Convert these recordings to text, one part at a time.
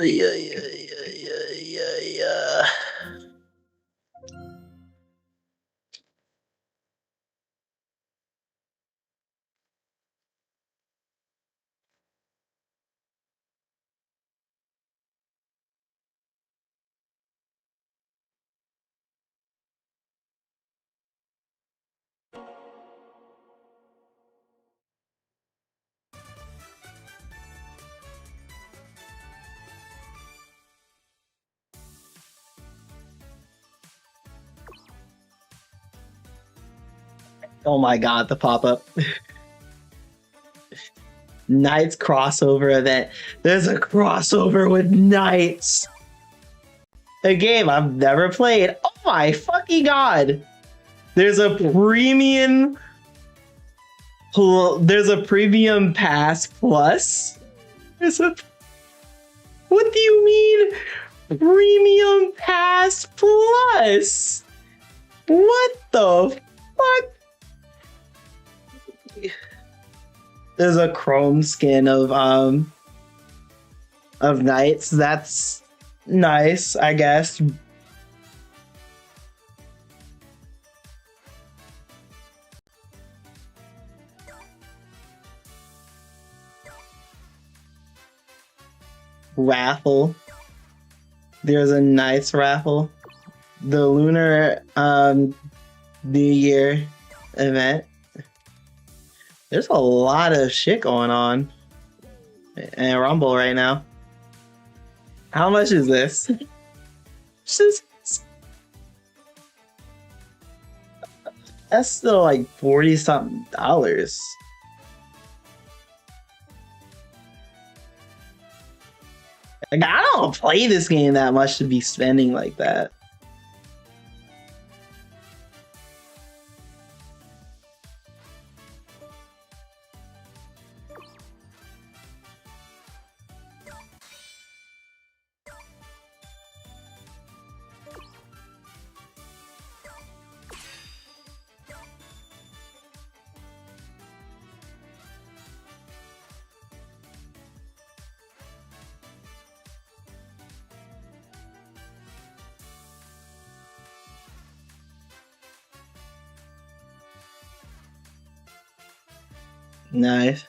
Yeah, yeah, yeah, yeah, yeah, yeah. Oh my god, the pop-up. Knights crossover event. There's a crossover with Knights. A game I've never played. Oh my fucking god. There's a premium pass plus. There's a What do you mean? Premium pass plus? What the fuck? There's a chrome skin of Knights. That's nice, I guess. Raffle. There's a nice raffle. The Lunar New Year event. There's a lot of shit going on in Rumble right now. How much is this? That's still like 40 something dollars. Like, I don't play this game that much to be spending like that. Nice.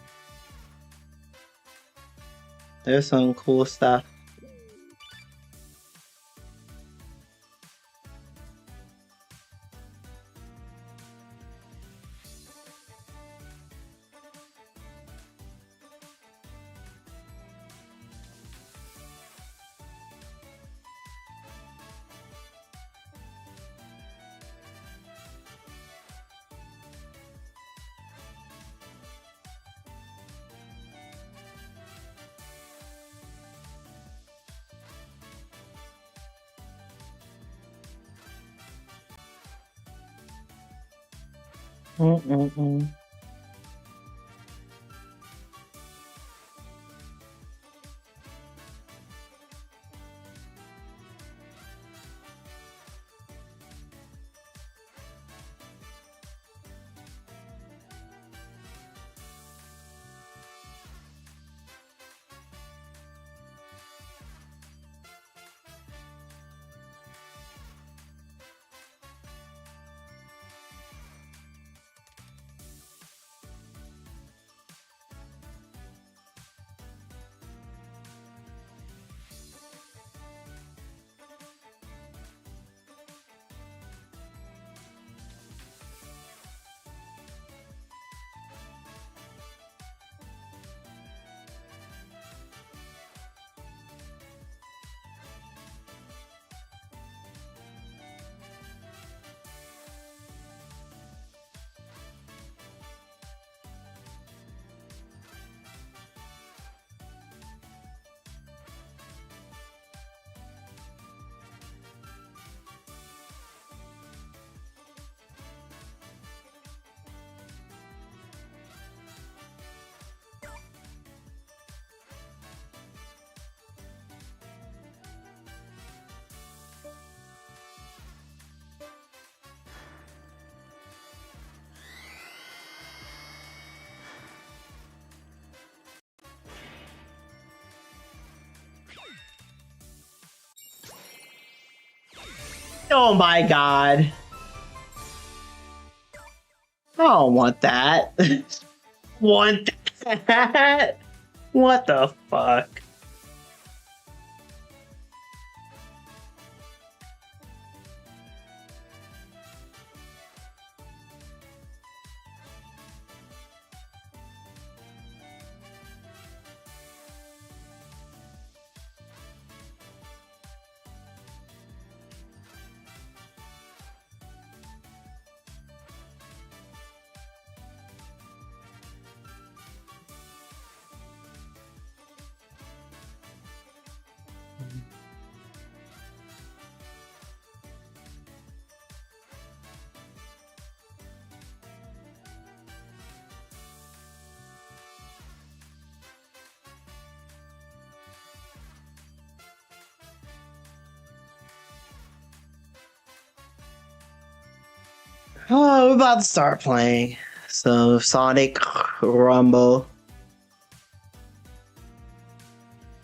There's some cool stuff. Mm-mm-mm. Oh my god. I don't want that. Want that? What the fuck? Oh, we're about to start playing. So, Sonic Rumble.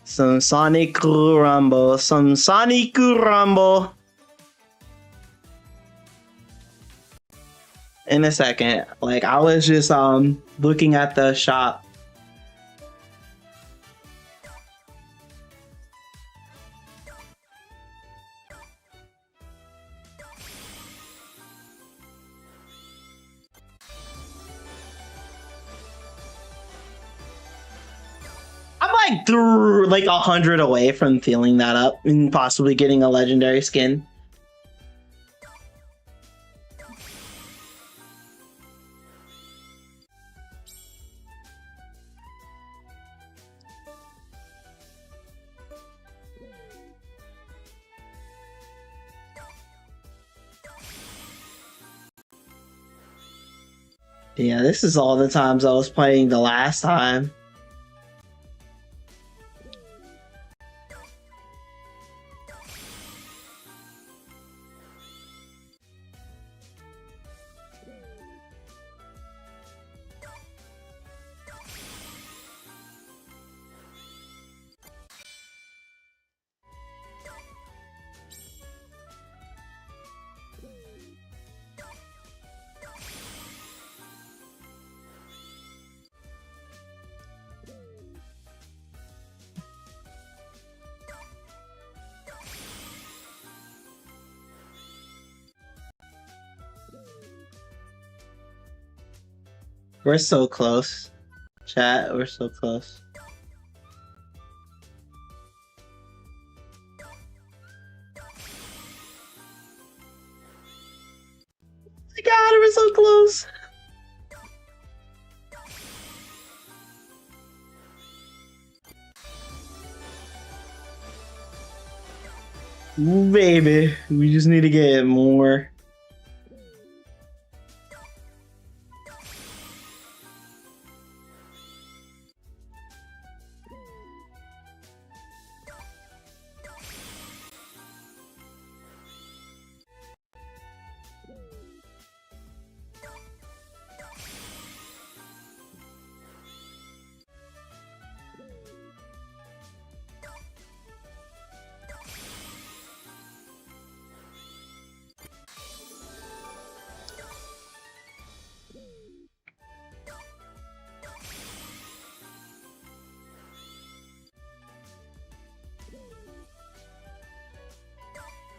Some Sonic Rumble. Some Sonic Rumble. In a second. Like, I was just looking at the shop. I'm like through like 100 away from filling that up and possibly getting a legendary skin. Yeah, this is all the times I was playing the last time. We're so close. Chat, we're so close. Oh my god, we're so close. Ooh, baby, we just need to get more.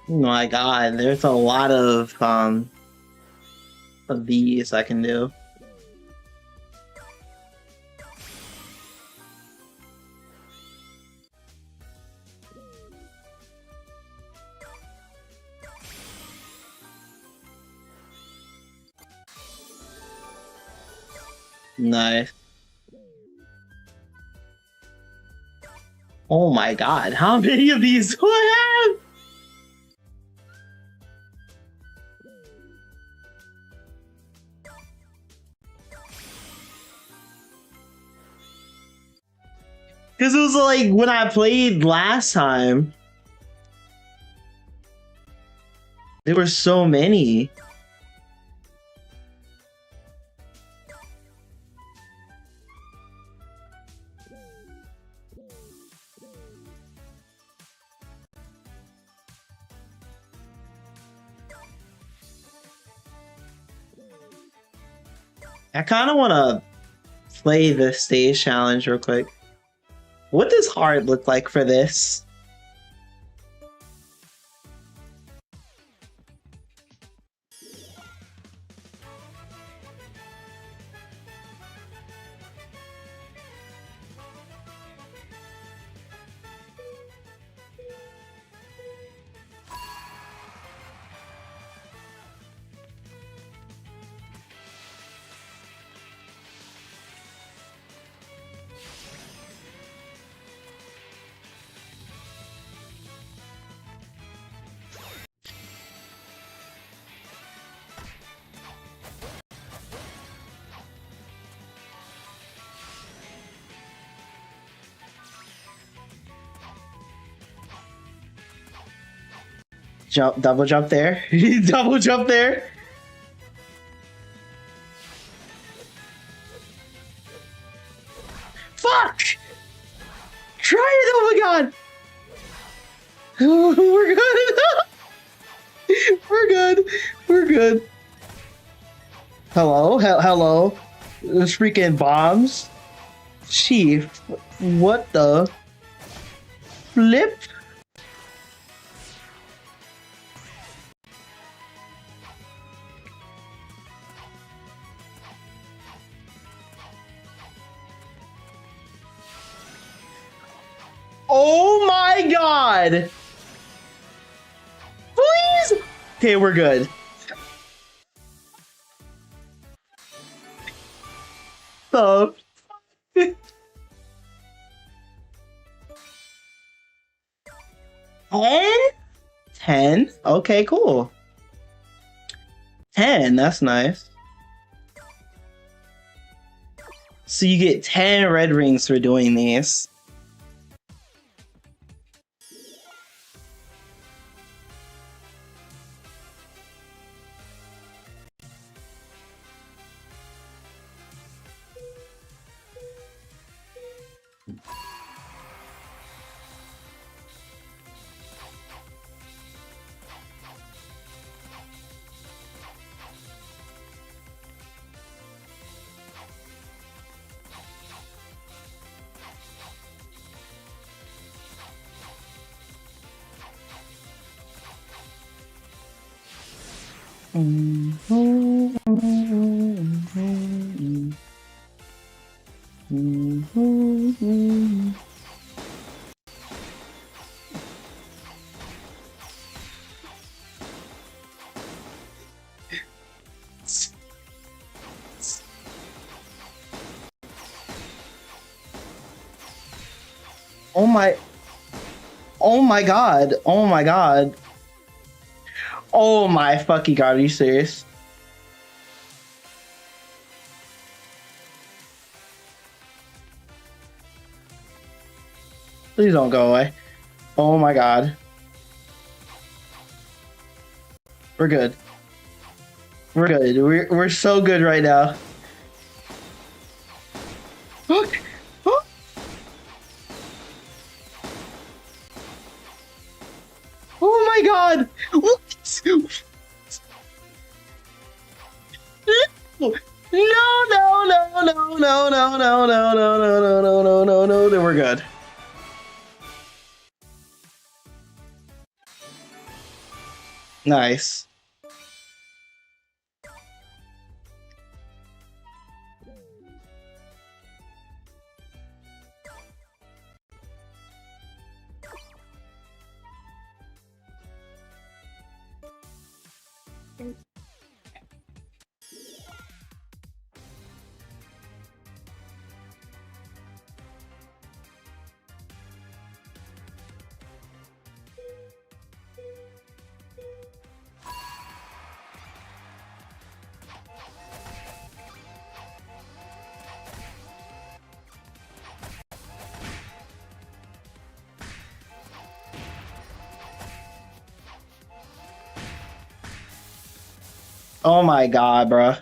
Oh my god, there's a lot of these I can do. Nice. Oh my god, how many of these do I have? Because it was like when I played last time, there were so many. I kind of want to play the stage challenge real quick. What does hard look like for this? Jump, double jump there. Double jump there. Fuck! Try it, oh my god! We're good. We're good. We're good. Hello? Hello? Those freaking bombs? Chief, what the flip? Oh my god! Please! Okay, we're good. Oh. 10? 10? Okay, cool. 10, that's nice. So you get 10 red rings for doing these. Oh my god. Oh my god. Oh my fucking god, are you serious? Please don't go away. Oh my god. We're good. We're good. We're so good right now. Look. Oh my god! No, no, no, no, no, no, no, no, no, no, no, no, no, no, no, no, we're good. Nice. Oh my god, bruh.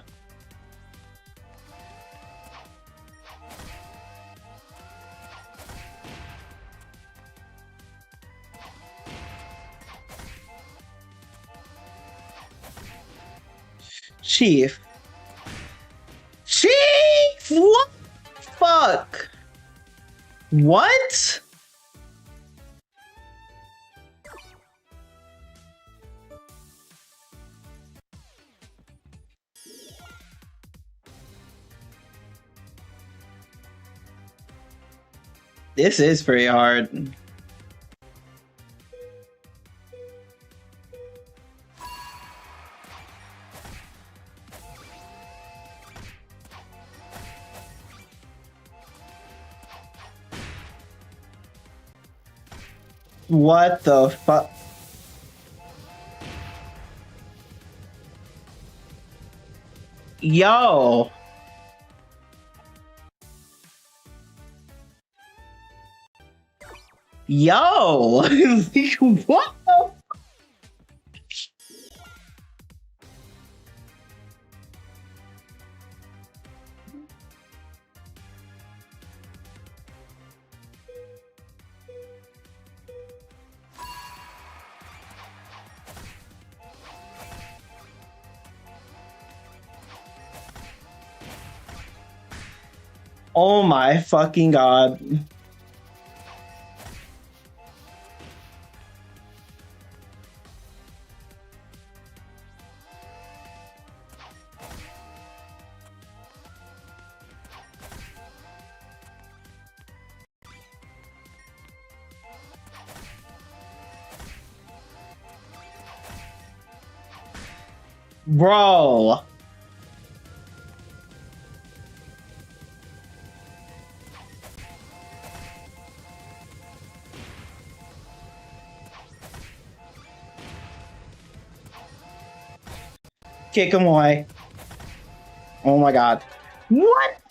Chief. Chief! What? This is pretty hard. What the fuck? Yo. Yo. What the? Oh my fucking god. Bro. Kick him away. Oh my god. What?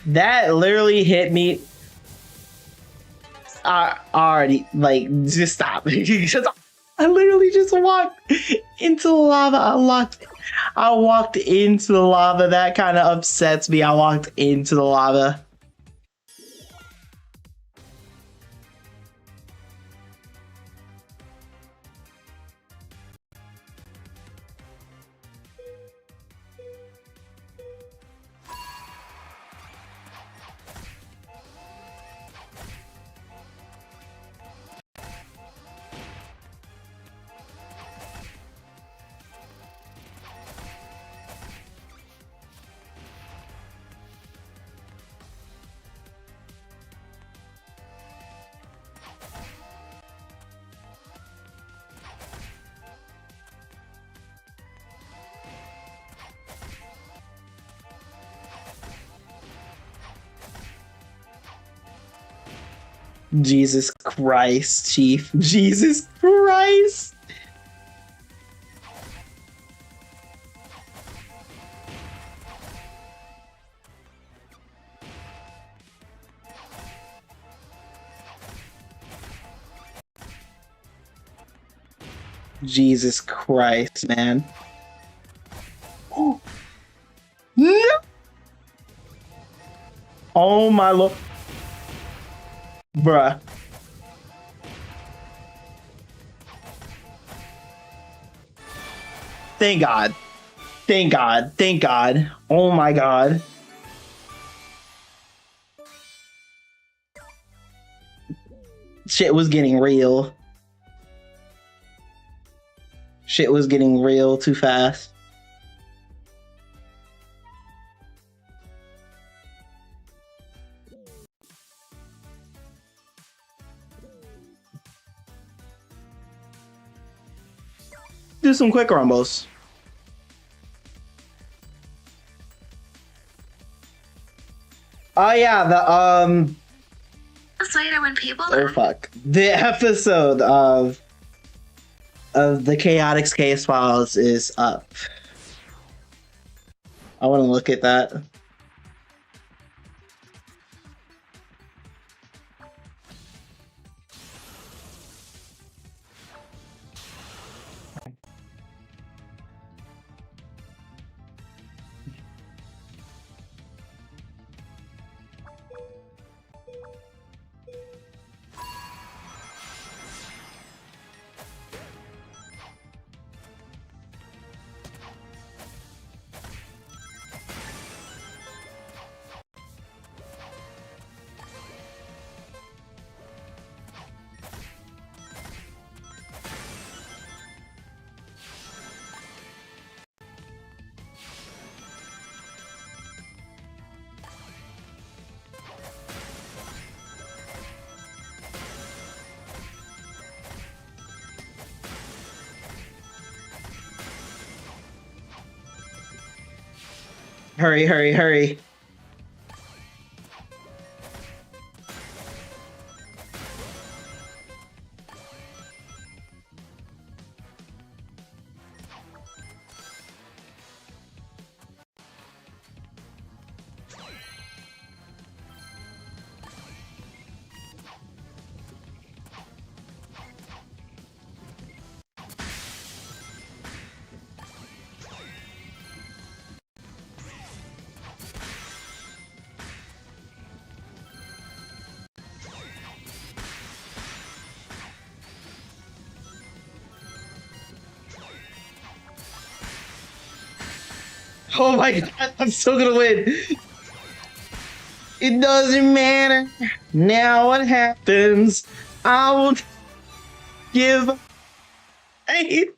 That literally hit me. I already, like, just stop. I literally just walked into the lava. I walked into the lava. That kind of upsets me. I walked into the lava. Jesus Christ, Chief. Jesus Christ. Jesus Christ, man. Oh. No. Oh my lord. Bruh. Thank God. Thank God. Thank God. Oh my God. Shit was getting real. Shit was getting real too fast. Do some quick rumbles. Oh yeah, Later when people oh fuck. The episode of of the Chaotix Case Files is up. I want to look at that. Hurry, hurry, hurry. Oh my god, I'm still gonna win. It doesn't matter now what happens. I will give 8.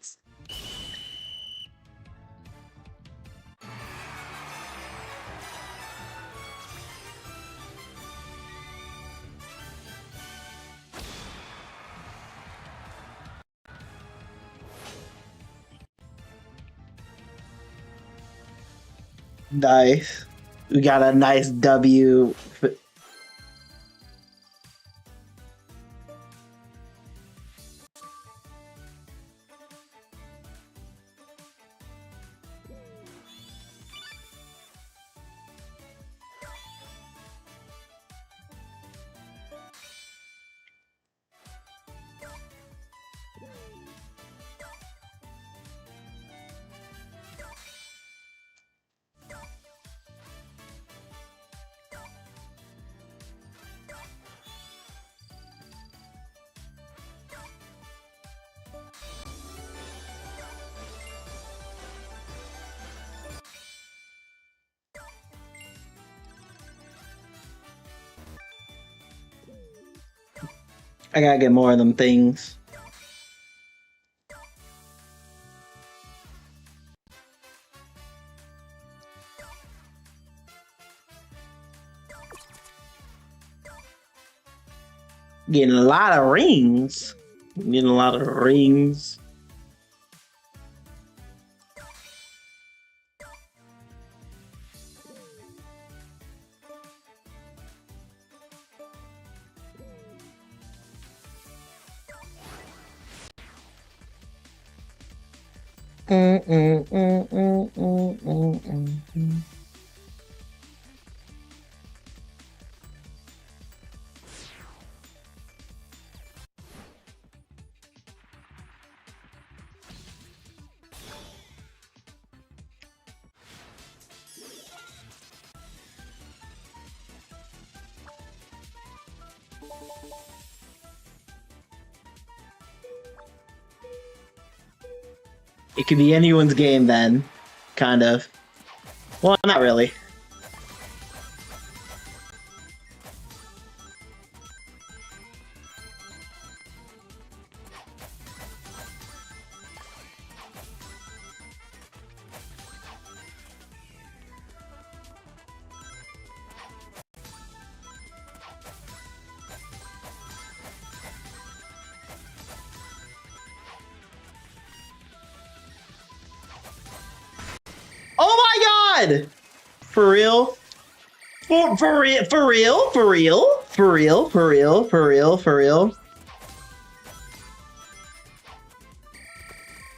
Nice. We got a nice W. I gotta get more of them things. Getting a lot of rings. Getting a lot of rings. It could be anyone's game then, kind of. Well, not really. Oh my god! For real? For real? For real? For real? For real? For real? For real? For real?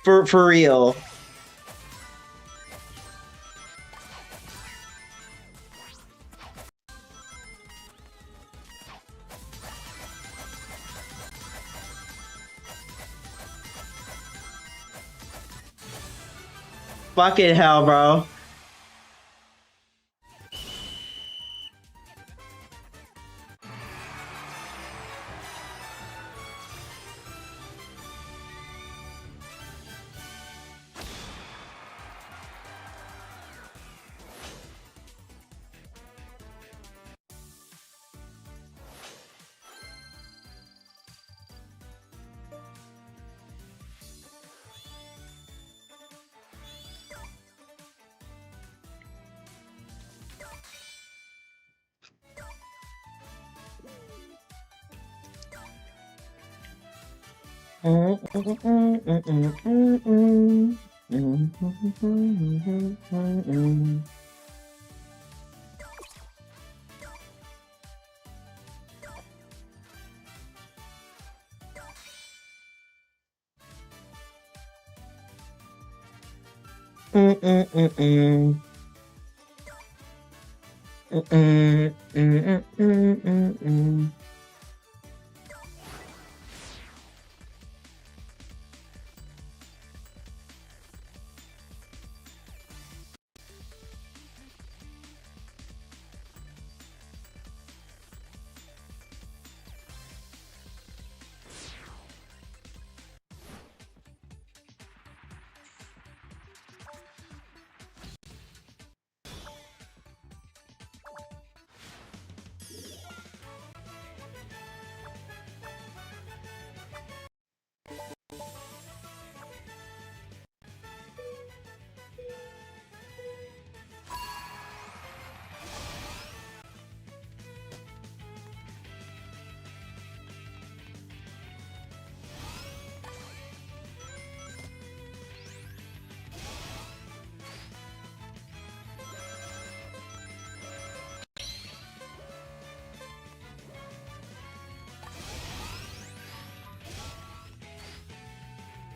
For real. Fucking hell, bro.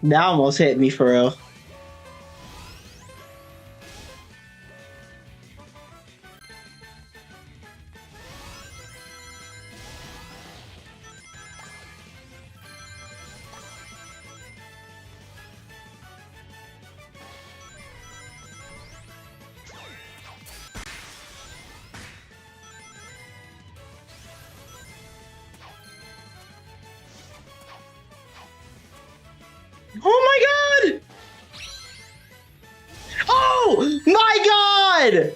That almost hit me for real. Oh my god! Oh my god!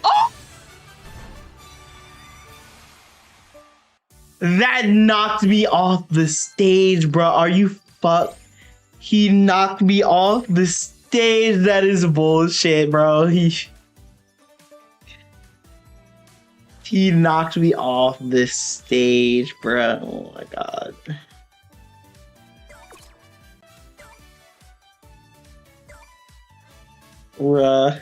Oh! That knocked me off the stage, bro. Are you fuck? He knocked me off the stage. That is bullshit, bro. He knocked me off this stage, bro. Oh my god. Bruh.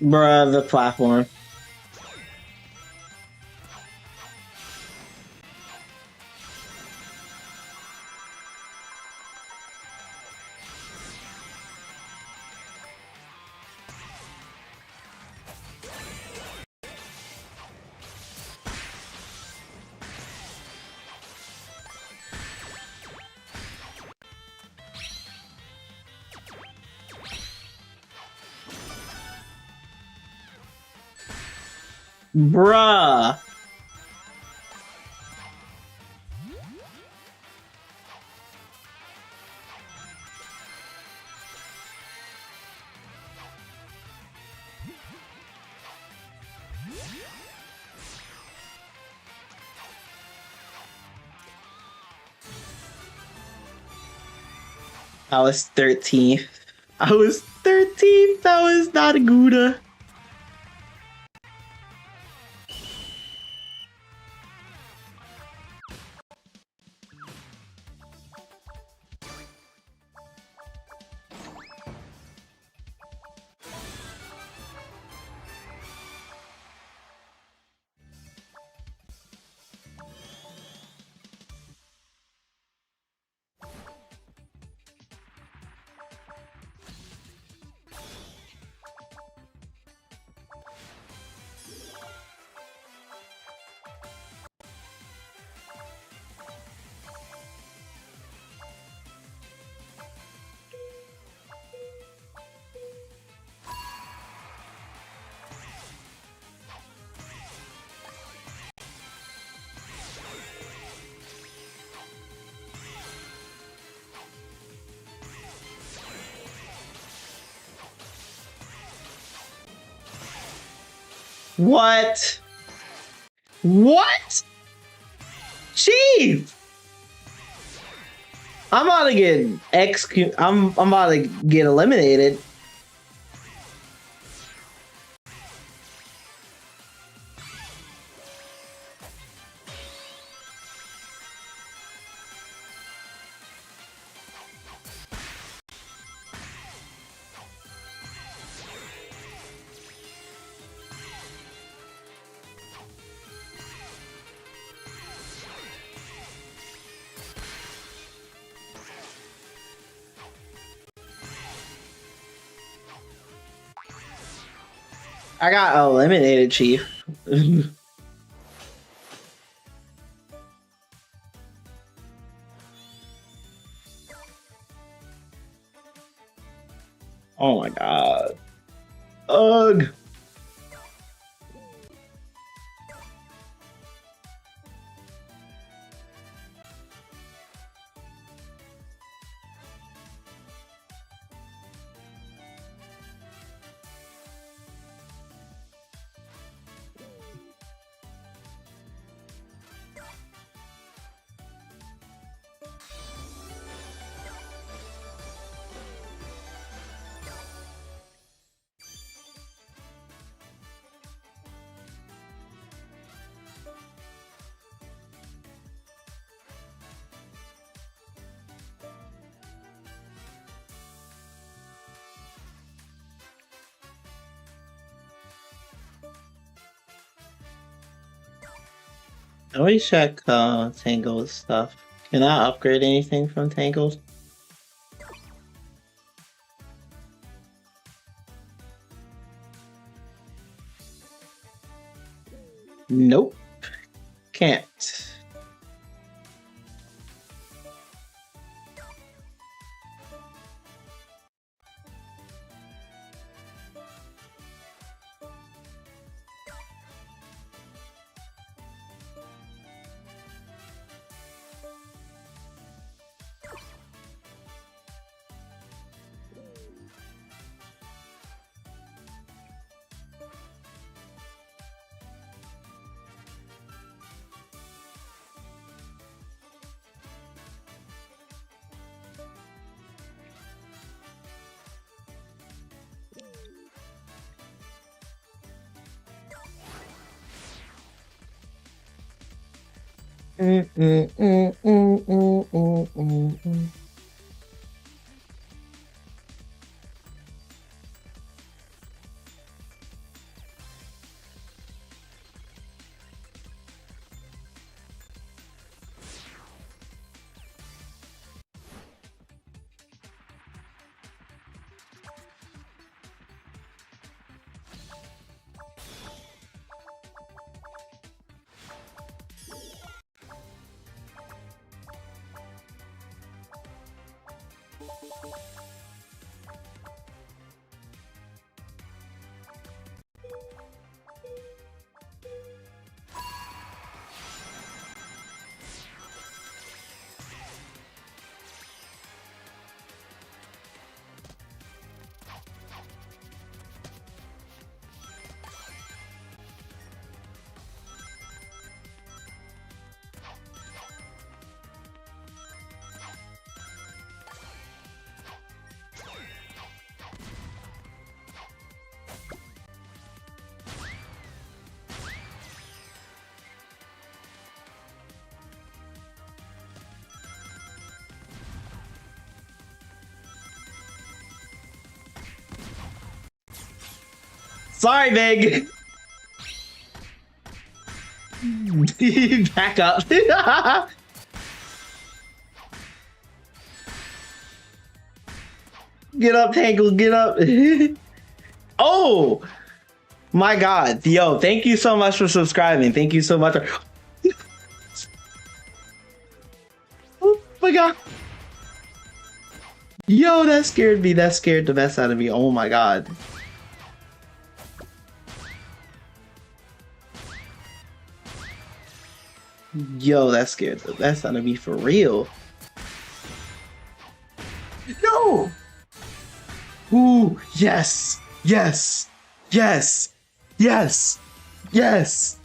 Bruh, the platform. Bruh. I was 13th. I was 13th. That was not a Gouda. What? What? Chief! I'm about to get I'm about to get eliminated. I got eliminated, Chief. Oh my god. Ugh. Let me check Tangle's stuff. Can I upgrade anything from Tangle's? Nope. Can't. Mm, mm, mm, mm, mm, mm, mm, mm. Sorry, Big. Back up. Get up, Tangle, get up. Oh my god. Yo, thank you so much for subscribing. Thank you so much. Oh my god. Yo, that scared me. That scared the mess out of me. Oh my god. Yo, that scared the mess out of me for real. No! Ooh, yes! Yes! Yes! Yes! Yes!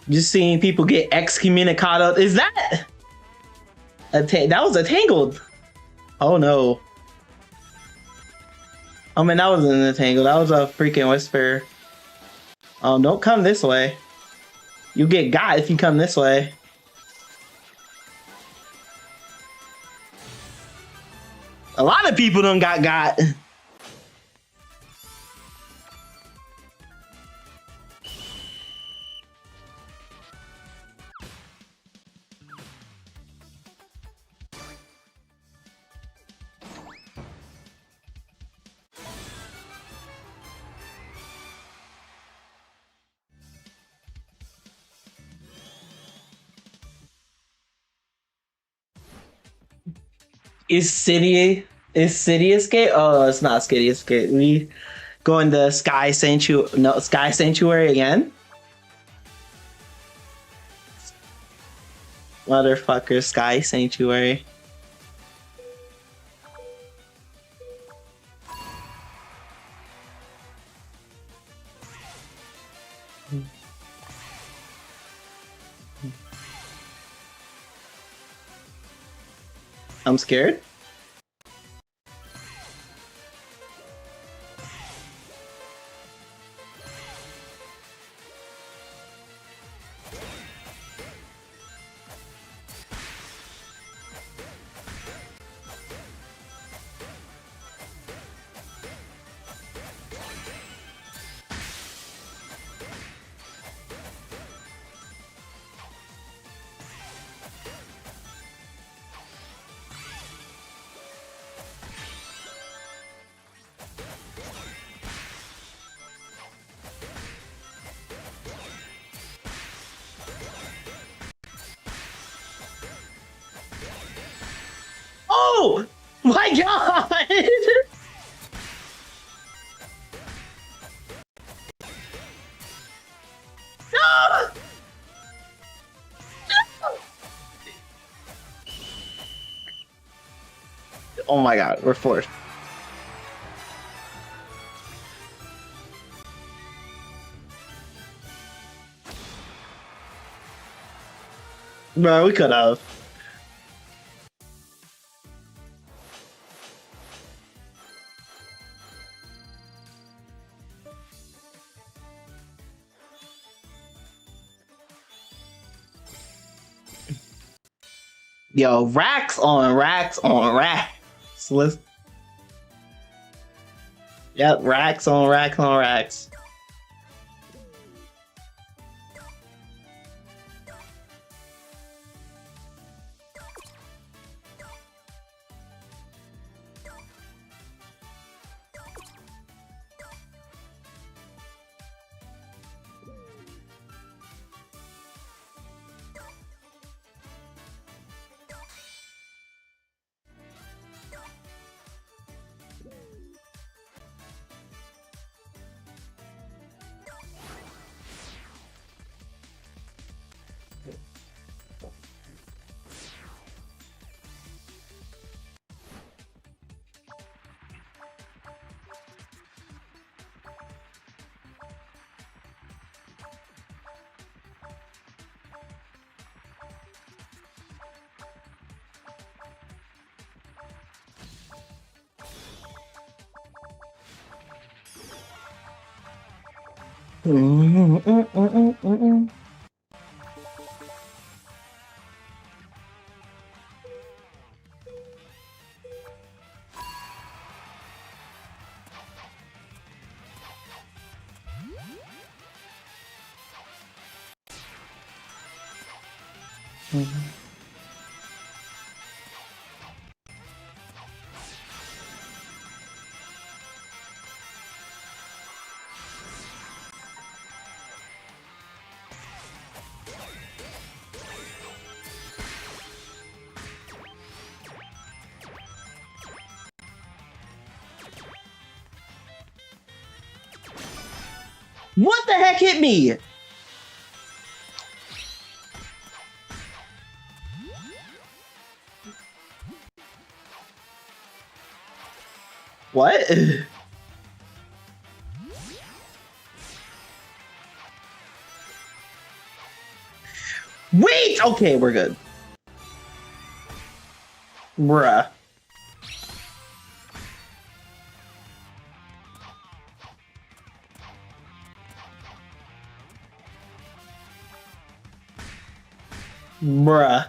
Just seeing people get excommunicado. Is that that was a tangled? Oh no. Oh man, that wasn't a tangle. That was a freaking whisper. Don't come this way. You get got if you come this way. A lot of people done got. Is City Escape? Oh, it's not City Escape. We going to Sky Sanctuary. No, Sky Sanctuary again. Motherfucker, Sky Sanctuary. I'm scared. Oh my god! No! Oh my god, we're fourth. Bro, we could have. Yo, racks on racks on racks. Let's... Yep, racks on racks on racks. What the heck hit me? What? Wait! Okay, we're good. Bruh. Bruh.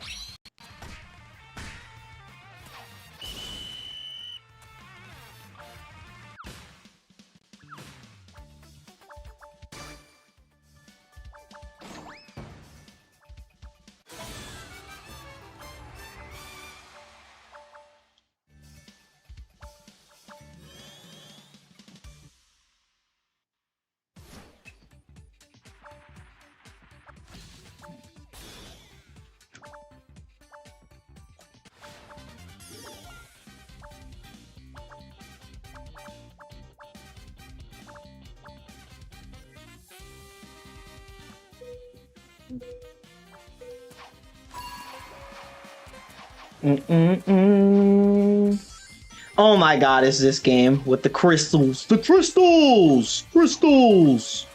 Oh my god, it's this game with the crystals. The crystals! Crystals!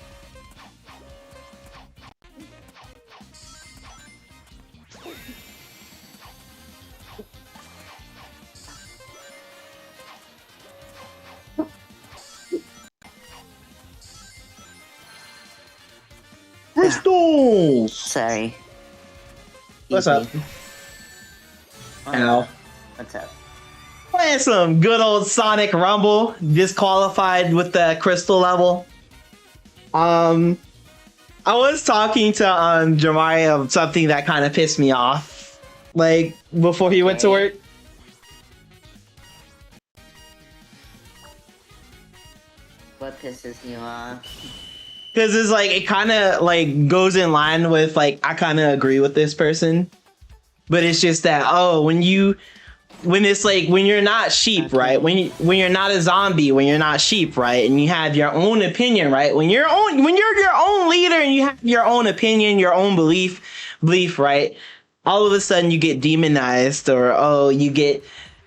Crystals! Sorry. What's up? Ow. What's up? Playing some good old Sonic Rumble, disqualified with the crystal level. I was talking to Jamari of something that kind of pissed me off, like before he went to work. What pisses you off? Because it's like it kind of like goes in line with like I kind of agree with this person, but it's just that when it's like when you're not sheep, right? When you're not a zombie, when you're not sheep, right? And you have your own opinion, right? When you're your own leader and you have your own opinion, your own belief, right? All of a sudden you get demonized, or you get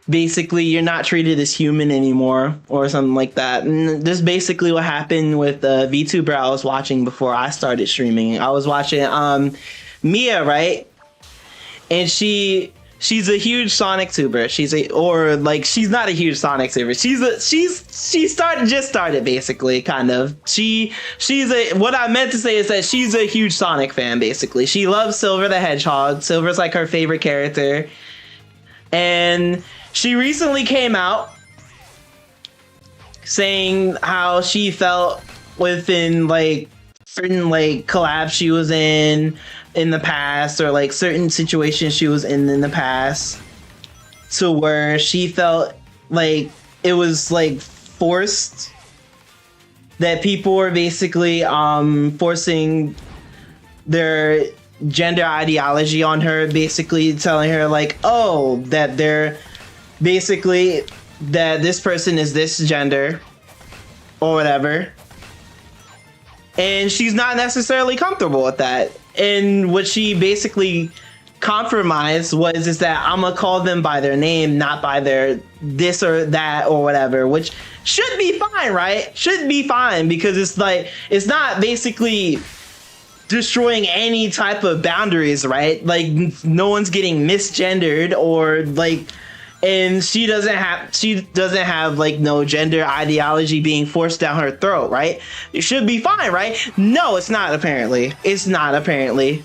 basically you're not treated as human anymore, or something like that. And this is basically what happened with the VTuber I was watching before I started streaming. I was watching Mia, right? And she's a huge Sonic tuber. She's not a huge Sonic tuber. She started basically, kind of. What I meant to say is that she's a huge Sonic fan, basically. She loves Silver the Hedgehog. Silver's like her favorite character. And she recently came out saying how she felt within like certain like collabs she was in the past, or like certain situations she was in the past, to where she felt like it was like forced, that people were basically forcing their gender ideology on her, basically telling her like, oh, that they're basically that this person is this gender or whatever, and she's not necessarily comfortable with that. And what she basically compromised is that I'm gonna call them by their name, not by their this or that or whatever, which should be fine, right? Should be fine, because it's like it's not basically destroying any type of boundaries, right? Like no one's getting misgendered, or like, and she doesn't have like no gender ideology being forced down her throat, right? It should be fine, right? No, it's not. Apparently, it's not. Apparently,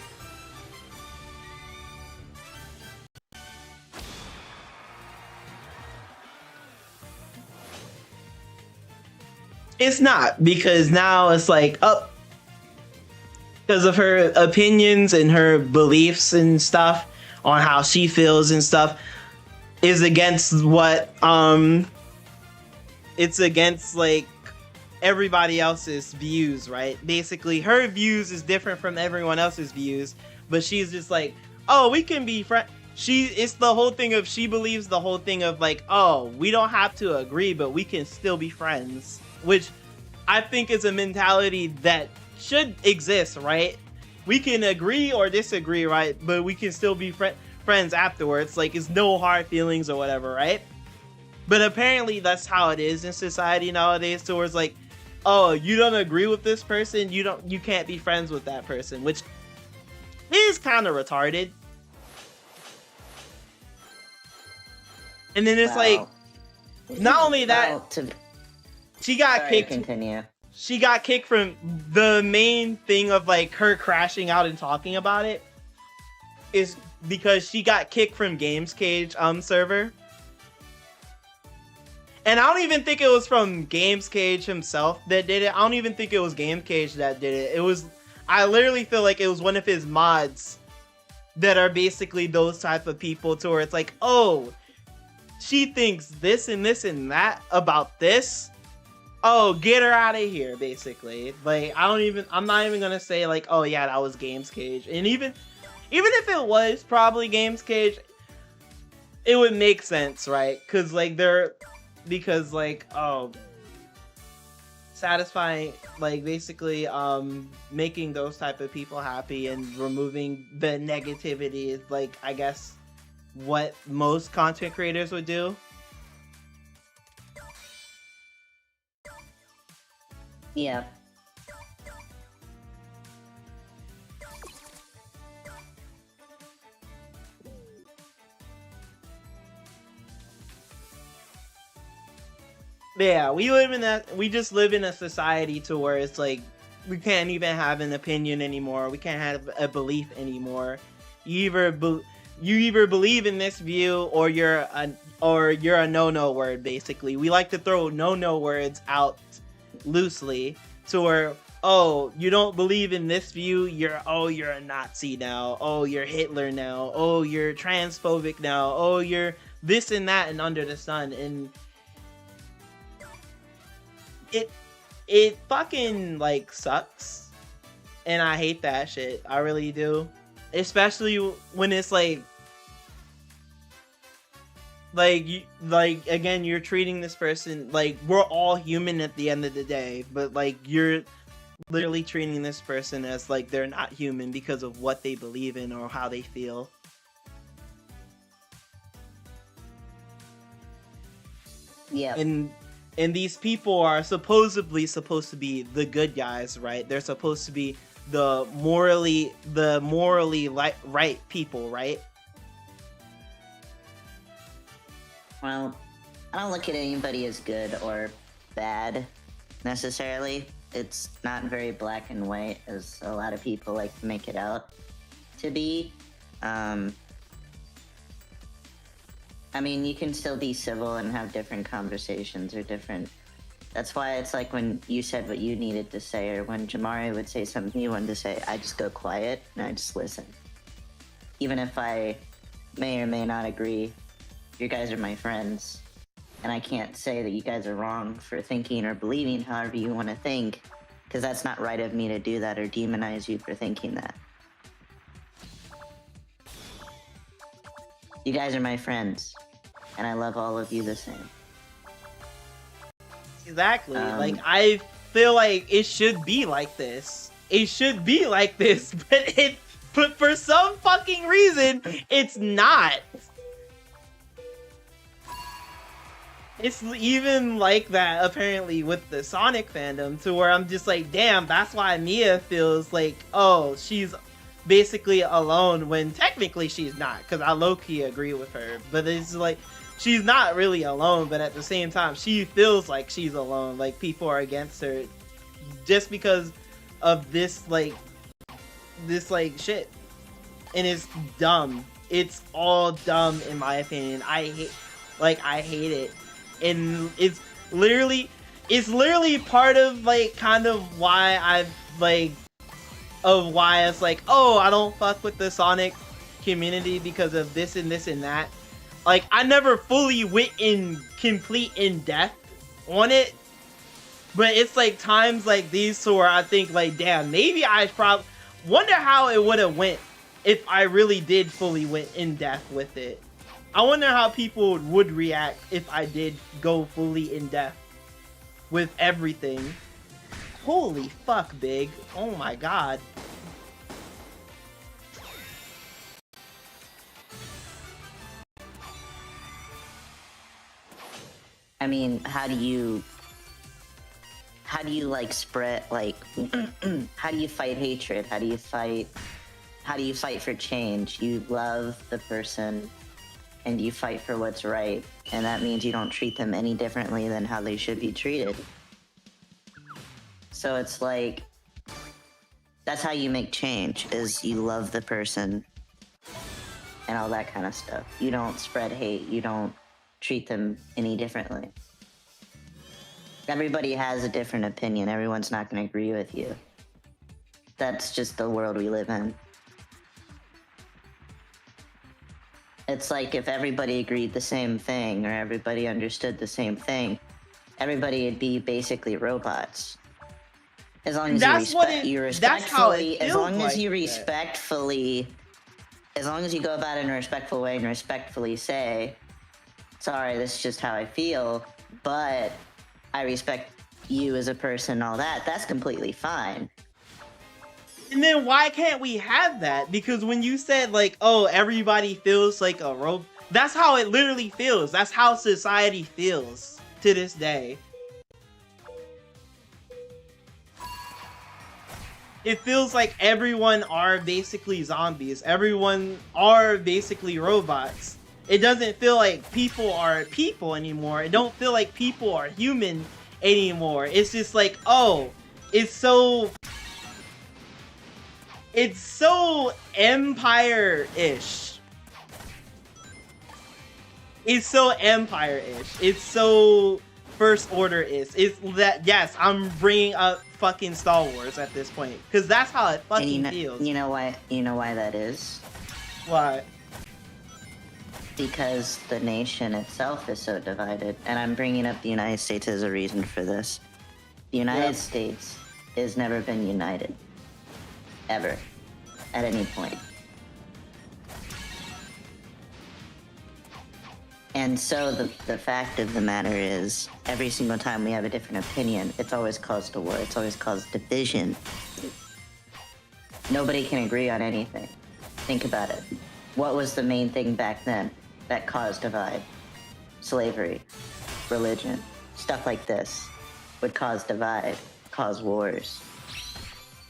it's not, because now it's like because of her opinions and her beliefs and stuff on how she feels and stuff is against what it's against like everybody else's views, right? Basically her views is different from everyone else's views, but she's just like, oh, we can be friends. It's the whole thing of, she believes the whole thing of like, oh, we don't have to agree, but we can still be friends, which I think is a mentality that should exist, right? We can agree or disagree, right? But we can still be friends afterwards. Like, it's no hard feelings or whatever, right? But apparently that's how it is in society nowadays, towards like, oh, you don't agree with this person, you can't be friends with that person, which is kind of retarded. And then it's like, not only that, she got kicked. Continue. She got kicked from the main thing of like her crashing out and talking about it is because she got kicked from Games Cage server. And I don't even think it was from Games Cage himself that did it. I don't even think it was Games Cage that did it. I literally feel like it was one of his mods that are basically those type of people, to where it's like, oh, she thinks this and this and that about this. Oh, get her out of here, basically. Like, I'm not even gonna say like, oh yeah, that was Games Cage. And even if it was probably Games Cage, it would make sense, right? Because satisfying, like, basically making those type of people happy and removing the negativity is, like, I guess what most content creators would do. Yeah. Yeah, we just live in a society to where it's like we can't even have an opinion anymore. We can't have a belief anymore. You either believe in this view or you're a no word, basically. We like to throw no words out loosely to where, oh, you don't believe in this view, you're a Nazi now. Oh, you're Hitler now. Oh, you're transphobic now. Oh, you're this and that and under the sun. And it fucking like sucks. And I hate that shit. I really do. Especially when it's like again, you're treating this person like we're all human at the end of the day, but like you're literally treating this person as like they're not human because of what they believe in or how they feel. Yeah. And these people are supposedly supposed to be the good guys, right? They're supposed to be the morally right people, right? Well, I don't look at anybody as good or bad necessarily. It's not very black and white as a lot of people like to make it out to be. I mean, you can still be civil and have different conversations or different. That's why it's like when you said what you needed to say, or when Jamari would say something you wanted to say, I just go quiet and I just listen. Even if I may or may not agree, you guys are my friends, and I can't say that you guys are wrong for thinking or believing however you want to think, because that's not right of me to do that or demonize you for thinking that. You guys are my friends, and I love all of you the same. Exactly. Like, I feel like it should be like this. It should be like this, but for some fucking reason, it's not. It's even like that, apparently, with the Sonic fandom, to where I'm just like, damn, that's why Mia feels like, oh, she's basically alone, when technically she's not, because I low-key agree with her. But it's like, she's not really alone, but at the same time, she feels like she's alone, like people are against her, just because of this shit. And it's dumb. It's all dumb, in my opinion. I hate it. And it's literally part of like kind of why I've like why it's like, oh, I don't fuck with the Sonic community because of this and this and that. Like, I never fully went in depth on it, but it's like times like these to where I think like, damn, maybe I probably wonder how it would have went if I really did fully went in depth with it. I wonder how people would react if I did go fully in depth with everything. Holy fuck, Big. Oh my god. I mean, how do you like spread like how do you fight hatred? How do you fight for change? You love the person and you fight for what's right, and that means you don't treat them any differently than how they should be treated. So it's like, that's how you make change, is you love the person and all that kind of stuff. You don't spread hate, you don't treat them any differently. Everybody has a different opinion. Everyone's not going to agree with you. That's just the world we live in. It's like if everybody agreed the same thing or everybody understood the same thing, everybody would be basically robots. As long as you respectfully, as long as you go about it in a respectful way and respectfully say, sorry, this is just how I feel, but I respect you as a person, all that, that's completely fine. And then why can't we have that? Because when you said like, oh, everybody feels like a robot, that's how it literally feels. That's how society feels to this day. It feels like everyone are basically zombies. Everyone are basically robots. It doesn't feel like people are people anymore. It don't feel like people are human anymore. It's just like, oh, it's so Empire-ish. It's so Empire-ish. It's so First Order is that yes, I'm bringing up fucking Star Wars at this point because that's how it fucking feels. You know why? You know why that is? Why? Because the nation itself is so divided, and I'm bringing up the United States as a reason for this. The United States has never been united, ever, at any point. And so the fact of the matter is, every single time we have a different opinion, it's always caused a war. It's always caused division. Nobody can agree on anything. Think about it. What was the main thing back then that caused divide? Slavery, religion, stuff like this would cause divide, cause wars.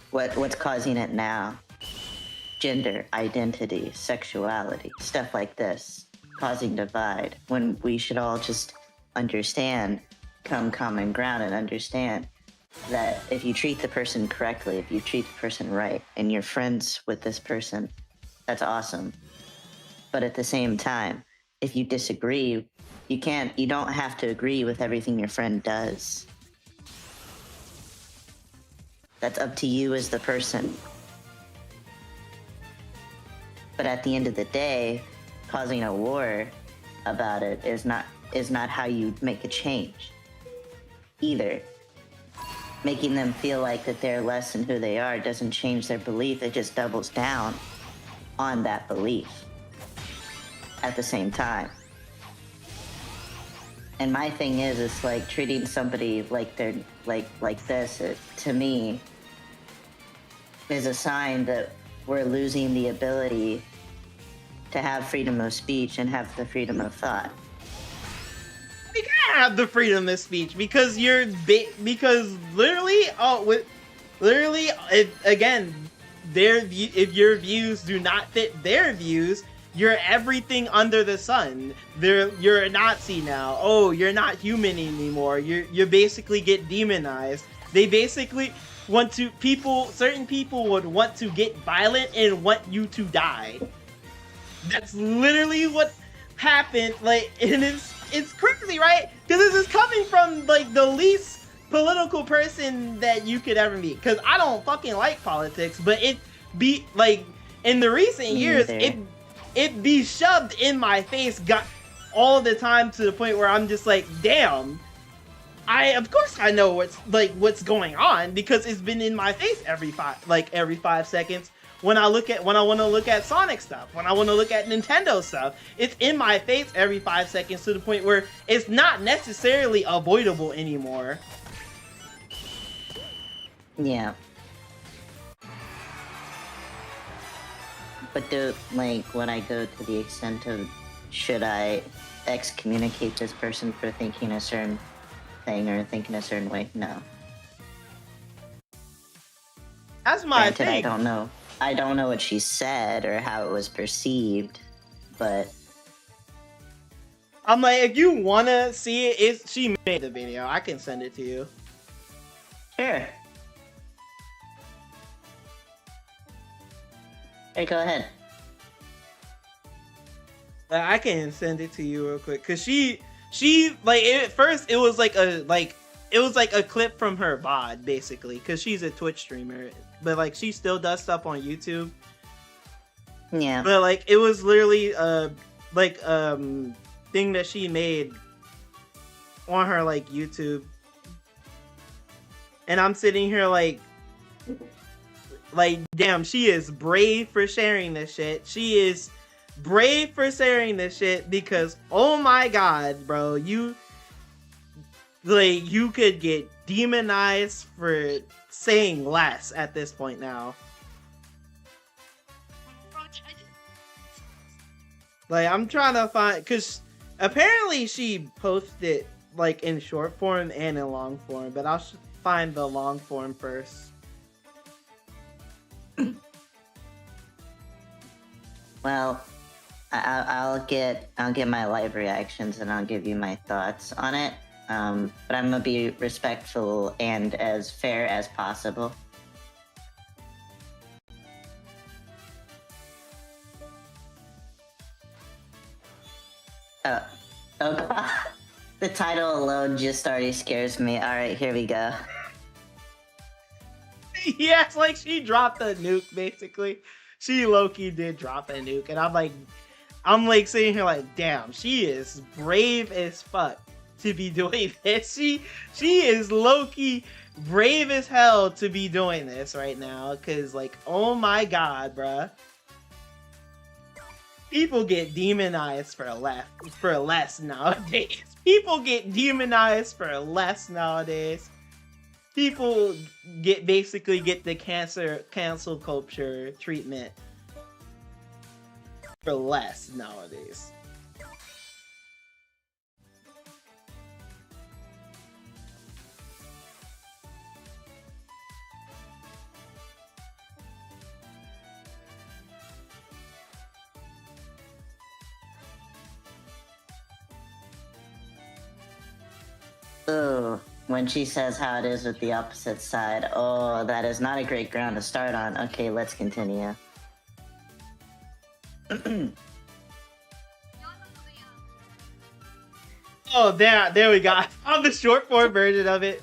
What's causing it now? Gender, identity, sexuality, stuff like this. Causing divide when we should all just understand, come common ground and understand that if you treat the person correctly, if you treat the person right, and you're friends with this person, that's awesome. But at the same time, if you disagree, you don't have to agree with everything your friend does. That's up to you as the person. But at the end of the day, causing a war about it is not how you make a change either. Making them feel like that they're less than who they are doesn't change their belief. It just doubles down on that belief at the same time. And my thing is, it's like treating somebody like they're like this, to me, is a sign that we're losing the ability to have freedom of speech and have the freedom of thought. You can't have the freedom of speech because because literally, again, if your views do not fit their views, you're everything under the sun. You're a Nazi now. Oh, you're not human anymore. You basically get demonized. They basically want to certain people would want to get violent and want you to die. That's literally what happened. Like, and it's crazy, right? Because this is coming from like the least political person that you could ever meet. Because I don't fucking like politics, but it be like in the recent years, it be shoved in my face, got all the time to the point where I'm just like, damn. Of course I know what's going on because it's been in my face every 5 seconds. When I want to look at Sonic stuff, when I want to look at Nintendo stuff, it's in my face every 5 seconds to the point where it's not necessarily avoidable anymore. Yeah. But when I go to the extent of should I excommunicate this person for thinking a certain thing or thinking a certain way? No. That's my thing. I don't know what she said or how it was perceived, but I'm like, if you wanna see it, she made the video. I can send it to you. Sure. Hey, go ahead. I can send it to you real quick, cause she like at first it was like a clip from her VOD basically, cause she's a Twitch streamer, but like she still does stuff on YouTube. Yeah. But like it was literally thing that she made on her like YouTube, and I'm sitting here like damn, she is brave for sharing this shit. She is brave for sharing this shit because oh my god, bro, you could get demonized for saying less at this point now. Like, I'm trying to find, because apparently she posted like in short form and in long form, but I'll find the long form first. Well, I'll get my live reactions and I'll give you my thoughts on it. But I'm gonna be respectful and as fair as possible. Oh God. The title alone just already scares me. Alright, here we go. Yeah, it's like she dropped a nuke, basically. She low-key did drop a nuke, and I'm like sitting here like, damn, she is brave as fuck to be doing this. She is low-key brave as hell to be doing this right now, cause like, oh my god, bruh. People get demonized for less nowadays. People get demonized for less nowadays. People basically get the cancel culture treatment for less nowadays. Ooh, when she says how it is with the opposite side. Oh, that is not a great ground to start on. Okay, let's continue. Oh, there we go. I found the short form version of it.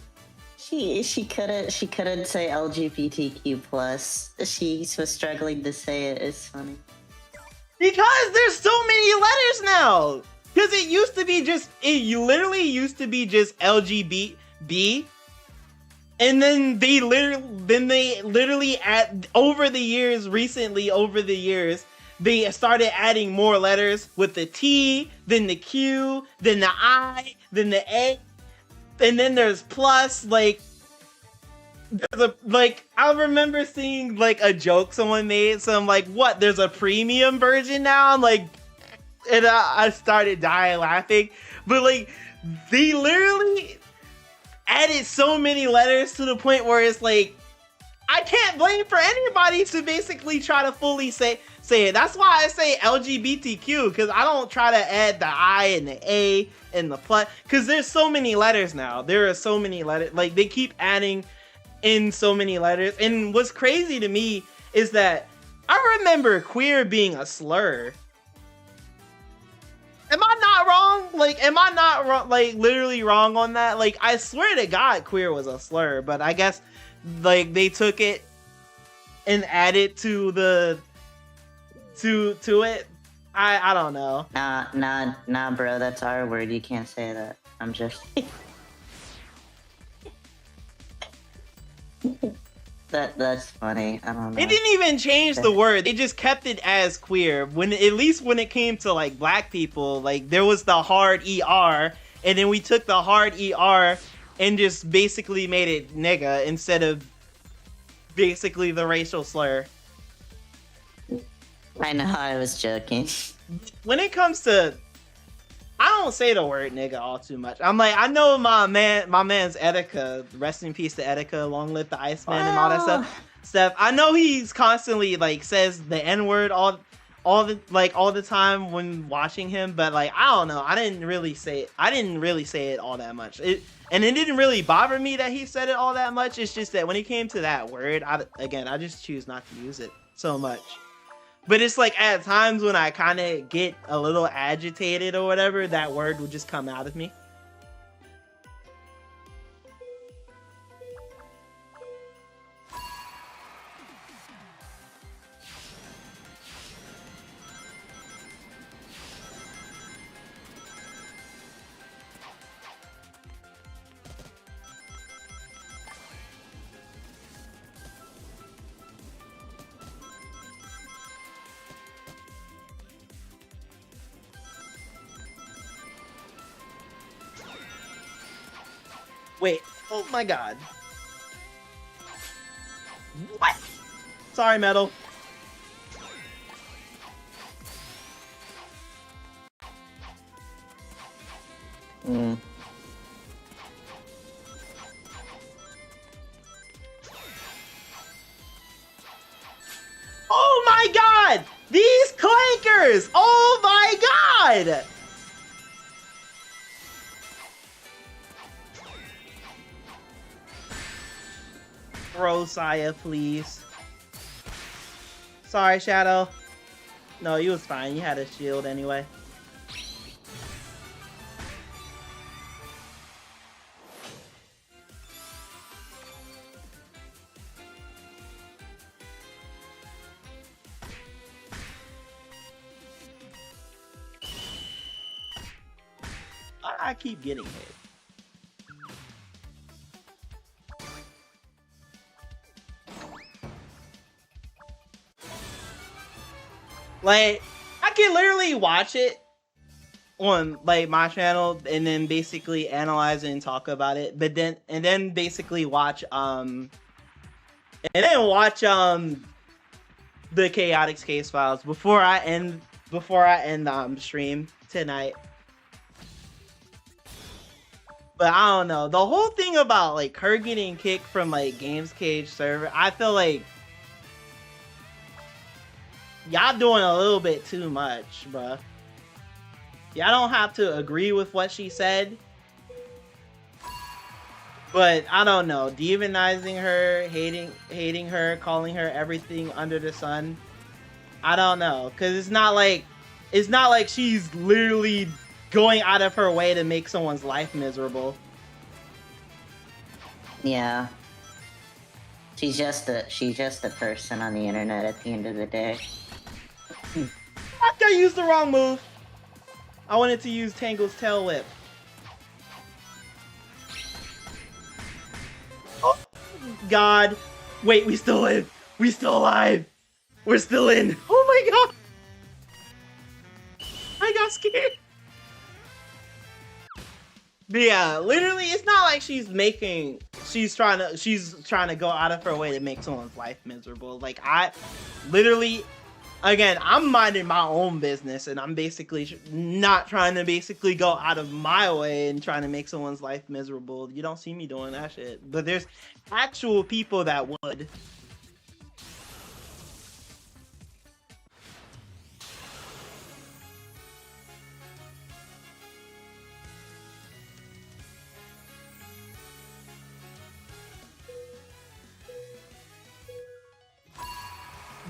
She couldn't say LGBTQ plus. She was struggling to say it. It's funny. Because there's so many letters now. Because it literally used to be just LGBT, and then they literally over the years, they started adding more letters with the T, then the Q, then the I, then the A, and then there's plus. Like, I remember seeing like a joke someone made. So I'm like, what? There's a premium version now? I'm like. And I started dying laughing. But like, they literally added so many letters to the point where it's like, I can't blame for anybody to basically try to fully say it. That's why I say LGBTQ, because I don't try to add the I and the A and the plus, because there's so many letters now. There are so many letters. Like, they keep adding in so many letters. And what's crazy to me is that I remember queer being a slur. Am I not wrong? Like, am I not wrong? Like, literally wrong on that? Like, I swear to God, queer was a slur, but I guess, like, they took it and added to it. I don't know. Nah, bro, that's our word. You can't say that. I'm just. That's funny. I don't know. It didn't even change the word. They just kept it as queer. At least when it came to like black people, like there was the hard ER, and then we took the hard ER and just basically made it nigga instead of basically the racial slur. I know, I was joking. When it comes to, I don't say the word nigga all too much. I'm like, I know my man's Etika, rest in peace to Etika, long live the Iceman and all that stuff. I know he's constantly like says the N-word all the time when watching him, but like, I don't know. I didn't really say it all that much. It didn't really bother me that he said it all that much. It's just that when it came to that word, I just choose not to use it so much. But it's like at times when I kind of get a little agitated or whatever, that word would just come out of me. Wait, oh my god. What? Sorry, Metal. Oh my god! These clankers! Oh my god! Bro, Saya, please. Sorry, Shadow. No, you was fine. You had a shield anyway. I keep getting hit? Like, I can literally watch it on like my channel and then basically analyze it and talk about it, but then basically watch the Chaotix case files before I end the stream tonight. But I don't know, the whole thing about like her getting kicked from like Games Cage server, I feel like y'all doing a little bit too much, bruh. Y'all don't have to agree with what she said, but I don't know, demonizing her, hating her, calling her everything under the sun. I don't know, because it's not like she's literally going out of her way to make someone's life miserable. Yeah. She's just a person on the internet at the end of the day. I used the wrong move. I wanted to use Tangle's Tail Whip. Oh, God. Wait, we still live. We still alive. We're still in. Oh my God. I got scared. But yeah, literally, it's not like she's trying to go out of her way to make someone's life miserable. Like, I literally, again, I'm minding my own business, and I'm basically not trying to basically go out of my way and trying to make someone's life miserable. You don't see me doing that shit. But there's actual people that would.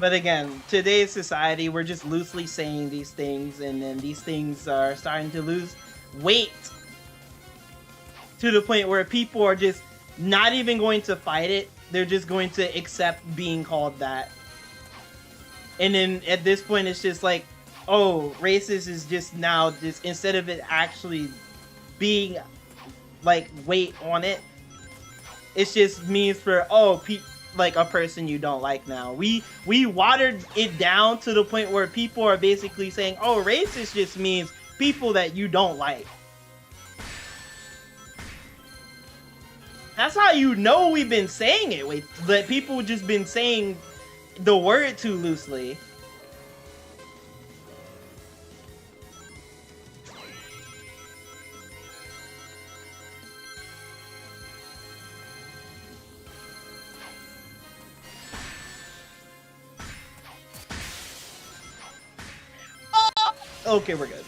But again, today's society, we're just loosely saying these things, and then these things are starting to lose weight to the point where people are just not even going to fight it. They're just going to accept being called that. And then at this point, it's just like, oh, racist is just now just, instead of it actually being like weight on it, it's just means for, oh, like a person you don't like now. We watered it down to the point where people are basically saying, oh, racist just means people that you don't like. That's how you know we've been saying it. That people just been saying the word too loosely. Okay, we're good.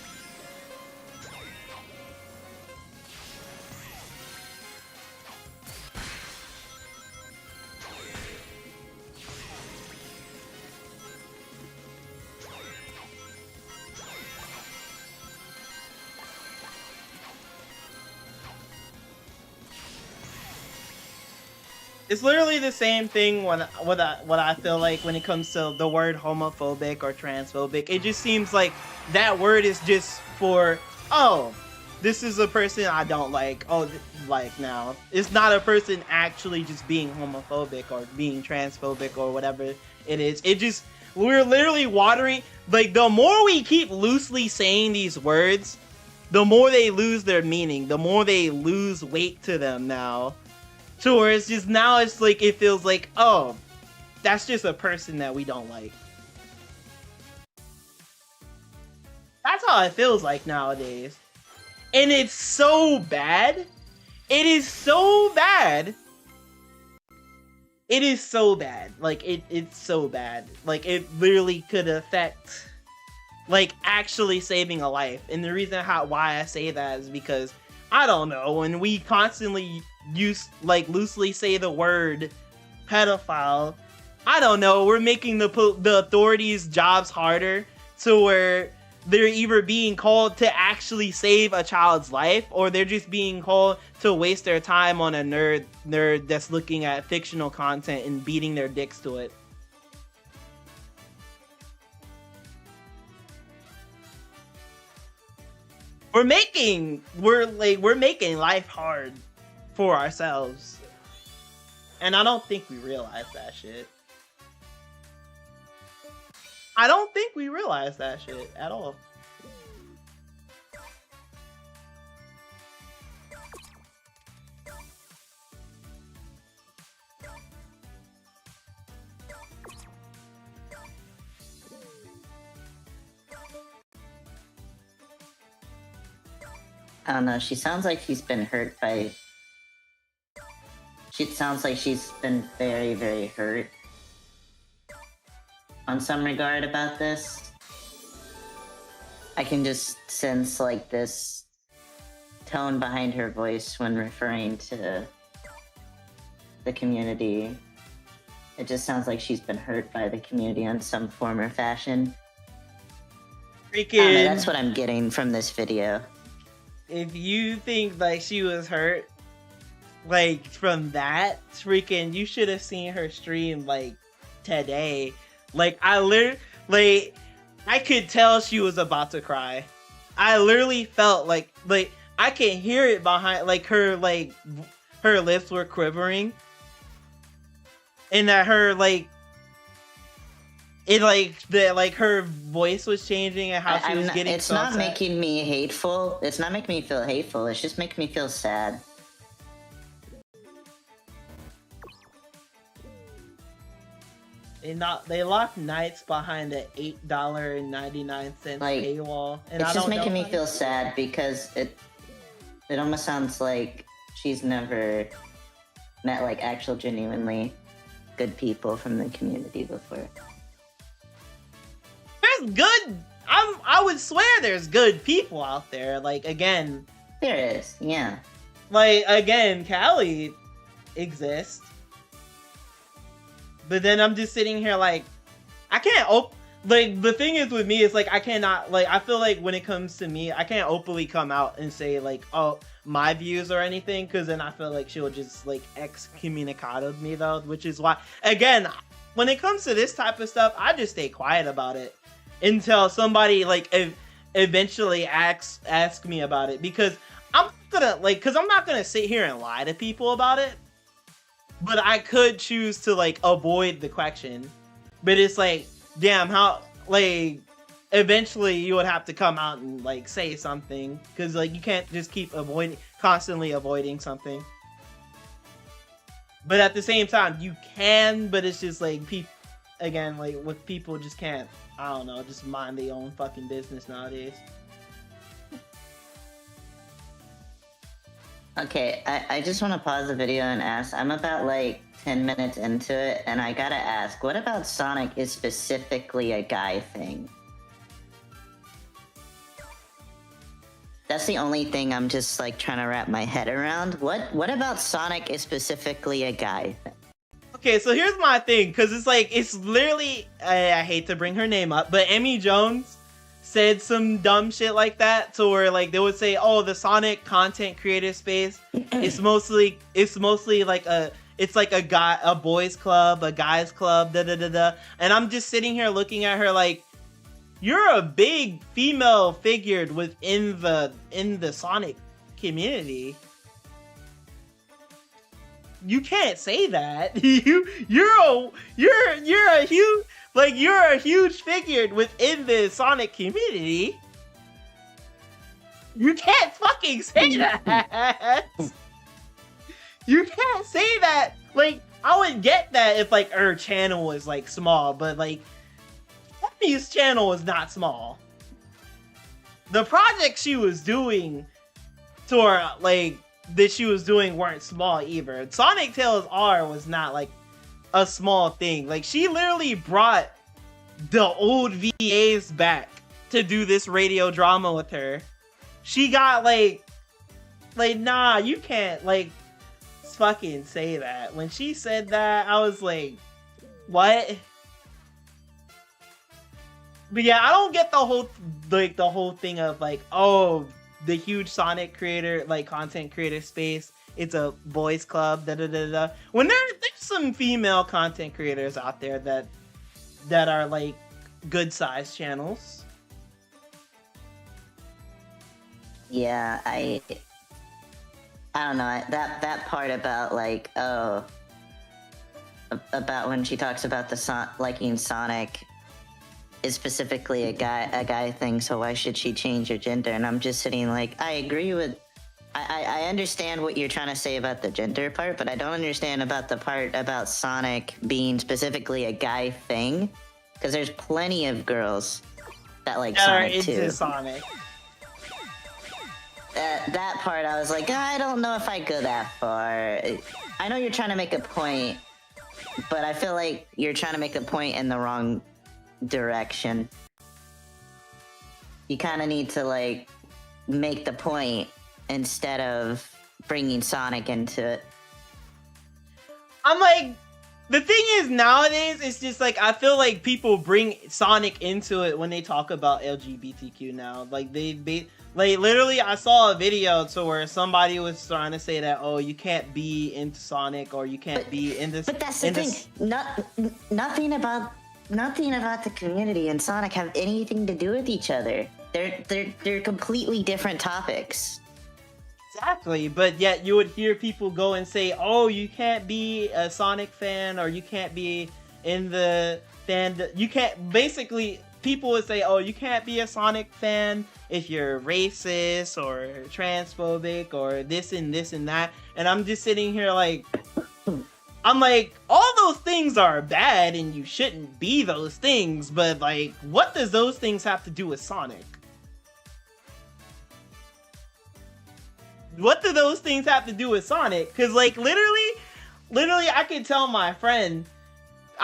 It's literally the same thing what I feel like when it comes to the word homophobic or transphobic. It just seems like that word is just for, oh, this is a person I don't like. Oh, like now. It's not a person actually just being homophobic or being transphobic or whatever it is. It just, we're literally watering, like the more we keep loosely saying these words, the more they lose their meaning, the more they lose weight to them now. So where it's just, now it's like, it feels like, oh, that's just a person that we don't like. That's how it feels like nowadays. And it's so bad. It is so bad. It is so bad. Like, it's so bad. Like, it literally could affect, like, actually saving a life. And the reason why I say that is because, I don't know, when we constantly loosely say the word pedophile, I don't know, we're making the authorities' jobs harder, to where they're either being called to actually save a child's life, or they're just being called to waste their time on a nerd that's looking at fictional content and beating their dicks to it. we're making life hard for ourselves. And I don't think we realize that shit. I don't think we realize that shit at all. I don't know. She sounds like she's been hurt by. She sounds like she's been very, very hurt on some regard about this. I can just sense like this tone behind her voice when referring to the community. It just sounds like she's been hurt by the community in some form or fashion. Freaking. That's what I'm getting from this video. If you think like she was hurt, like from that, freaking, you should have seen her stream like today. Like I could tell she was about to cry. I literally felt like I can hear it behind her lips were quivering, and that her her voice was changing and how she was getting. It's so not upset. making me hateful. It's not making me feel hateful. It's just making me feel sad. They locked Knights behind an $8.99 paywall, and It's I just don't making know me feel sad because it almost sounds like she's never met like actual genuinely good people from the community before. There's good. I would swear there's good people out there. Like again, There is, yeah. like again, Callie exists. But then I'm just sitting here like, I can't like the thing is with me is like I cannot like I feel like when it comes to me I can't openly come out and say like oh my views or anything, because then I feel like she'll just like excommunicado me though, which is why again when it comes to this type of stuff I just stay quiet about it until somebody like eventually ask me about it, because I'm not gonna sit here and lie to people about it. But I could choose to like avoid the question. But it's like, damn, how like eventually you would have to come out and like say something, because like you can't just keep constantly avoiding something. But at the same time, you can, but it's just like again, like with people just can't, I don't know, just mind their own fucking business nowadays. Okay, I just want to pause the video and ask, I'm about like 10 minutes into it, and I gotta ask, what about Sonic is specifically a guy thing? That's the only thing I'm just like trying to wrap my head around. What about Sonic is specifically a guy thing? Okay, so here's my thing, because it's like, it's literally, I hate to bring her name up, but Emmy Jones said some dumb shit like that, to where like they would say, oh, the Sonic content creator space, it's mostly like a boys club, a guys club, and I'm just sitting here looking at her like, you're a big female figure within the Sonic community. You can't say that. you're a huge, like, you're a huge figure within the Sonic community. You can't fucking say that. You can't say that. Like, I would get that if like her channel was like small, but like Emmy's channel is not small. The projects she was doing to her, like, that she was doing weren't small either. Sonic Tales R was not like a small thing. Like, she literally brought the old VAs back to do this radio drama with her. She got like nah, you can't like fucking say that. When she said that, I was like, what? But yeah, I don't get the whole thing of like, oh, the huge Sonic creator, like content creator space, it's a boys club, when there's some female content creators out there that are like good sized channels. Yeah, I don't know that part about like about when she talks about the liking Sonic is specifically a guy thing. So why should she change her gender? And I'm just sitting like, I agree with. I understand what you're trying to say about the gender part, but I don't understand about the part about Sonic being specifically a guy thing. Because there's plenty of girls that like Sonic too. Into Sonic. That part, I was like, I don't know if I go that far. I know you're trying to make a point, but I feel like you're trying to make a point in the wrong direction. You kind of need to like make the point instead of bringing Sonic into it. I'm like, the thing is nowadays, it's just like I feel like people bring Sonic into it when they talk about LGBTQ now. Like like literally, I saw a video to where somebody was trying to say that, oh, you can't be into Sonic or you can't be in this. But that's the thing. Nothing about the community and Sonic have anything to do with each other. They're completely different topics. Exactly, but yet you would hear people go and say, oh, you can't be a Sonic fan or you can't be in the fan. You can't, basically, people would say, oh, you can't be a Sonic fan if you're racist or transphobic or this and this and that. And I'm just sitting here like, I'm like, all those things are bad and you shouldn't be those things, but like, what does those things have to do with Sonic? What do those things have to do with Sonic? Because, like, literally, I could tell my friend,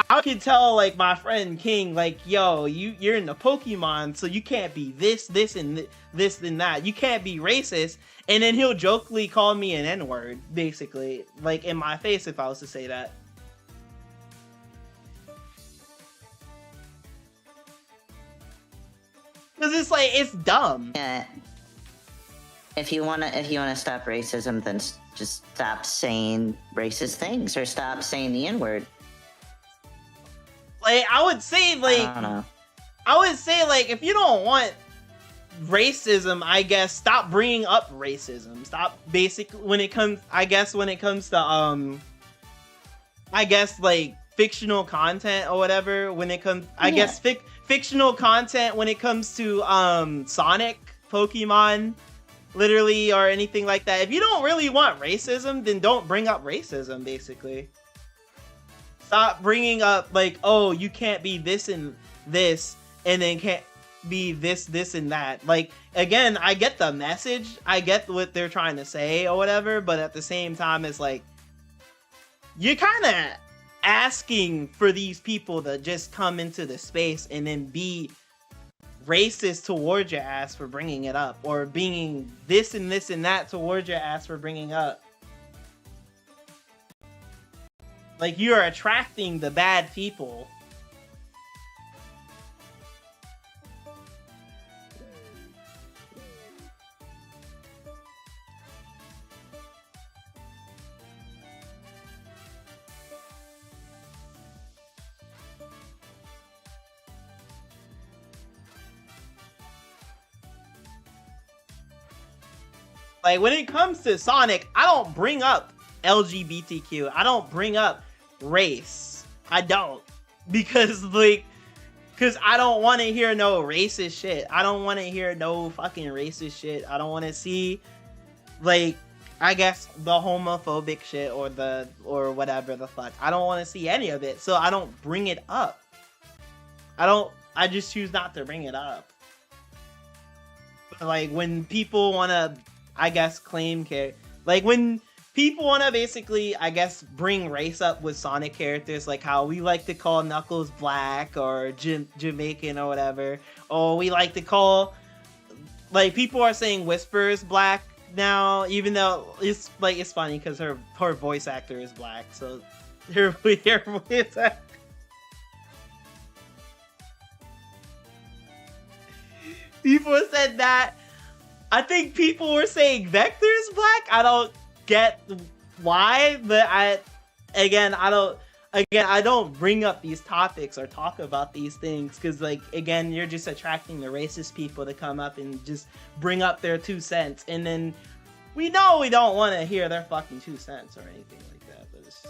like, my friend King, like, yo, you're in the Pokemon, so you can't be this, and this, and that. You can't be racist. And then he'll jokingly call me an N-word, basically, like, in my face if I was to say that. Because it's like, it's dumb. Yeah. If you wanna stop racism, then just stop saying racist things or stop saying the N-word. Like, I would say, like, I don't know. I would say, like, if you don't want racism, I guess stop bringing up racism. Stop when it comes to I guess like fictional content or whatever. When it comes, I guess fictional content when it comes to Sonic, Pokemon. Literally, or anything like that. If you don't really want racism, then don't bring up racism, basically. Stop bringing up, like, oh, you can't be this and this, and then can't be this, and that. Like, again, I get the message. I get what they're trying to say or whatever, but at the same time, it's like, you're kind of asking for these people to just come into the space and then be racist towards your ass for bringing it up, or being this and that towards your ass for bringing up. Like, you're attracting the bad people. Like, when it comes to Sonic, I don't bring up LGBTQ. I don't bring up race. I don't. Because I don't want to hear no racist shit. I don't want to hear no fucking racist shit. I don't want to see, like, I guess the homophobic shit or whatever the fuck. I don't want to see any of it. So I don't bring it up. I just choose not to bring it up. But, like, when people want to, I guess, claim like when people want to basically, I guess, bring race up with Sonic characters, like how we like to call Knuckles black or Jamaican or whatever, or we like to call, like, people are saying Whisper's black now, even though it's like, it's funny because her voice actor is black, so her voice actor. People said that. I think people were saying Vector's black. I don't get why, but I again, I don't bring up these topics or talk about these things because, like, again, you're just attracting the racist people to come up and just bring up their 2 cents, and then we know we don't want to hear their fucking 2 cents or anything like that. But it's...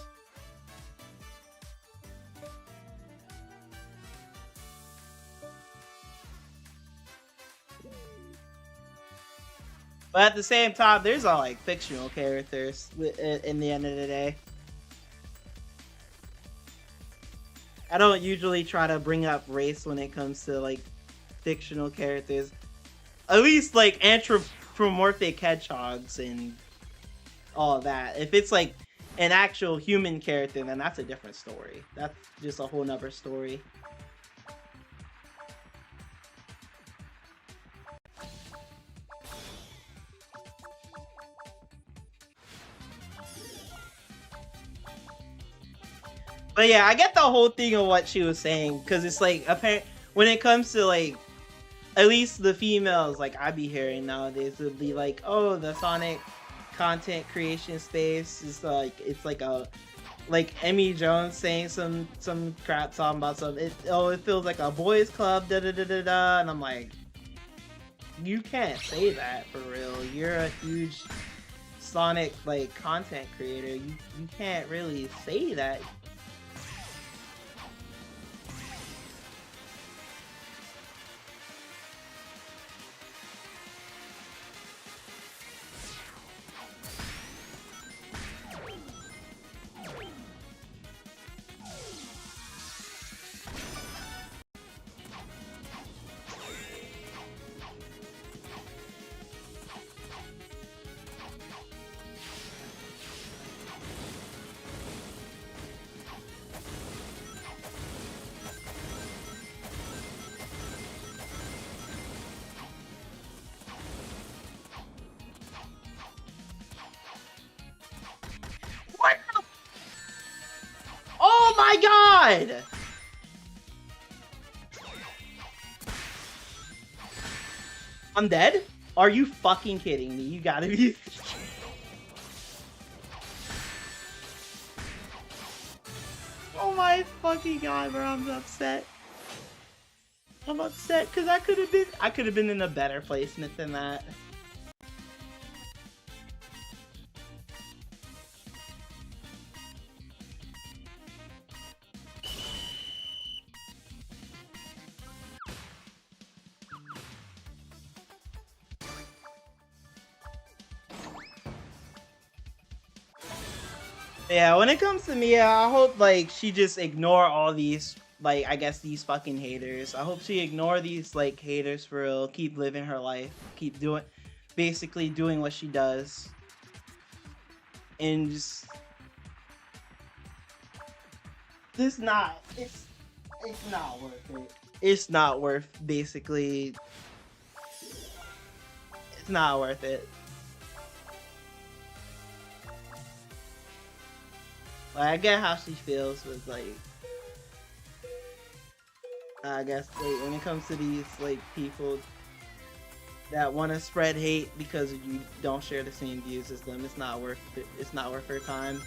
But at the same time, there's all like fictional characters in the end of the day. I don't usually try to bring up race when it comes to like fictional characters. At least like anthropomorphic hedgehogs and all of that. If it's like an actual human character, then that's a different story. That's just a whole nother story. But yeah, I get the whole thing of what she was saying, because it's like apparent when it comes to like at least the females, like I be hearing nowadays, would be like, oh, the Sonic content creation space is like it's like a like Emmy Jones saying some crap talking about something. It feels like a boys club, da da da da da, and I'm like, you can't say that for real. You're a huge Sonic like content creator. You can't really say that. What? Oh my god! I'm dead? Are you fucking kidding me? You gotta be... Oh my fucking god, bro, I'm upset. I'm upset because I could have been in a better placement than that. Yeah, when it comes to Mia, I hope like she just ignore all these like I guess these fucking haters. I hope she ignore these like haters for real. Keep living her life. Keep doing basically doing what she does. And just it's not worth it. It's not worth basically it's not worth it. Like, I get how she feels with like I guess like when it comes to these like people that want to spread hate because you don't share the same views as them, it's not worth it. It's not worth her time.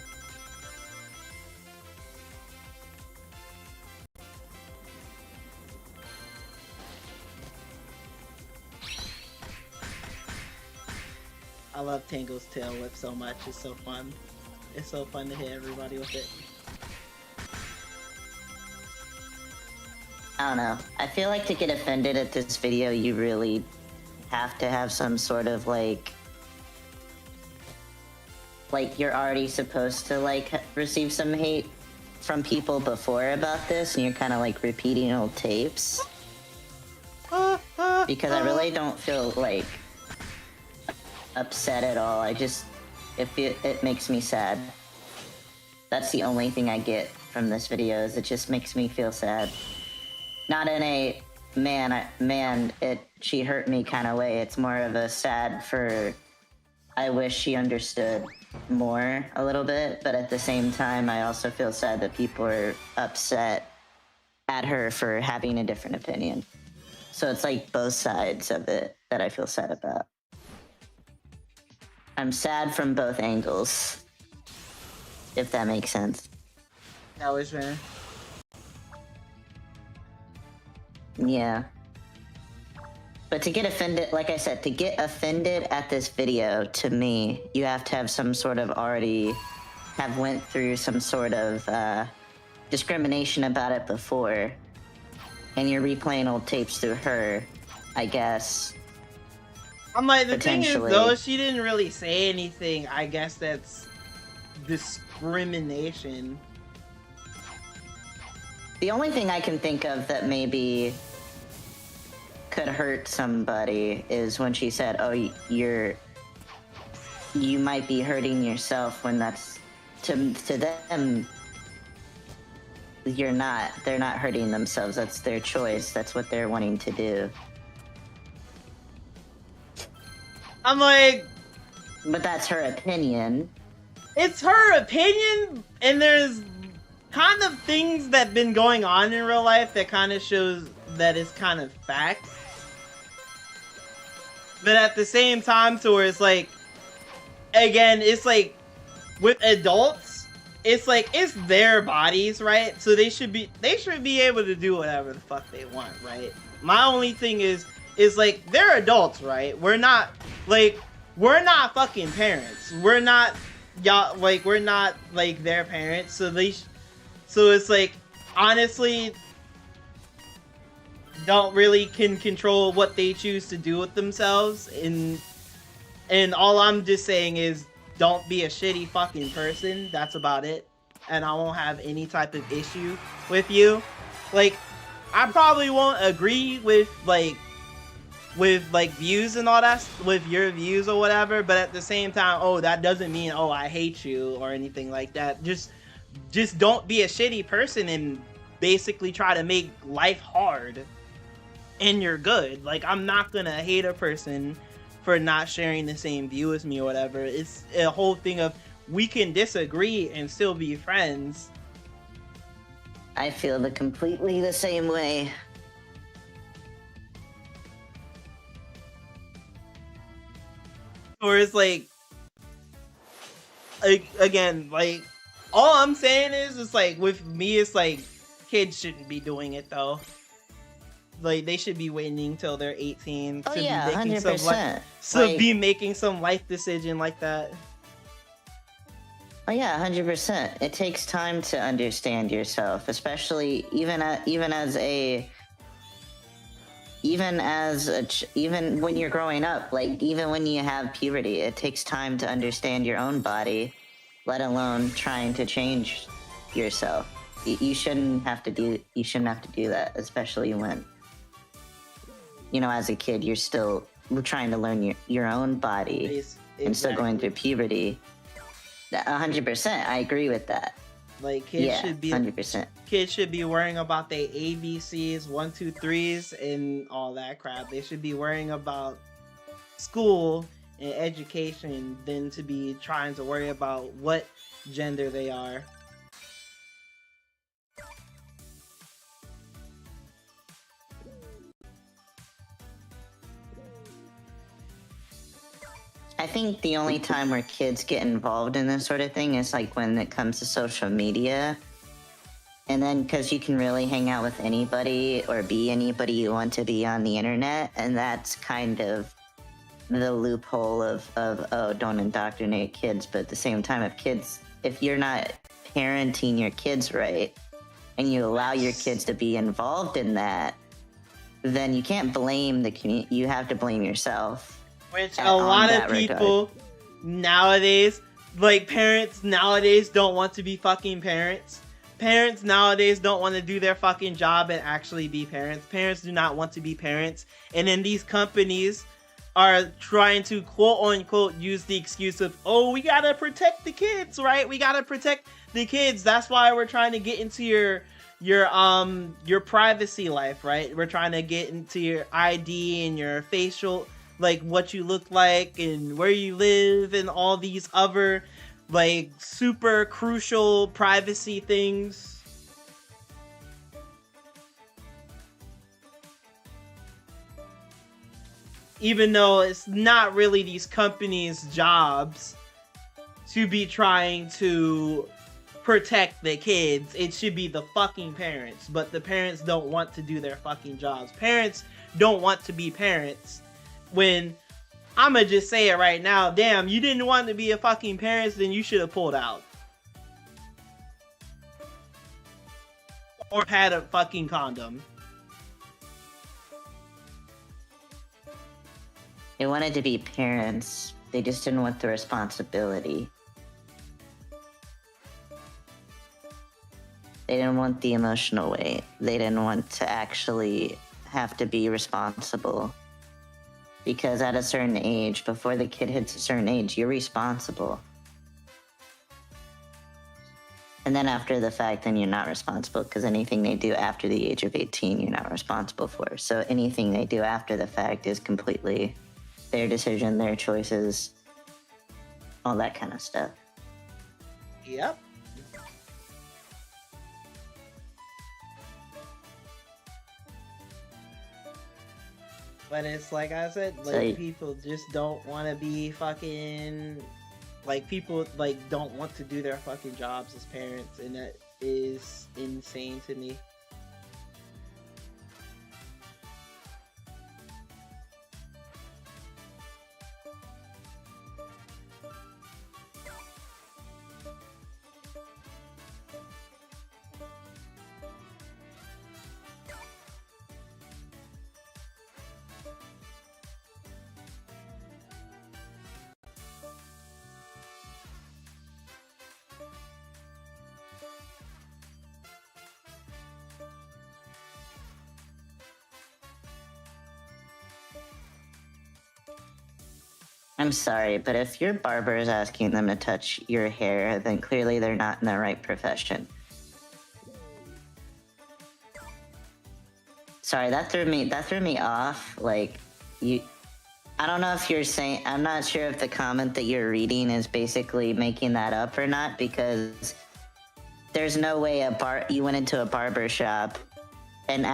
I love Tango's tail whip so much. It's so fun. It's so fun to hit everybody with it. I don't know. I feel like to get offended at this video, you really have to have some sort of like you're already supposed to like receive some hate from people before about this, and you're kind of like repeating old tapes. Because I really don't feel like upset at all. It makes me sad. That's the only thing I get from this video, is it just makes me feel sad. Not in a she hurt me kind of way. It's more of a sad for I wish she understood more a little bit, but at the same time I also feel sad that people are upset at her for having a different opinion. So it's like both sides of it that I feel sad about. I'm sad from both angles, if that makes sense. That was fair. Yeah. But to get offended, like I said, to get offended at this video, to me, you have to have some sort of already have went through some sort of discrimination about it before, and you're replaying old tapes through her, I guess. I'm like, the thing is, Potentially. though, she didn't really say anything. I guess that's discrimination. The only thing I can think of that maybe could hurt somebody is when she said, "Oh, you might be hurting yourself," when that's to them. You're not. They're not hurting themselves. That's their choice. That's what they're wanting to do. I'm like, But that's her opinion. it's her opinion, and there's kind of things that been going on in real life that kind of shows that it's kind of fact. But at the same time, so where it's like, again, it's like with adults, it's like it's their bodies, right? So they should be able to do whatever the fuck they want, right? My only thing is like they're adults, right? We're not fucking parents. We're not y'all, like we're not like their parents. So so it's like, honestly, don't really can control what they choose to do with themselves, and all I'm just saying is don't be a shitty fucking person. That's about it, and I won't have any type of issue with you. Like, I probably won't agree with views and all that, with your views or whatever, but at the same time, oh, that doesn't mean, oh, I hate you or anything like that. Just don't be a shitty person and basically try to make life hard, and you're good. Like, I'm not gonna hate a person for not sharing the same view as me or whatever. It's a whole thing of we can disagree and still be friends. I feel completely the same way. Or it's like again, like, all I'm saying is, it's like, with me, it's like, kids shouldn't be doing it though. Like, they should be waiting till they're 18 Oh to yeah, be making 100%. be making some life decision like that. Oh yeah, 100%. It takes time to understand yourself, especially even when you're growing up. Like, even when you have puberty, it takes time to understand your own body, let alone trying to change yourself. You shouldn't have to do that, especially when, as a kid, you're still trying to learn your own body and still going through puberty. 100%, I agree with that. Like, kids should be 100%. Kids should be worrying about their ABCs, 1, 2, 3s, and all that crap. They should be worrying about school and education than to be trying to worry about what gender they are. I think the only time where kids get involved in this sort of thing is like when it comes to social media. And then because you can really hang out with anybody or be anybody you want to be on the internet. And that's kind of the loophole of oh, don't indoctrinate kids. But at the same time, if you're not parenting your kids right and you allow your kids to be involved in that, then you can't blame the community. You have to blame yourself. Which a lot of people nowadays, like, parents nowadays don't want to be fucking parents. Parents nowadays don't want to do their fucking job and actually be parents. Parents do not want to be parents. And then these companies are trying to quote unquote use the excuse of, oh, we gotta protect the kids, right? We gotta protect the kids. That's why we're trying to get into your privacy life, right? We're trying to get into your ID and your facial, like, what you look like and where you live and all these other, like, super crucial privacy things. Even though it's not really these companies' jobs to be trying to protect the kids. It should be the fucking parents, but the parents don't want to do their fucking jobs. Parents don't want to be parents when I'ma just say it right now. Damn, you didn't want to be a fucking parent, then you should have pulled out. Or had a fucking condom. They wanted to be parents. They just didn't want the responsibility. They didn't want the emotional weight. They didn't want to actually have to be responsible. Because at a certain age, before the kid hits a certain age, you're responsible. And then after the fact, then you're not responsible, because anything they do after the age of 18, you're not responsible for. So anything they do after the fact is completely their decision, their choices, all that kind of stuff. Yep. But it's like I said, like, people just don't want to be fucking, like, people like don't want to do their fucking jobs as parents, and that is insane to me. I'm sorry, but if your barber is asking them to touch your hair, then clearly they're not in the right profession. Sorry, that threw me off. Like, I don't know if you're saying, I'm not sure if the comment that you're reading is basically making that up or not, because there's no way you went into a barber shop and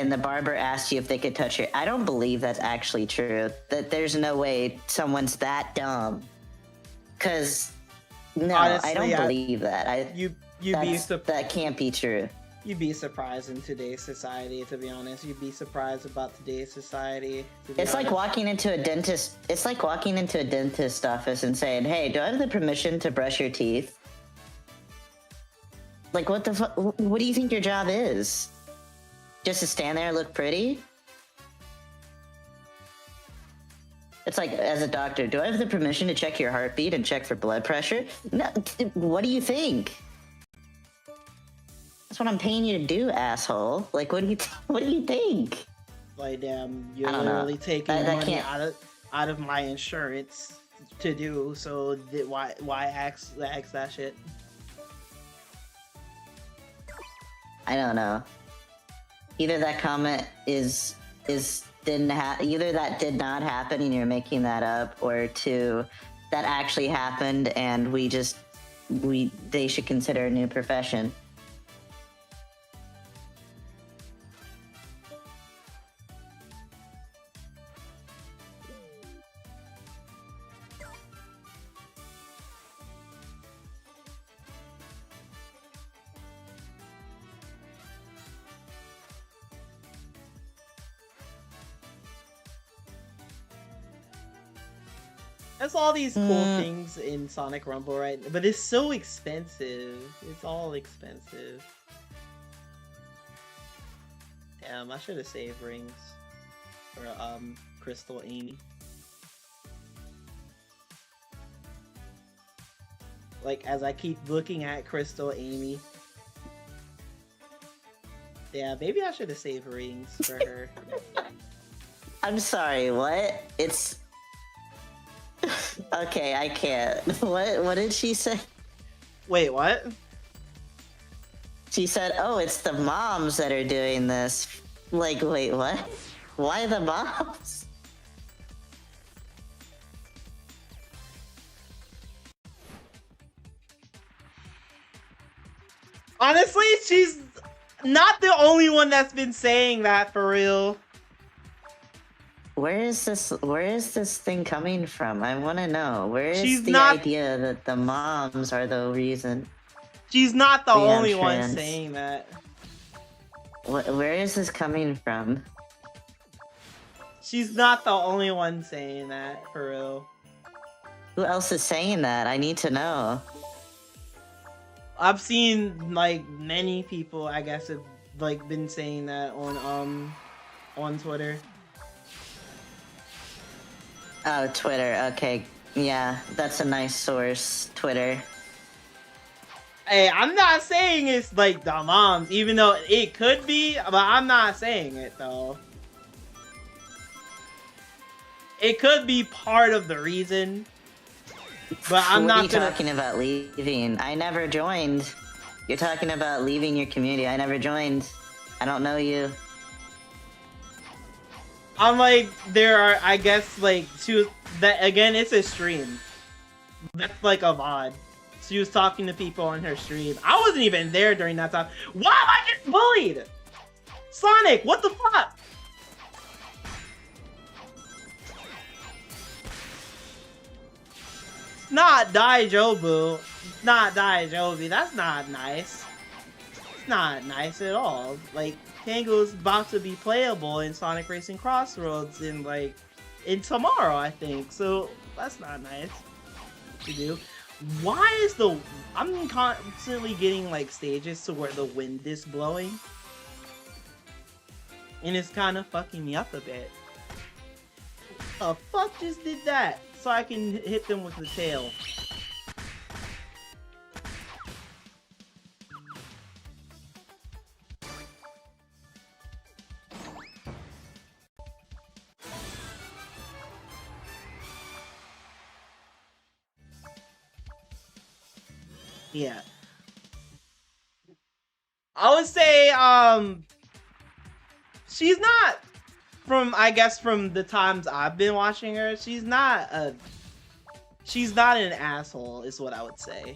the barber asked you if they could touch your. I don't believe that's actually true. That there's no way someone's that dumb. Cause no, honestly, I don't believe that. That can't be true. You'd be surprised in today's society, to be honest. You'd be surprised about today's society. It's like walking into a dentist. It's like walking into a dentist office and saying, "Hey, do I have the permission to brush your teeth?" Like, what the fuck? What do you think your job is? Just to stand there and look pretty? It's like, as a doctor, do I have the permission to check your heartbeat and check for blood pressure? No, what do you think? That's what I'm paying you to do, asshole. Like, what do you think? Like, you're literally taking money out of my insurance to do, so why ask that shit? I don't know. Either that comment either that did not happen and you're making that up, or two, that actually happened and they should consider a new profession. That's all these cool things in Sonic Rumble, right? But it's so expensive. It's all expensive. Damn, I should have saved rings for Crystal Amy. Like, as I keep looking at Crystal Amy. Yeah, maybe I should have saved rings for her. I'm sorry, what? It's... Okay, I can't. What did she say? Wait, what? She said, "Oh, it's the moms that are doing this." Like, wait, what? Why the moms? Honestly, she's not the only one that's been saying that, for real. Where is this thing coming from? I want to know. Where is the idea that the moms are the reason? She's not the Leon only one trans. saying that. Where is this coming from? She's not the only one saying that, for real. Who else is saying that? I need to know. I've seen like many people, I guess, have like been saying that on Twitter. Oh, Twitter. Okay. Yeah, that's a nice source. Twitter. Hey, I'm not saying it's like the moms, even though it could be, but I'm not saying it though. It could be part of the reason, but I'm What are not you gonna. talking about leaving? I never joined. You're talking about leaving your community. I never joined. I don't know you. I'm like, there are, I guess, like, she was, that, again, it's a stream. That's like a VOD. She was talking to people on her stream. I wasn't even there during that time. Why am I getting bullied? Sonic, what the fuck? It's not Daijobu. It's not Daijobi. That's not nice. It's not nice at all. Like, Tango's about to be playable in Sonic Racing Crossroads in tomorrow, I think. So that's not nice to do. Why is I'm constantly getting like stages to where the wind is blowing, and it's kind of fucking me up a bit. The fuck just did that? So I can hit them with the tail. Yeah. I would say, she's not, from the times I've been watching her, she's not an asshole, is what I would say.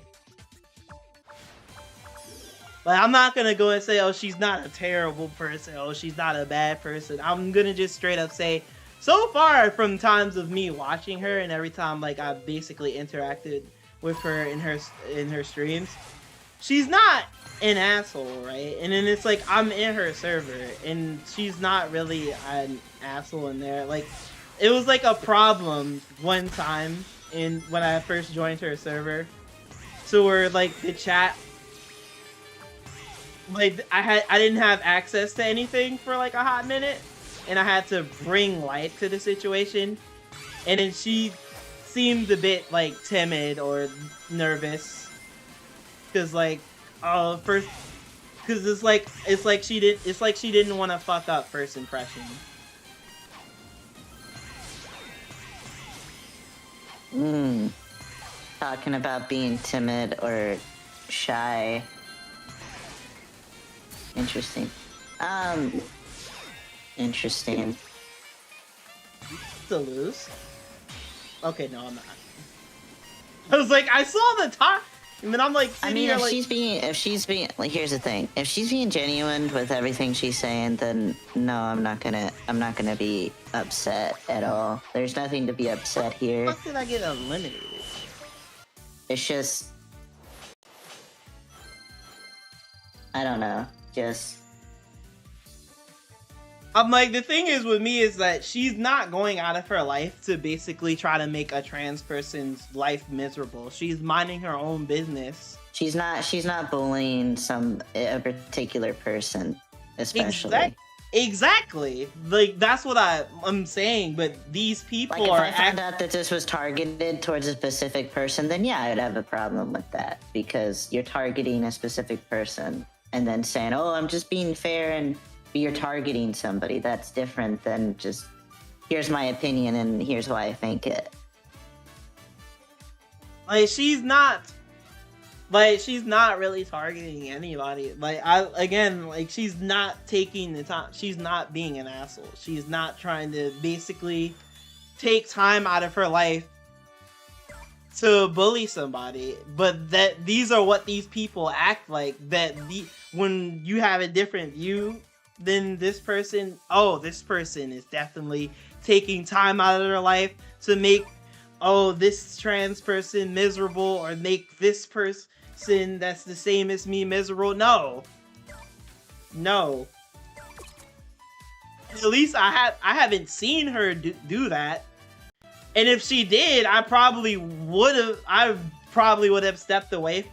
Like, I'm not gonna go and say, oh, she's not a terrible person, oh, she's not a bad person. I'm gonna just straight up say, so far from times of me watching her and every time, like, I've basically interacted with her in her streams, she's not an asshole, right? And then it's like, I'm in her server and she's not really an asshole in there. Like, it was like a problem one time when I first joined her server, so where like the chat, like I didn't have access to anything for like a hot minute, and I had to bring light to the situation, and then she seemed a bit like timid or nervous because like first, because it's like she didn't want to fuck up first impression. Talking about being timid or shy. Interesting. Interesting. To lose? Okay, no, I'm not. I was like, I saw the top, and then I'm like, I mean, if she's being, like, here's the thing: if she's being genuine with everything she's saying, then no, I'm not gonna be upset at all. There's nothing to be upset here. How did I get eliminated? It's just, I don't know, just. I'm like, the thing is with me is that she's not going out of her life to basically try to make a trans person's life miserable. She's minding her own business. She's not bullying a particular person, especially. Exactly. Like, that's what I'm saying, but these people like, if I found out that this was targeted towards a specific person, then yeah, I'd have a problem with that, because you're targeting a specific person and then saying, oh, I'm just being fair, and you're targeting somebody. That's different than just, here's my opinion and here's why I think it. Like, she's not really targeting anybody. Like, she's not taking the time. She's not being an asshole. She's not trying to basically take time out of her life to bully somebody. But that these are what these people act like. When you have a different view than this person, oh, this person is definitely taking time out of their life to make, oh, this trans person miserable, or make this person, person that's the same as me miserable? No. No. At least I haven't seen her do that. And if she did, I probably would have stepped away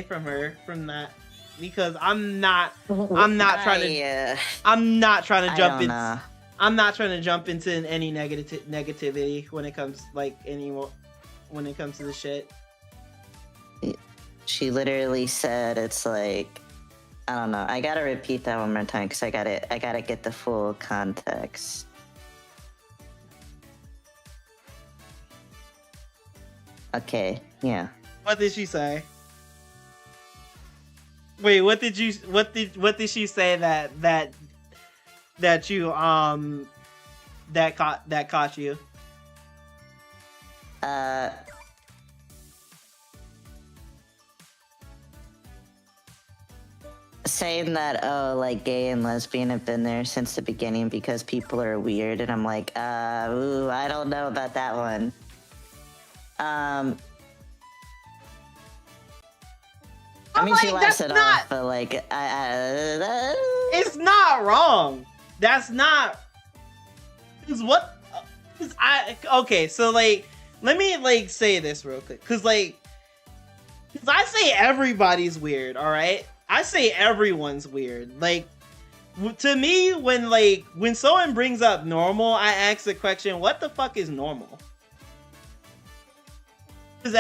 from her from that, because I'm not trying to jump in. I'm not trying to jump into any negativity when it comes when it comes to the shit. She literally said, it's like, I don't know. I gotta repeat that one more time because I gotta get the full context. Okay, yeah. What did she say? Wait, what did she say that you that caught you? Saying that, oh, like gay and lesbian have been there since the beginning because people are weird, and I'm like, I don't know about that one. I mean, she laughs it off, but like, it's not wrong. That's not. Okay, so like, let me like say this real quick, cause I say everybody's weird, all right? I say everyone's weird. Like, to me, when someone brings up normal, I ask the question, what the fuck is normal? Cause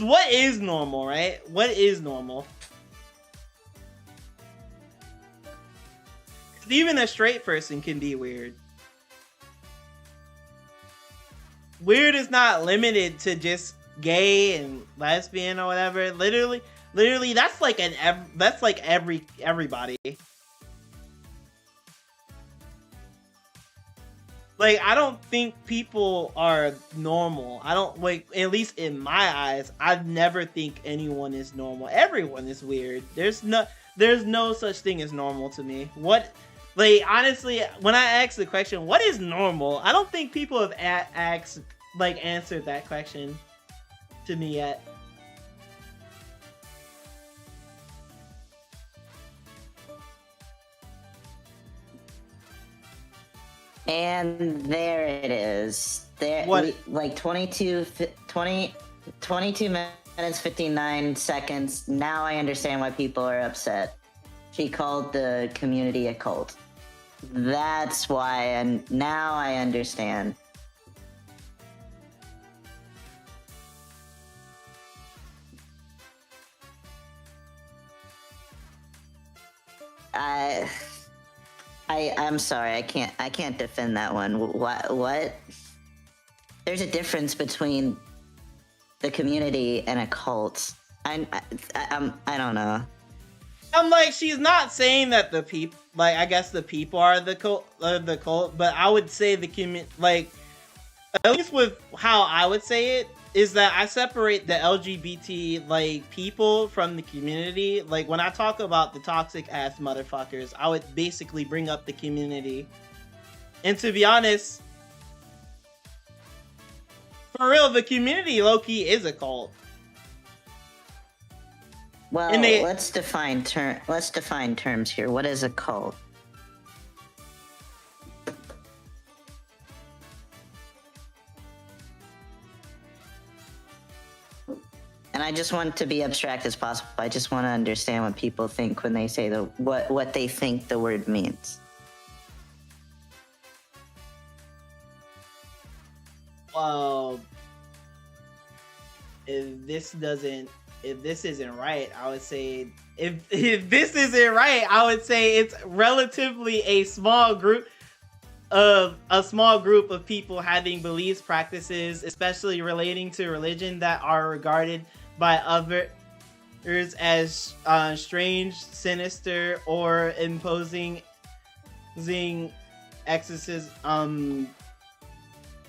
what is normal, right? What is normal? Even a straight person can be weird. Weird is not limited to just gay and lesbian or whatever. Literally, that's like everybody. Like, I don't think people are normal. I don't, like, at least in my eyes, I never think anyone is normal. Everyone is weird. There's no such thing as normal to me. Like, honestly, when I ask the question, what is normal? I don't think people have answered that question to me yet. And there it is. There, what? 22 minutes, 59 seconds. Now I understand why people are upset. She called the community a cult. That's why, and now I understand. I'm sorry, I can't defend that one. What? There's a difference between the community and a cult. I don't know. I'm like, she's not saying that the people, like, I guess the people are the cult, but I would say the community, like, at least with how I would say it, is that I separate the LGBT, like, people from the community. Like, when I talk about the toxic ass motherfuckers, I would basically bring up the community. And to be honest, for real, the community low-key is a cult. Well, let's define terms here. What is a cult? And I just want to be abstract as possible. I just want to understand what people think when they say what they think the word means. Well, if this isn't right, I would say if this isn't right, I would say it's relatively a small group of people having beliefs, practices, especially relating to religion, that are regarded by others as strange, sinister, or imposing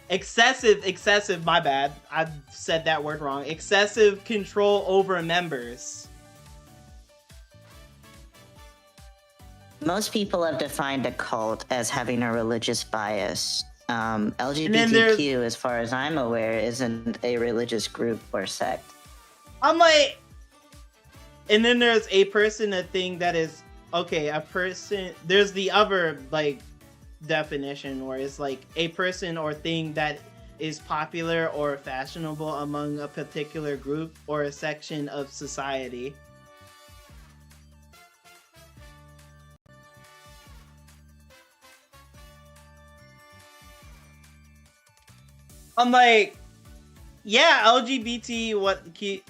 excessive, my bad, I said that word wrong, excessive control over members. Most people have defined a cult as having a religious bias. LGBTQ, as far as I'm aware, isn't a religious group or sect. I'm like, and then there's a person, a thing that is okay. A person. There's the other like definition where it's like a person or thing that is popular or fashionable among a particular group or a section of society. I'm like, yeah, LGBT,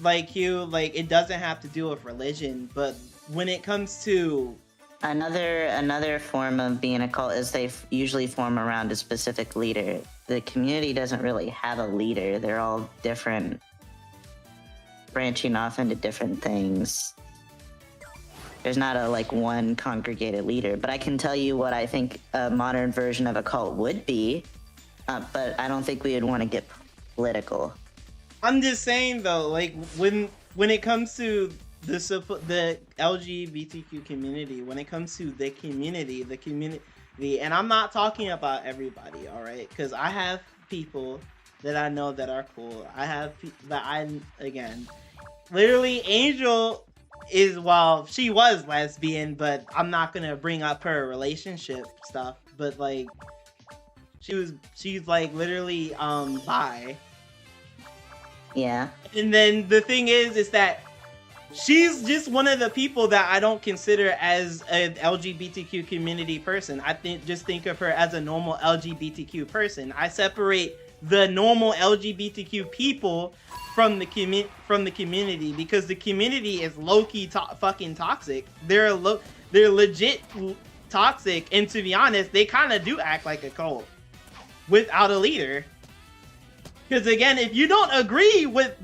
like it doesn't have to do with religion, but when it comes to Another form of being a cult is they usually form around a specific leader. The community doesn't really have a leader. They're all different, branching off into different things. There's not a like one congregated leader, but I can tell you what I think a modern version of a cult would be. But I don't think we would want to get political. I'm just saying though, like when it comes to the LGBTQ community, when it comes to the community, and I'm not talking about everybody, all right? Because I have people that I know that are cool. I have again, literally, Angel is, well, she was lesbian, but I'm not gonna bring up her relationship stuff. But like, she's like literally bi. Yeah. And then the thing is that she's just one of the people that I don't consider as an LGBTQ community person. I just think of her as a normal LGBTQ person. I separate the normal LGBTQ people from the community because the community is low-key fucking toxic. They're legit toxic, and to be honest, they kind of do act like a cult without a leader. Because again, if you don't agree with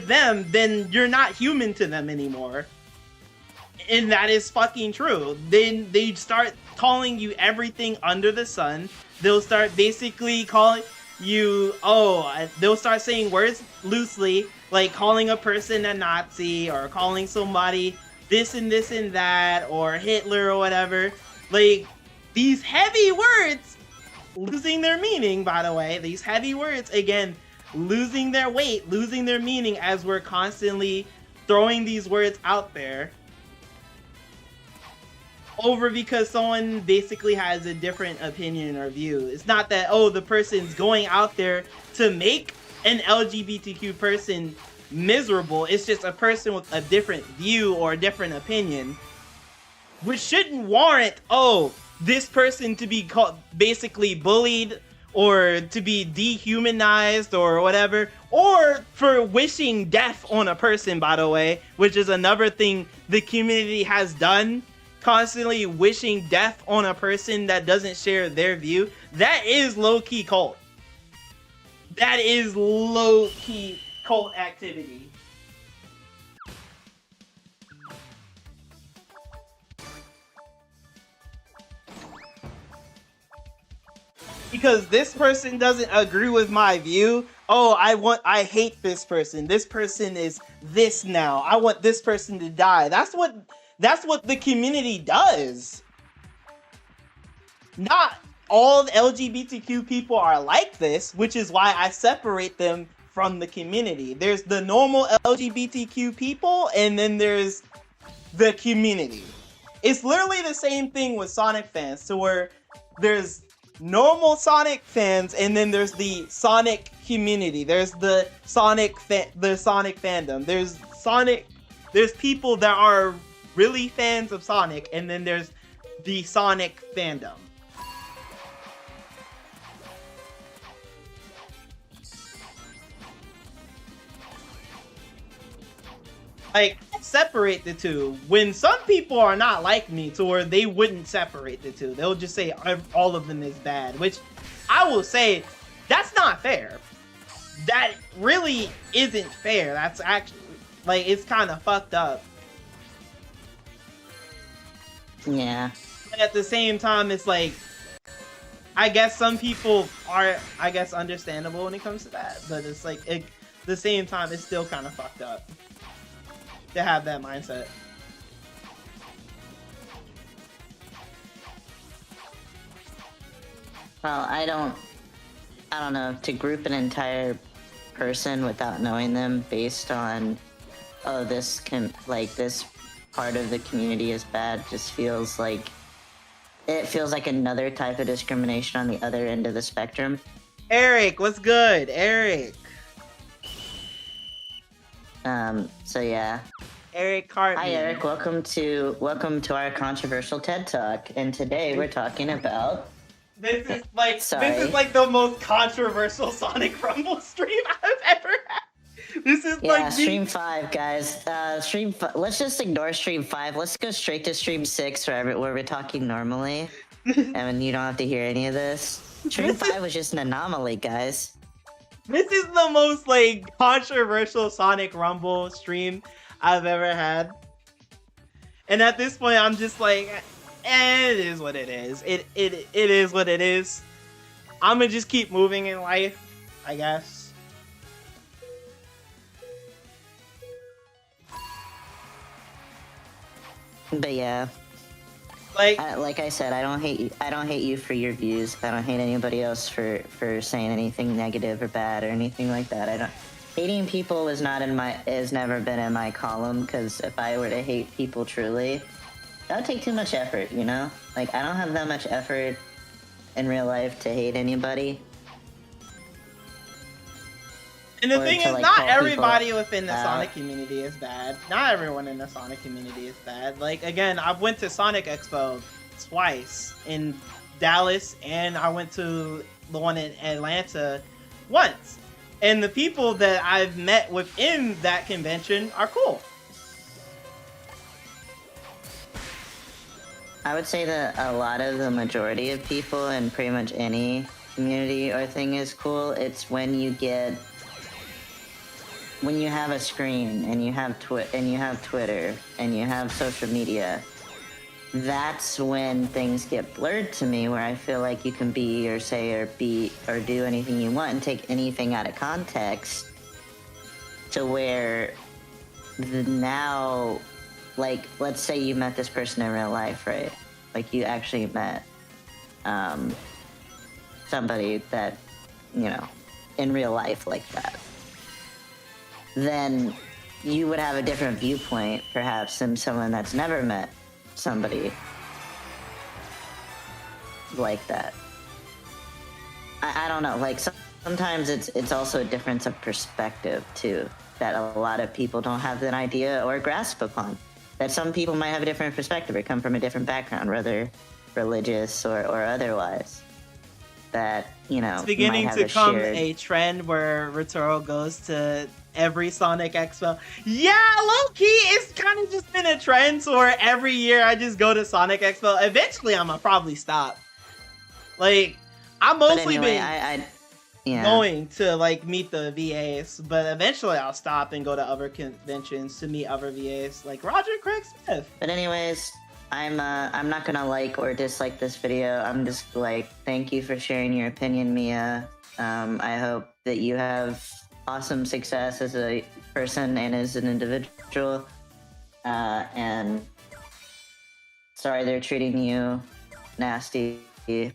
them, then you're not human to them anymore. And that is fucking true. Then they start calling you everything under the sun. They'll start basically calling you, they'll start saying words loosely, like calling a person a Nazi or calling somebody this and that or Hitler or whatever. Like, these heavy words losing their meaning, by the way. These heavy words, again, losing their weight, losing their meaning as we're constantly throwing these words out there over because someone basically has a different opinion or view. It's not that, the person's going out there to make an LGBTQ person miserable. It's just a person with a different view or a different opinion, which shouldn't warrant, this person to be basically bullied or to be dehumanized or whatever, or for wishing death on a person, by the way, which is another thing the community has done, constantly wishing death on a person that doesn't share their view. That is low-key cult. That is low-key cult activity. Because this person doesn't agree with my view. I hate this person. This person is this now. I want this person to die. That's what the community does. Not all LGBTQ people are like this, which is why I separate them from the community. There's the normal LGBTQ people, and then there's the community. It's literally the same thing with Sonic fans, to where there's normal Sonic fans, and then there's the Sonic community. There's the Sonic fandom. There's people that are really fans of Sonic, and then there's the Sonic fandom. Like, separate the two. When some people are not like me, to where they wouldn't separate the two. They'll just say all of them is bad, which I will say, that's not fair. That really isn't fair. That's actually, like, it's kind of fucked up. Yeah. But at the same time, it's like, I guess some people are, understandable when it comes to that. But it's like, at the same time, it's still kind of fucked up to have that mindset. Well, I don't know, to group an entire person without knowing them based on, oh, this part of the community is bad, just feels like another type of discrimination on the other end of the spectrum. Eric, what's good? Eric. So yeah. Eric Cartman. Hi Eric, welcome to our controversial TED Talk, and today we're talking about. This is like the most controversial Sonic Rumble stream I've ever had. This is Stream 5, guys. Let's just ignore Stream 5. Let's go straight to Stream 6 where we're talking normally. And you don't have to hear any of this. Stream 5 was just an anomaly, guys. This is the most controversial Sonic Rumble stream I've ever had. And at this point I'm just it is what it is. It is what it is. I'm gonna just keep moving in life, I guess. But yeah, like I said, I don't hate you. I don't hate you for your views. I don't hate anybody else for saying anything negative or bad or anything like that. I don't. Hating people has never been in my column, because if I were to hate people truly, that would take too much effort. You know, I don't have that much effort in real life to hate anybody. And the thing is, not everybody within the Sonic community is bad. Not everyone in the Sonic community is bad. Again, I went to Sonic Expo twice in Dallas, and I went to the one in Atlanta once. And the people that I've met within that convention are cool. I would say that a lot of the majority of people in pretty much any community or thing is cool. It's when you have a screen and you have Twitter and you have social media, that's when things get blurred to me, where I feel like you can be or say or be or do anything you want and take anything out of context, to where now, let's say you met this person in real life, right? You actually met somebody that, in real life like that. Then you would have a different viewpoint, perhaps, than someone that's never met somebody like that. I don't know. Sometimes it's also a difference of perspective too, that a lot of people don't have an idea or grasp upon. That some people might have a different perspective or come from a different background, whether religious or otherwise. That it's beginning to become a trend where Ritoro goes to every Sonic Expo. Yeah, low key, it's kind of just been a trend where every year I just go to Sonic Expo. Eventually, I'm gonna probably stop. I'm mostly going to meet the VAs, but eventually I'll stop and go to other conventions to meet other VAs, like Roger Craig Smith. But anyways, I'm not gonna like or dislike this video. I'm just thank you for sharing your opinion, Mia. I hope that you have awesome success as a person and as an individual. And sorry they're treating you nasty,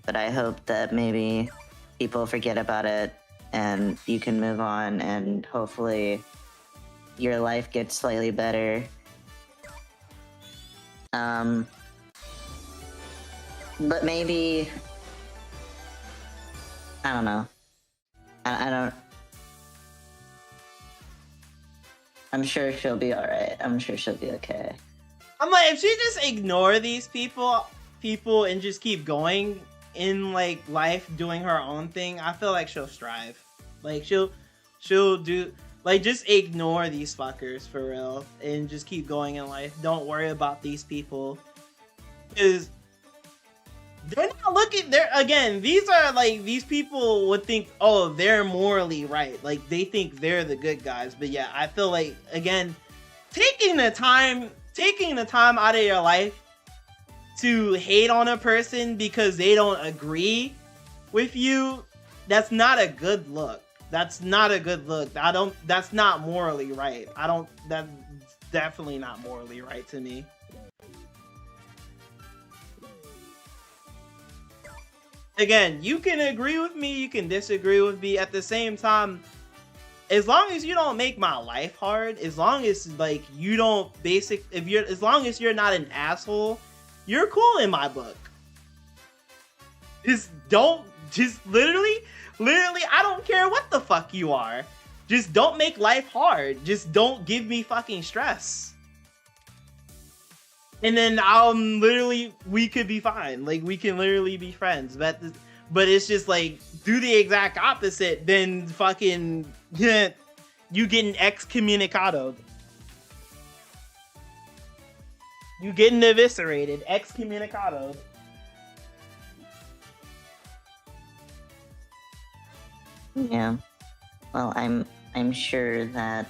but I hope that maybe people forget about it and you can move on, and hopefully your life gets slightly better. But maybe, I don't know. I'm sure she'll be alright. I'm sure she'll be okay. I'm if she just ignore these people and just keep going in life doing her own thing, I feel like she'll strive. She'll do just ignore these fuckers for real and just keep going in life. Don't worry about these people, because they're not looking there. Again, these are these people would think, oh, they're morally right. They think they're the good guys. But yeah, I feel again, taking the time out of your life to hate on a person because they don't agree with you, that's not a good look. That's not a good look. That's not morally right. That's definitely not morally right to me. Again, you can agree with me, you can disagree with me. At the same time, as long as you don't make my life hard, as long as like you don't as long as you're not an asshole, you're cool in my book. Just literally, I don't care what the fuck you are. Just don't make life hard. Just don't give me fucking stress. And then we could be fine. Like, we can literally be friends. But it's just like, do the exact opposite, then fucking, you getting excommunicado. You getting eviscerated, excommunicado. Yeah. Well, I'm sure that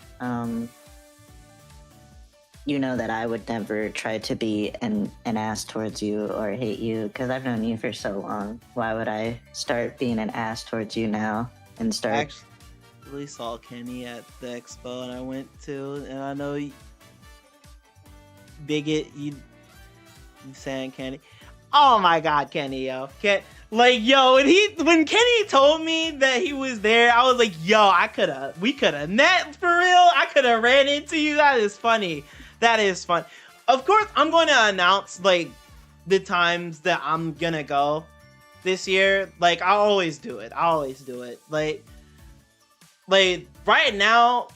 you know that I would never try to be an ass towards you or hate you, because I've known you for so long. Why would I start being an ass towards you now and start? I actually saw Kenny at the expo and I went to, and I know bigot, you saying Kenny. Oh my god, Kenny, yo. When Kenny told me that he was there, I was like, yo, we could have met for real. I could have ran into you. That is funny. That is fun. Of course, I'm going to announce like the times that I'm gonna go this year. Like, I always do it. Like right now,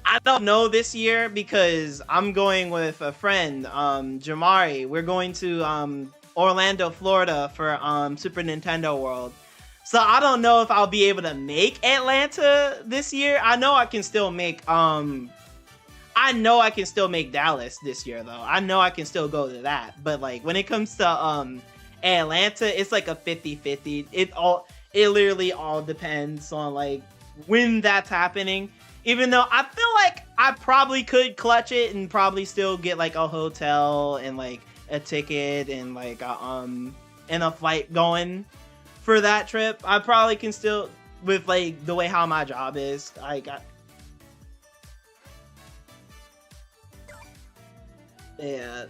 I don't know this year because I'm going with a friend, Jamari. We're going to Orlando, Florida for Super Nintendo World. So I don't know if I'll be able to make Atlanta this year. I know I can still make Dallas this year though. I know I can still go to that. But like when it comes to Atlanta, it's like a 50-50. It literally all depends on like when that's happening. Even though I feel like I probably could clutch it and probably still get like a hotel and like a ticket and like and a flight going for that trip. I probably can still, with like the way how my job is, yeah.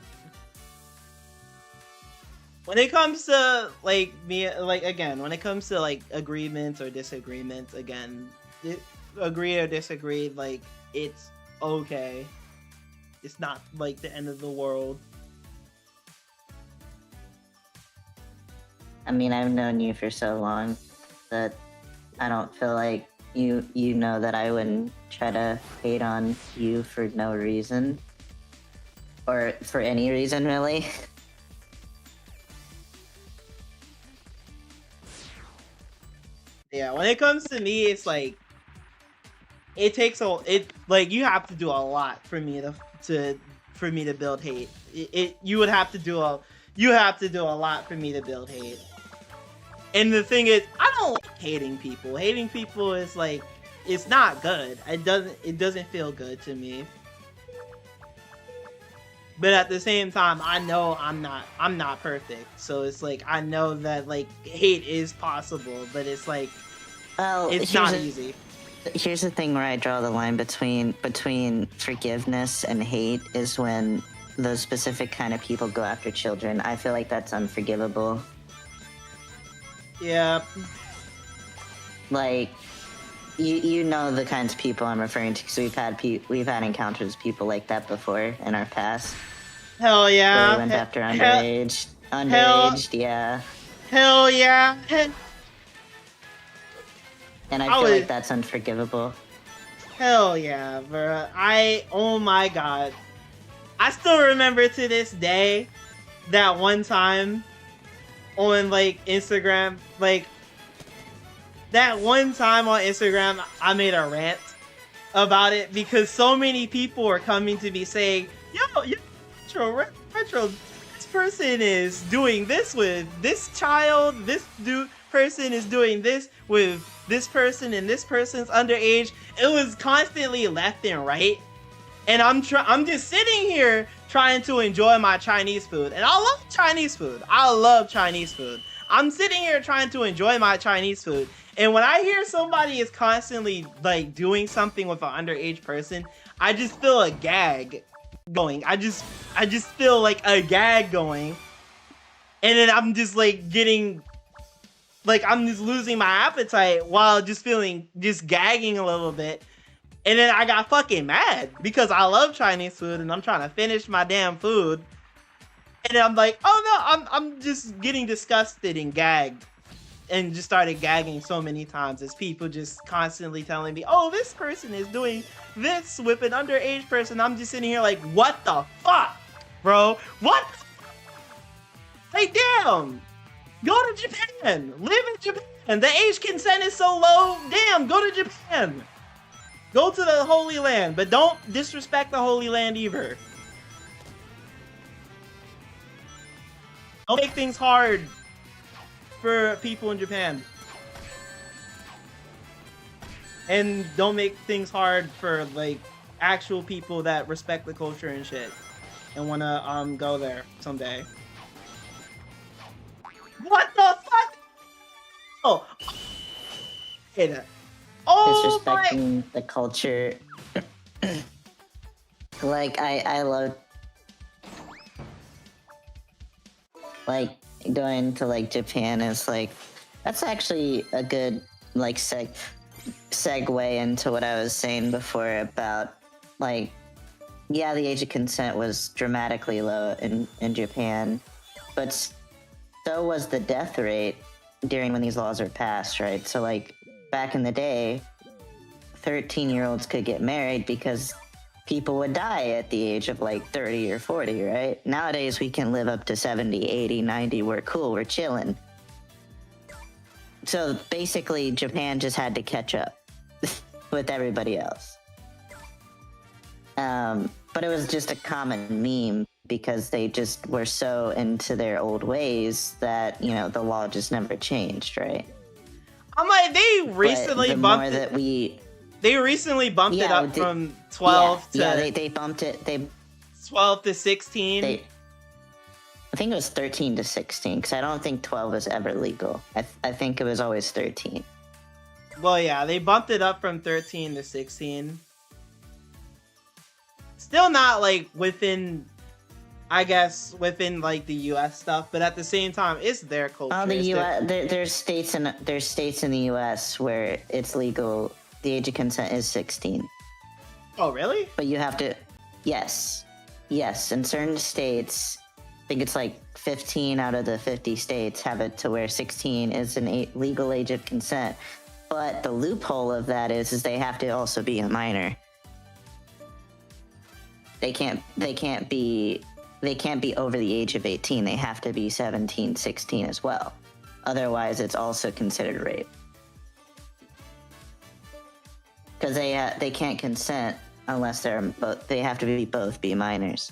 When it comes to like when it comes to like agreements or disagreements, again, agree or disagree, like it's okay. It's not like the end of the world. I mean, I've known you for so long that I don't feel like you know that I wouldn't try to hate on you for no reason. Or for any reason, really. Yeah, when it comes to me, it's like you have to do a lot for me to build hate. You have to do a lot for me to build hate. And the thing is, I don't like hating people. Hating people is like, it's not good. It doesn't feel good to me. But at the same time, I know I'm not perfect. So it's like, I know that like hate is possible, but it's like, well, it's not easy. Here's the thing where I draw the line between forgiveness and hate is when those specific kind of people go after children. I feel like that's unforgivable. Yeah. Like, you know the kinds of people I'm referring to, because we've had encounters with people like that before in our past. Hell yeah. They went after underage, yeah. Hell yeah. And I feel like that's unforgivable. Hell yeah, bro. Oh my god. I still remember to this day that one time on like Instagram, like that one time on Instagram, I made a rant about it because so many people were coming to me saying, yo, Retro, this person is doing this with this child, person is doing this with this person, and this person's underage. It was constantly left and right. And I'm just sitting here trying to enjoy my Chinese food. And I love Chinese food. I'm sitting here trying to enjoy my Chinese food. And when I hear somebody is constantly like doing something with an underage person, I just feel a gag going. I just feel like a gag going. And then I'm just like getting, like I'm just losing my appetite while just gagging a little bit. And then I got fucking mad because I love Chinese food and I'm trying to finish my damn food. And then I'm like, oh no, I'm just getting disgusted and gagged. And just started gagging so many times as people just constantly telling me, oh, this person is doing this with an underage person. I'm just sitting here like, what the fuck, bro? What? Hey, damn. Go to Japan. Live in Japan. The age consent is so low. Damn, go to Japan. Go to the Holy Land, but don't disrespect the Holy Land either. Don't make things hard for people in Japan. And don't make things hard for like actual people that respect the culture and shit and wanna go there someday. What the fuck? Oh, oh Disrespecting the culture. Like I love like going to like Japan is like that's actually a good like segue into what I was saying before about like yeah, the age of consent was dramatically low in Japan, but so was the death rate during when these laws were passed, right? So like back in the day 13-year-olds could get married because people would die at the age of like 30 or 40, right? Nowadays we can live up to 70, 80, 90. We're cool, we're chilling. So basically Japan just had to catch up with everybody else. But it was just a common meme because they just were so into their old ways that, you know, the law just never changed, right? I'm like, they recently bumped more that we They recently bumped it up from 12 to... Yeah, they bumped it. 12 to 16. I think it was 13 to 16, because I don't think 12 was ever legal. I think it was always 13. Well, yeah, they bumped it up from 13 to 16. Still not, like, within... I guess within like the U.S. stuff, but at the same time, it's their culture. Oh, the U.S. There's states in the U.S. where it's legal. The age of consent is 16. Oh, really? But you have to, yes. In certain states, I think it's like 15 out of the 50 states have it to where 16 is an legal age of consent. But the loophole of that is they have to also be a minor. They can't be over the age of 18. They have to be 17, 16 as well. Otherwise, it's also considered rape. Because they can't consent unless they have to both be minors.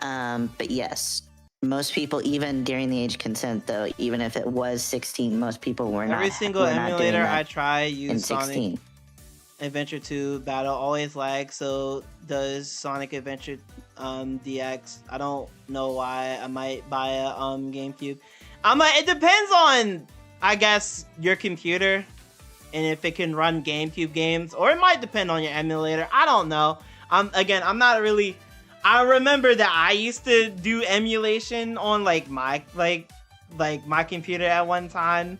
But yes, most people, even during the age of consent, though, even if it was 16, most people were not. Every single emulator I try use Sonic 16. Adventure 2 battle always lags, so does Sonic Adventure DX. I don't know why. I might buy a GameCube. It depends on, I guess, your computer and if it can run GameCube games, or it might depend on your emulator. I don't know. I'm not really. I remember that I used to do emulation on like my computer at one time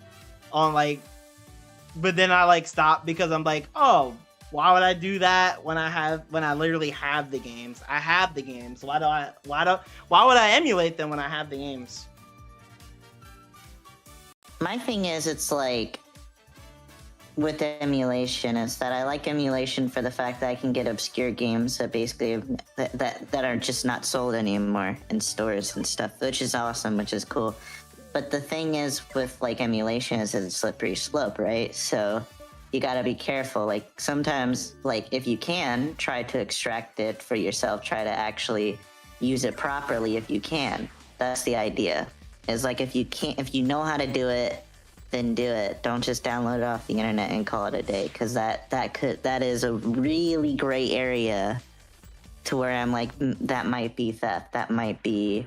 on like, but then I like stopped because I'm like, oh, why would I do that when I literally have the games? I have the games. Why would I emulate them when I have the games? My thing is, it's like with emulation is that I like emulation for the fact that I can get obscure games that basically that are just not sold anymore in stores and stuff, which is awesome, which is cool. But the thing is with like emulation is it's a slippery slope, right? So you gotta be careful. Like sometimes, like if you can, try to extract it for yourself, try to actually use it properly if you can. That's the idea. Is like if you know how to do it, then do it. Don't just download it off the internet and call it a day, because that is a really gray area to where I'm like, that might be theft. That might be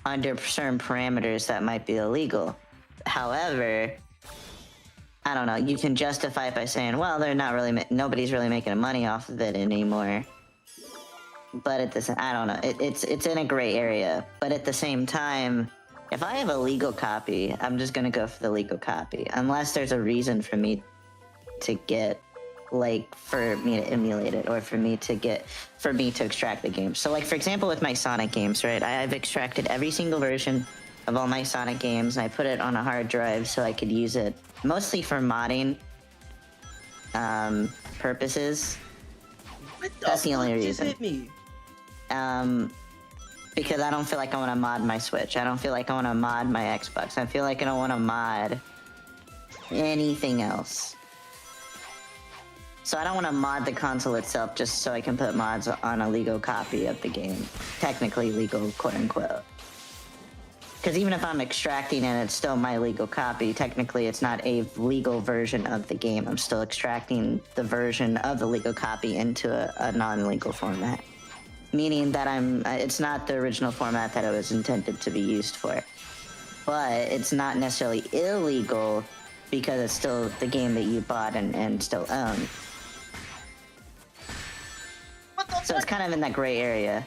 under certain parameters. That might be illegal. However, I don't know. You can justify it by saying, well, nobody's really making money off of it anymore. but at the I don't know. It's in a gray area. But at the same time, if I have a legal copy, I'm just gonna go for the legal copy, unless there's a reason for me to get, like, for me to emulate it, or for me to extract the game. So, like, for example, with my Sonic games, right? I've extracted every single version of all my Sonic games, and I put it on a hard drive so I could use it mostly for modding purposes. That's the only reason. Just hit me. Because I don't feel like I want to mod my Switch. I don't feel like I want to mod my Xbox. I feel like I don't want to mod anything else. So I don't want to mod the console itself just so I can put mods on a legal copy of the game. Technically legal, quote unquote. Because even if I'm extracting it, it's still my legal copy. Technically, it's not a legal version of the game. I'm still extracting the version of the legal copy into a non-legal format. Meaning that it's not the original format that it was intended to be used for. But it's not necessarily illegal because it's still the game that you bought and still own. So it's kind of in that gray area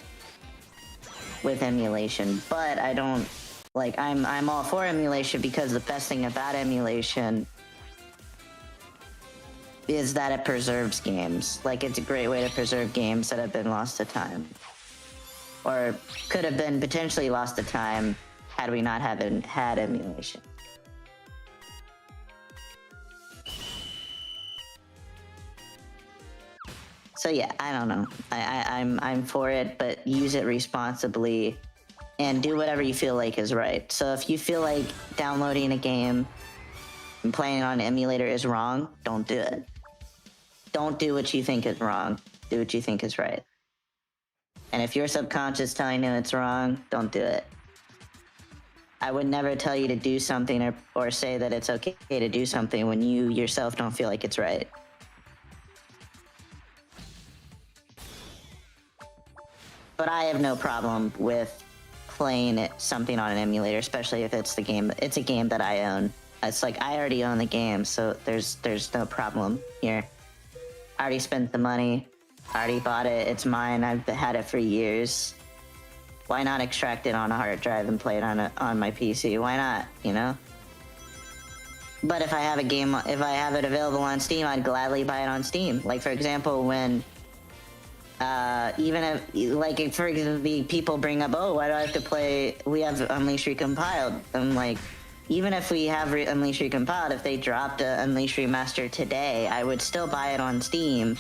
with emulation. But I don't, like, I'm all for emulation because the best thing about emulation is that it preserves games. Like, it's a great way to preserve games that have been lost to time. Or could have been potentially lost to time had we not had emulation. So yeah, I don't know. I'm for it, but use it responsibly and do whatever you feel like is right. So if you feel like downloading a game and playing it on an emulator is wrong, don't do it. Don't do what you think is wrong. Do what you think is right. And if your subconscious is telling you it's wrong, don't do it. I would never tell you to do something or say that it's okay to do something when you yourself don't feel like it's right. But I have no problem with playing something on an emulator, especially if it's a game that I own. It's like I already own the game, so there's no problem here. I already spent the money. I already bought it. It's mine. I've had it for years. Why not extract it on a hard drive and play it on my PC? Why not? You know. But if I have it available on Steam, I'd gladly buy it on Steam. Like, for example, when even if, like, for example, people bring up, oh, why do I have to play? We have Unleashed Recompiled. I'm like, even if we have Unleashed Recompiled, if they dropped Unleashed Remastered today, I would still buy it on Steam,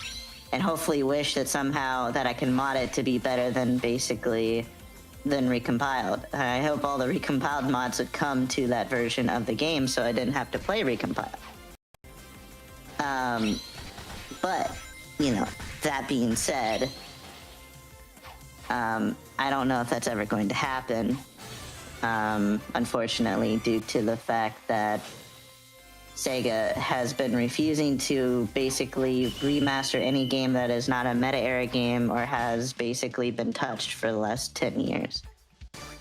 and hopefully wish that somehow that I can mod it to be better than Recompiled. I hope all the Recompiled mods would come to that version of the game, so I didn't have to play Recompiled. But, you know, that being said, I don't know if that's ever going to happen. Unfortunately, due to the fact that Sega has been refusing to basically remaster any game that is not a meta-era game or has basically been touched for the last 10 years.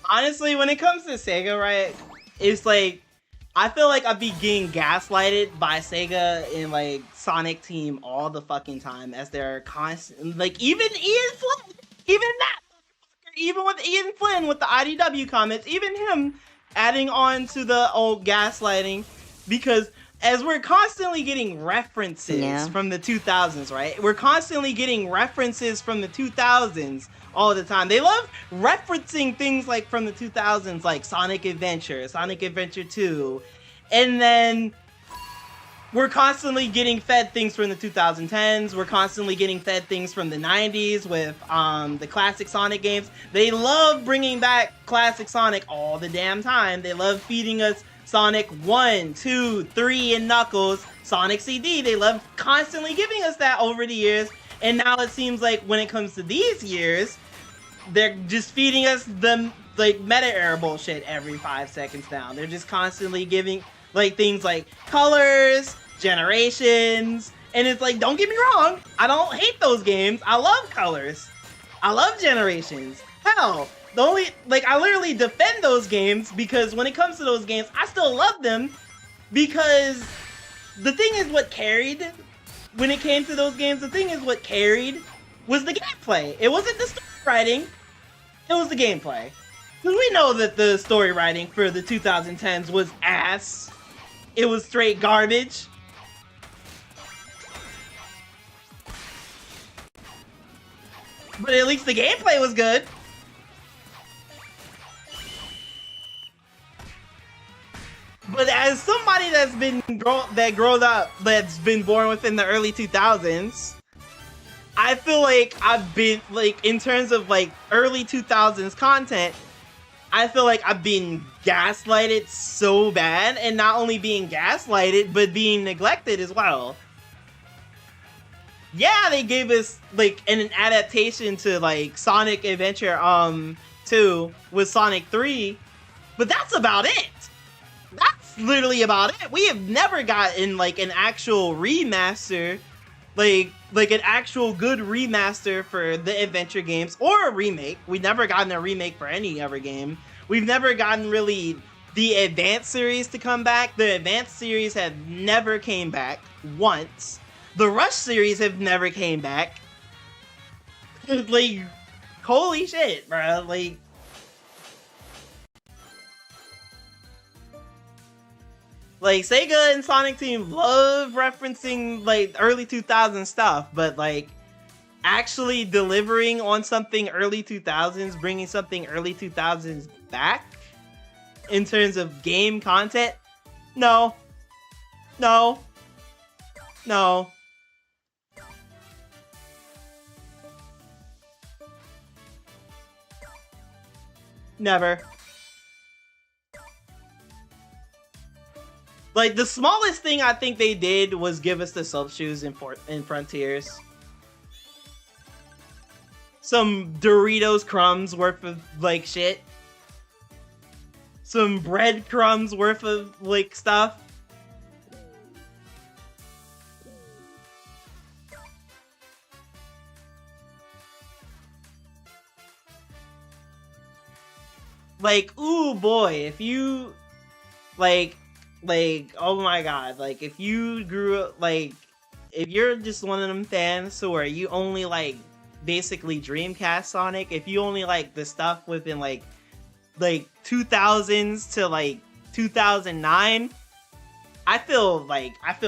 Honestly, when it comes to Sega, right, it's like, I feel like I'd be getting gaslighted by Sega and, like, Sonic Team all the fucking time as they're constant, like, even Ian Flynn, even with Ian Flynn with the IDW comments, even him adding on to the old gaslighting, because as we're constantly getting references from the 2000s, right? We're constantly getting references from the 2000s all the time. They love referencing things like from the 2000s, like Sonic Adventure, Sonic Adventure 2, and then we're constantly getting fed things from the 2010s. We're constantly getting fed things from the 90s with the classic Sonic games. They love bringing back classic Sonic all the damn time. They love feeding us Sonic 1, 2, 3, and Knuckles, Sonic CD. They love constantly giving us that over the years. And now it seems like when it comes to these years, they're just feeding us the, like, meta-era bullshit every 5 seconds now. They're just constantly giving, like, things like colors, generations, and it's like, don't get me wrong, I don't hate those games. I love colors. I love generations. Hell, the only, like, I literally defend those games because when it comes to those games, I still love them because the thing is what carried when it came to those games. The thing is what carried was the gameplay. It wasn't the story writing. It was the gameplay. Because we know that the story writing for the 2010s was ass. It was straight garbage. But at least the gameplay was good. But as somebody that's been grown up, that's been born within the early 2000s, I feel like I've been, like, in terms of, like, early 2000s content, I feel like I've been gaslighted so bad, and not only being gaslighted, but being neglected as well. Yeah, they gave us, like, an adaptation to, like, Sonic Adventure 2 with Sonic 3, but that's about it. That's literally about it. We have never gotten, like, an actual remaster, like an actual good remaster for the adventure games, or a remake. We've never gotten a remake for any other game. We've never gotten really the Advanced series to come back. The Advanced series have never came back once. The Rush series have never came back. Like, holy shit, bro. Like, Sega and Sonic Team love referencing, like, early 2000s stuff, but, like, actually delivering on something early 2000s, bringing something early 2000s back in terms of game content? No. No. No. Never. Like, the smallest thing I think they did was give us the Soap Shoes in Frontiers. Some Doritos crumbs worth of, like, shit. Some breadcrumbs worth of, like, stuff. Like, ooh boy, if you, like, oh my god, like, if you grew up, like, if you're just one of them fans where you only like basically Dreamcast Sonic, if you only like the stuff within like 2000s to like 2009, I feel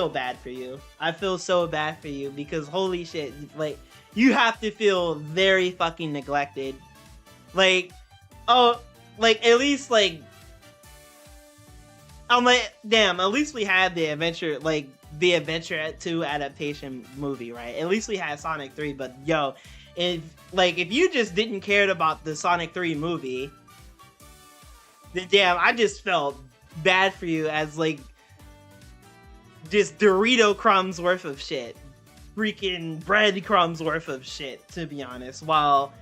bad for you. I feel so bad for you, because holy shit, like, you have to feel very fucking neglected. Like, oh, like, at least, like, I'm like, damn, at least we had the Adventure 2 adaptation movie, right? At least we had Sonic 3, but yo, if you just didn't care about the Sonic 3 movie, then damn, I just felt bad for you, as, like, just Dorito crumbs worth of shit. Freaking breadcrumbs worth of shit, to be honest. While,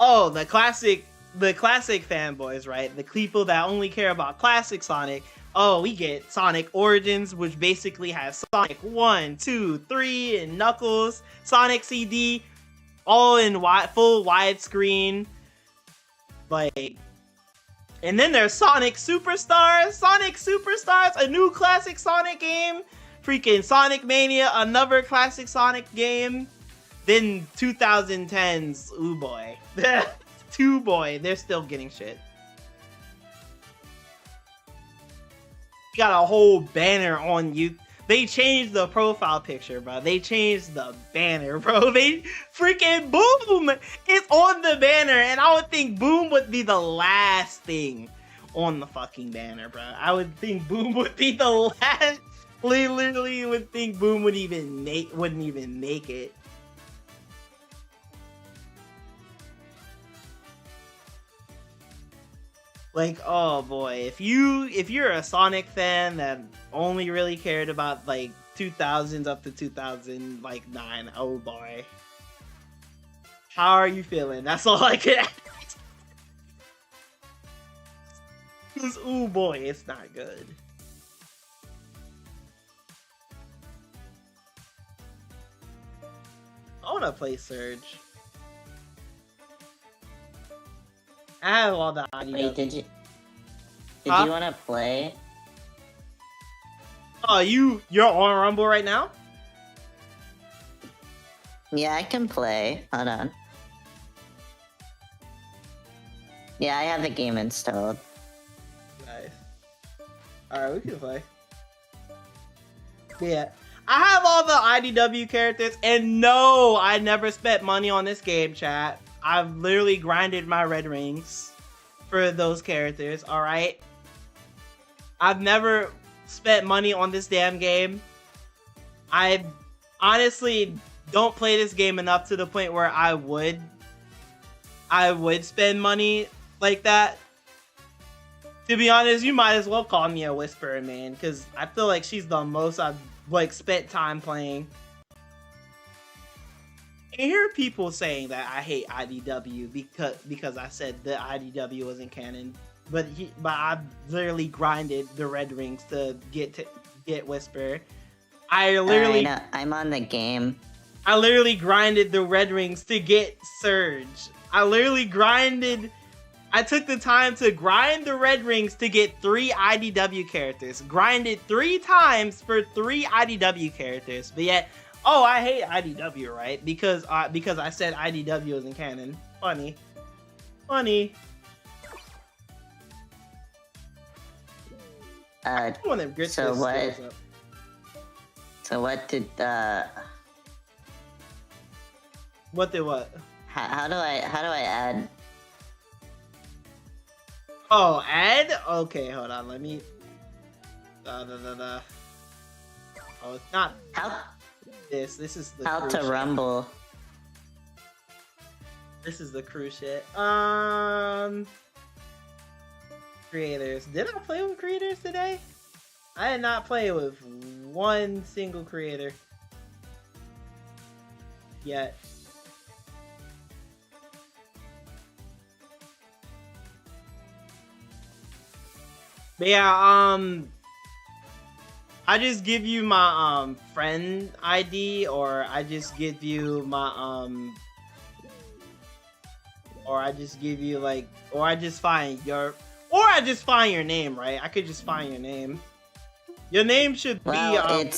oh, the classic fanboys, right? The people that only care about classic Sonic. Oh, we get Sonic Origins, which basically has Sonic 1, 2, 3, and Knuckles, Sonic CD, all in full widescreen. Like, and then there's Sonic Superstars, a new classic Sonic game. Freaking Sonic Mania, another classic Sonic game. Then 2010s, ooh boy. Boy, they're still getting shit. Got a whole banner on you. They changed the profile picture, bro. They changed the banner, bro. They freaking Boom is on the banner, and I would think Boom would be the last thing on the fucking banner, bro. I would think Boom would be the last. Literally would think Boom wouldn't even make it. Like, oh boy, if you're a Sonic fan that only really cared about, like, 2000s up to 2009, oh boy. How are you feeling? That's all I can ask. Because, ooh boy, it's not good. I wanna play Surge. I have all the audio. Wait, did you want to play? Oh, you're on Rumble right now? Yeah, I can play. Hold on. Yeah, I have the game installed. Nice. Alright, we can play. Yeah. I have all the IDW characters, and no, I never spent money on this game, chat. I've literally grinded my red rings for those characters, alright? I've never spent money on this damn game. I honestly don't play this game enough to the point where I would spend money like that. To be honest, you might as well call me a whisperer, man, because I feel like she's the most I've like spent time playing. I hear people saying that I hate IDW because I said the IDW wasn't canon, but I literally grinded the red rings to get whisper. I literally, know. I'm on the game. I literally grinded the red rings to get Surge. I took the time to grind the red rings to get 3 IDW characters. Grinded 3 times for 3 IDW characters. But yet, oh, I hate IDW, right? Because I said IDW isn't canon. Funny. One of them grits So this what? skills up. So what did What did what? how do I add? Oh, add? Okay, hold on. Let me. Oh, it's not How this. This is the how crew to shit. rumble? This is the crew shit. Creators. Did I play with creators today? I did not play with one single creator yet. But yeah, I just give you my friend ID, or I just give you my or I just give you like, or I just find your name, right? I could just find your name. Your name should Well, be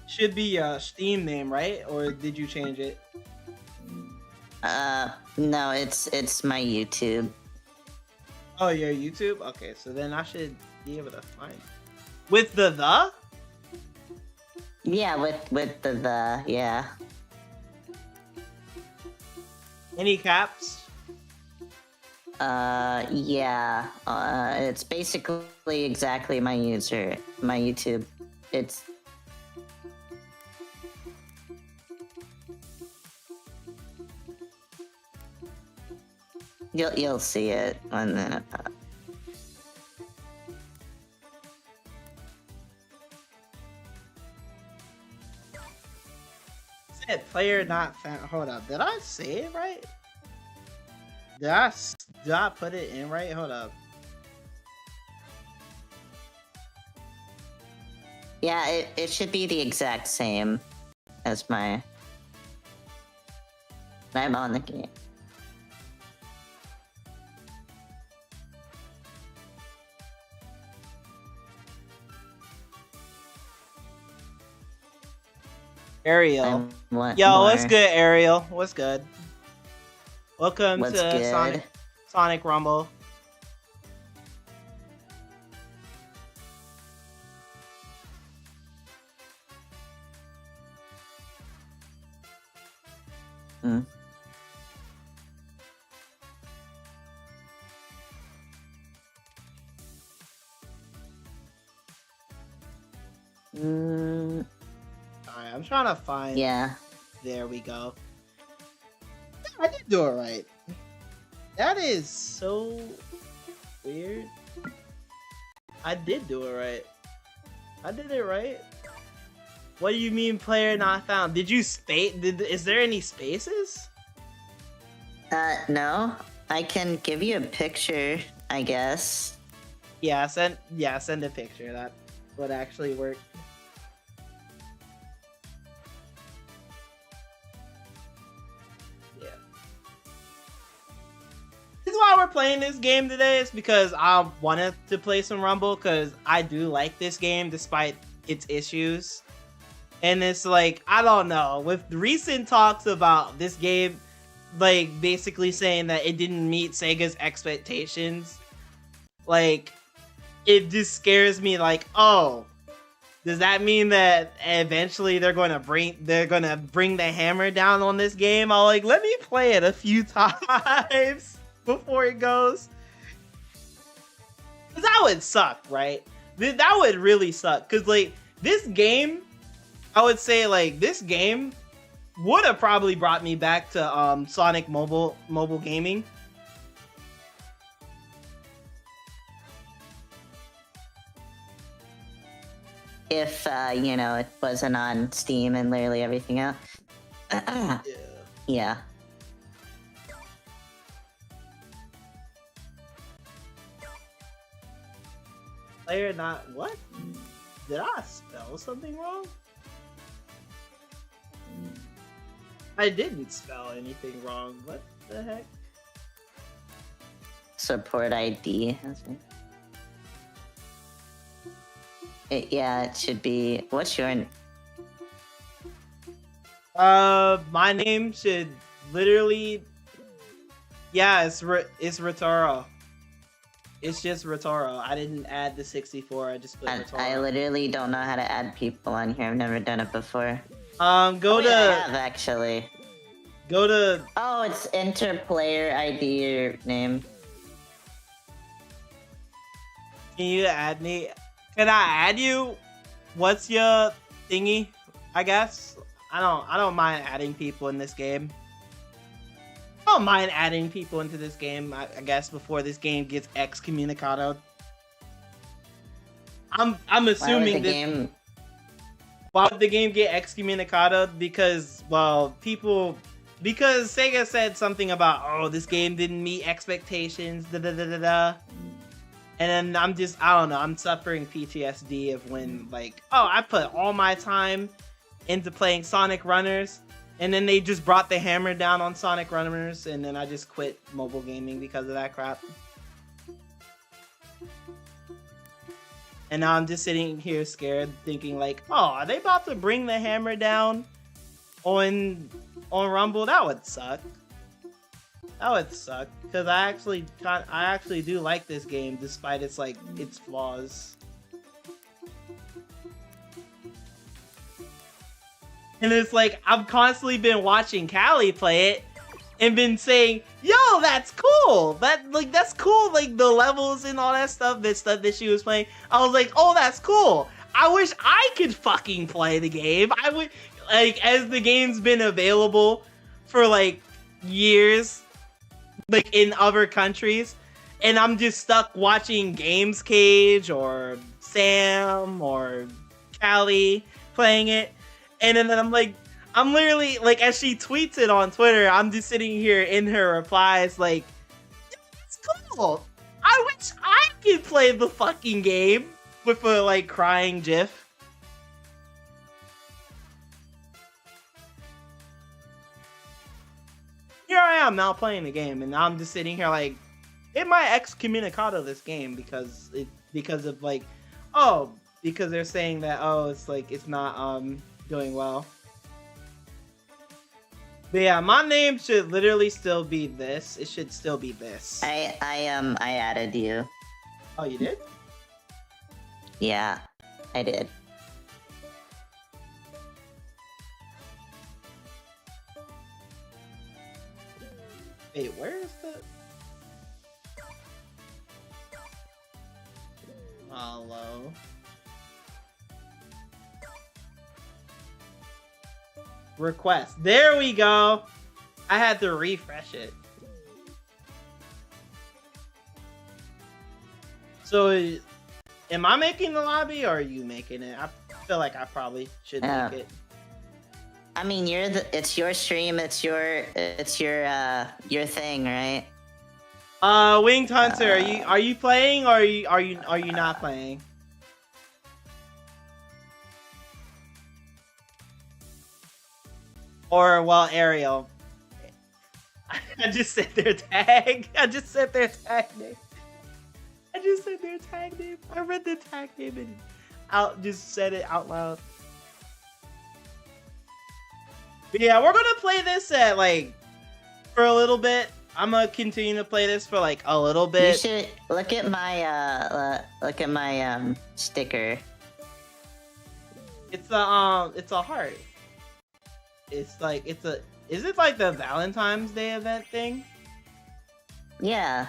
should be a Steam name, right? Or did you change it? no, it's my YouTube. Oh, your YouTube? Okay, so then I should be able to find it. With the? Yeah, with the yeah. Any caps? Yeah. It's basically exactly my YouTube. It's you'll see it on the. Said player not found. Hold up. Did I say it right? Did I put it in right? Hold up. Yeah, it should be the exact same as my. I'm on the game. Ariel. Want Yo, more. what's good, Ariel? What's good? Welcome What's to good? Sonic Rumble. Hmm. Mm, Alright, I'm trying to find. yeah. There we go. I did do it right. That is so weird. I did do it right. I did it right. What do you mean player not found? Did you is there any spaces? No. I can give you a picture, I guess. Yeah, send a picture. That would actually work. Yeah. This is why we're playing this game today, is because I wanted to play some Rumble, because I do like this game despite its issues. And it's like, I don't know, with recent talks about this game, like basically saying that it didn't meet Sega's expectations, like it just scares me. Like, oh, does that mean that eventually they're gonna bring the hammer down on this game? I'll like, let me play it a few times before it goes. 'Cause that would suck, right? That would really suck. Cause like this game, I would say like this game would have probably brought me back to Sonic mobile gaming. If you know, it wasn't on Steam and literally everything else. Yeah. Player not what? Did I spell something wrong? I didn't spell anything wrong. What the heck? Support ID. Yeah, it should be. What's your? My name should literally. Yeah, it's Rotoro. It's just Rotoro. I didn't add the 64. I just put Rotoro. I literally don't know how to add people on here. I've never done it before. Go to. I have actually. Go to. Oh, it's enter player ID or name. Can you add me? Can I add you? What's your thingy? I guess I don't mind adding people in this game. I don't mind adding people into this game. I guess before this game gets excommunicated. I'm assuming this. Why would the game get excommunicated? Because because Sega said something about, oh, this game didn't meet expectations. Da da da da da. And then I don't know, I'm suffering PTSD of when, like, oh, I put all my time into playing Sonic Runners, and then they just brought the hammer down on Sonic Runners, and then I just quit mobile gaming because of that crap. And now I'm just sitting here scared, thinking like, oh, are they about to bring the hammer down on Rumble? That would suck. That would suck, because I actually do like this game despite its flaws. And it's like I've constantly been watching Callie play it and been saying, "Yo, that's cool. That's cool. Like the levels and all that stuff that she was playing." I was like, "Oh, that's cool. I wish I could fucking play the game. I would as the game's been available for like years." Like in other countries, and I'm just stuck watching Games Cage or Sam or Callie playing it, and then I'm literally like, as she tweets it on Twitter, I'm just sitting here in her replies like, it's cool. I wish I could play the fucking game with a like crying gif. Here I am now playing the game, and I'm just sitting here like, it might excommunicado this game because of like, oh, because they're saying that, oh, it's not doing well. But yeah, my name should literally still be this. It should still be this. I added you. Oh, you did? Yeah, I did. Wait, where is the... Follow. Request. There we go. I had to refresh it. So, am I making the lobby or are you making it? I feel like I probably should make it. I mean, it's your stream, it's your thing, right? Winged Hunter, are you playing or are you not playing? Or well, Ariel. I just said their tag. I just said their tag name. I read the tag name and just said it out loud. But yeah, we're gonna play this at like for a little bit. I'm gonna continue to play this for like a little You bit. should look at my sticker. It's a heart. It's like is it like the Valentine's Day event thing? Yeah.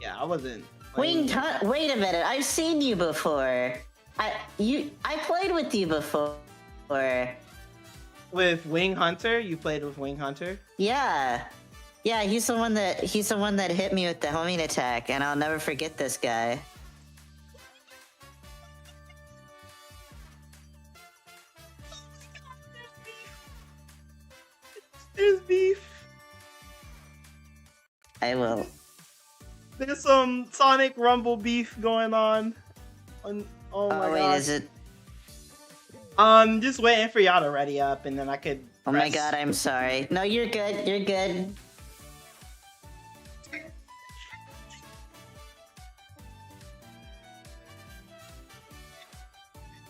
Yeah, I wasn't. Wait a minute. I've seen you before. I played with you before. With Wing Hunter, you played with Wing Hunter. Yeah. Yeah, he's the one that hit me with the homing attack, and I'll never forget this guy. There's beef. I will. There's some Sonic Rumble beef going on. Oh my wait, god. is it? Just waiting for y'all to ready up, and then I could. Oh my press. god, I'm sorry. No, you're good. You're good.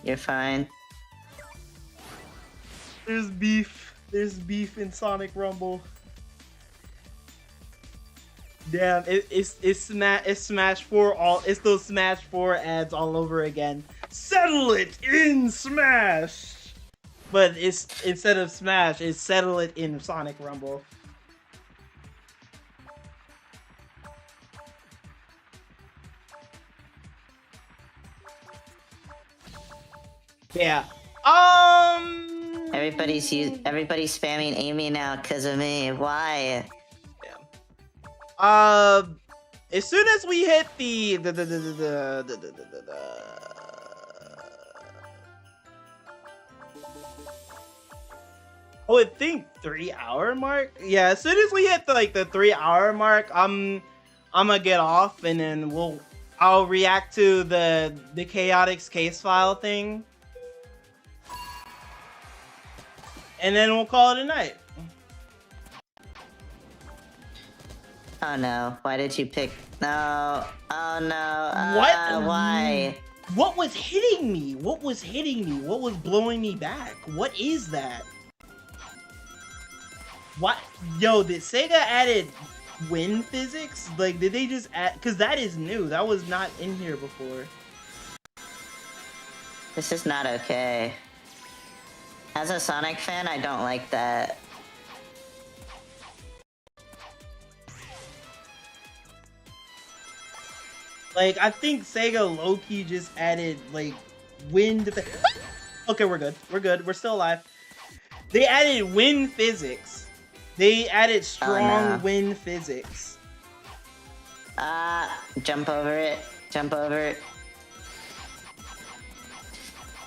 You're fine. There's beef. There's beef in Sonic Rumble. Damn, it's Smash 4 all. It's those Smash 4 ads all over again. Settle it in Smash. But it's instead of Smash, it's settle it in Sonic Rumble. Yeah. Everybody's spamming Amy now because of me. Why? As soon as we hit I would think 3-hour mark. Yeah, as soon as we hit the 3-hour mark, I'm gonna get off, and then I'll react to the Chaotix case file thing, and then we'll call it a night. Oh no! Why did you pick? No! Oh no! What? Why? What was hitting me? What was hitting me? What was blowing me back? What is that? What? Yo, did Sega added wind physics? Like, did they just add? Because that is new. That was not in here before. This is not okay. As a Sonic fan, I don't like that. Like, I think Sega low-key just added, like, wind... Okay, we're good. We're good. We're still alive. They added wind physics. They added strong wind physics. Jump over it. Jump over it.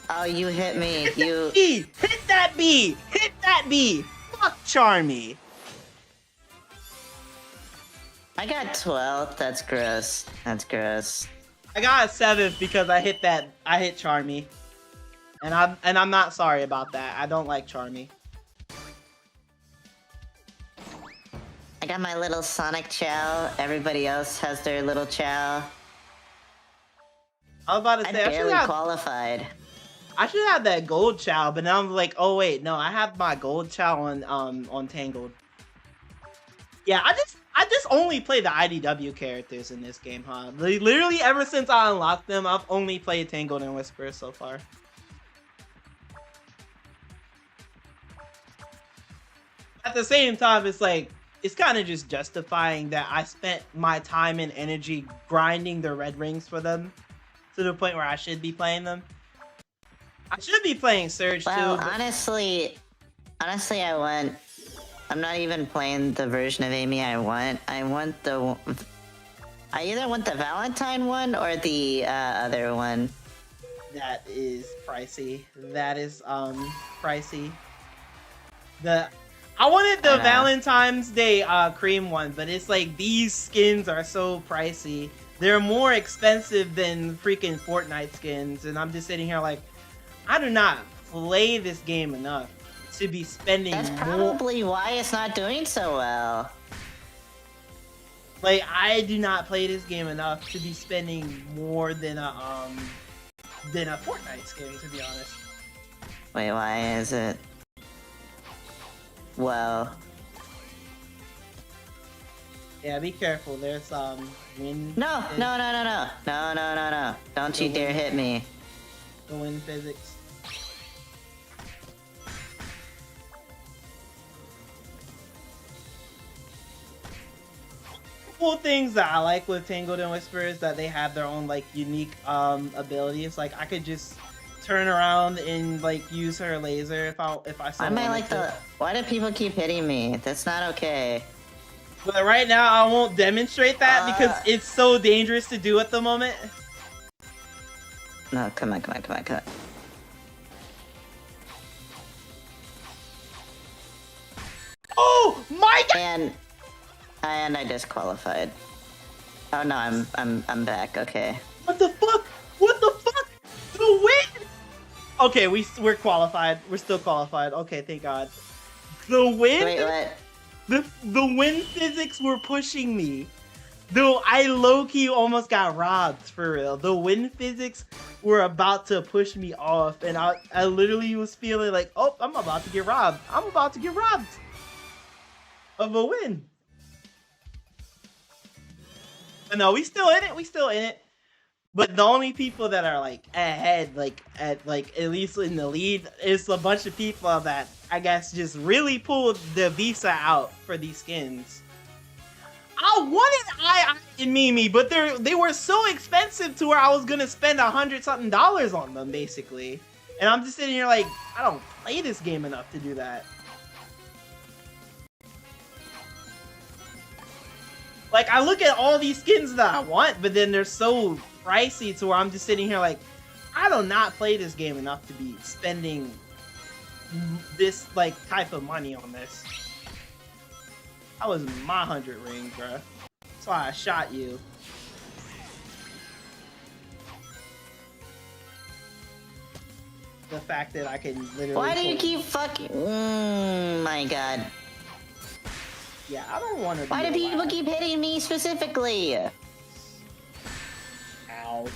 Oh, you hit me. You... B! Hit that B! Hit that B! Fuck Charmy! I got 12th. That's gross. That's gross. I got a 7th because I hit Charmy. And I'm not sorry about that. I don't like Charmy. I got my little Sonic Chow. Everybody else has their little Chow. I was about to say, barely qualified. I should have that gold Chow, but now I'm like, oh wait, no, I have my gold Chow on Tangled. Yeah, I just only play the IDW characters in this game, huh? Literally ever since I unlocked them, I've only played Tangled and Whisper so far. At the same time, it's like, it's kind of just justifying that I spent my time and energy grinding the red rings for them to the point where I should be playing them. I should be playing Surge too. Well, honestly, I'm not even playing the version of Amy I want. I either want the Valentine one or the other one. That is pricey. That is pricey. I wanted the Valentine's Day cream one, but it's like these skins are so pricey. They're more expensive than freaking Fortnite skins, and I'm just sitting here like, I do not play this game enough to be spending That's probably why it's not doing so well. Like, I do not play this game enough to be spending more than a Fortnite skin, to be honest. Wait, why is it? Wow. Yeah, be careful. There's wind. No, no, no, no, no. No, no, no, no. Don't you dare hit me. The wind physics. Cool things that I like with Tangled and Whisper is that they have their own like unique abilities. Like I could just turn around and like use her laser if I so I might wanted like to. the. Why do people keep hitting me? That's not okay. But right now I won't demonstrate that because it's so dangerous to do at the moment. No, come on, come on, come on, come on. Oh my god! And I disqualified. Oh no, I'm back. Okay. What the fuck? What the fuck? The win! Okay, we're qualified. We're still qualified. Okay, thank God. The win? Wait, what? The win physics were pushing me. Though I low-key almost got robbed, for real. The win physics were about to push me off, and I literally was feeling like, oh, I'm about to get robbed. I'm about to get robbed of a win. But no, we still in it. We still in it. But the only people that are like ahead, like at least in the lead, is a bunch of people that I guess just really pulled the visa out for these skins. I wanted I and Mimi, but they were so expensive to where I was gonna spend $100-something on them basically. And I'm just sitting here like, I don't play this game enough to do that. Like, I look at all these skins that I want, but then they're so pricey to where I'm just sitting here like, I do not play this game enough to be spending this, like, type of money on this. That was my 100 ring, bruh. That's why I shot you. The fact that I can literally... Why do you keep fucking... my god. Yeah, I don't want to. Why do people keep hitting me specifically? Ow.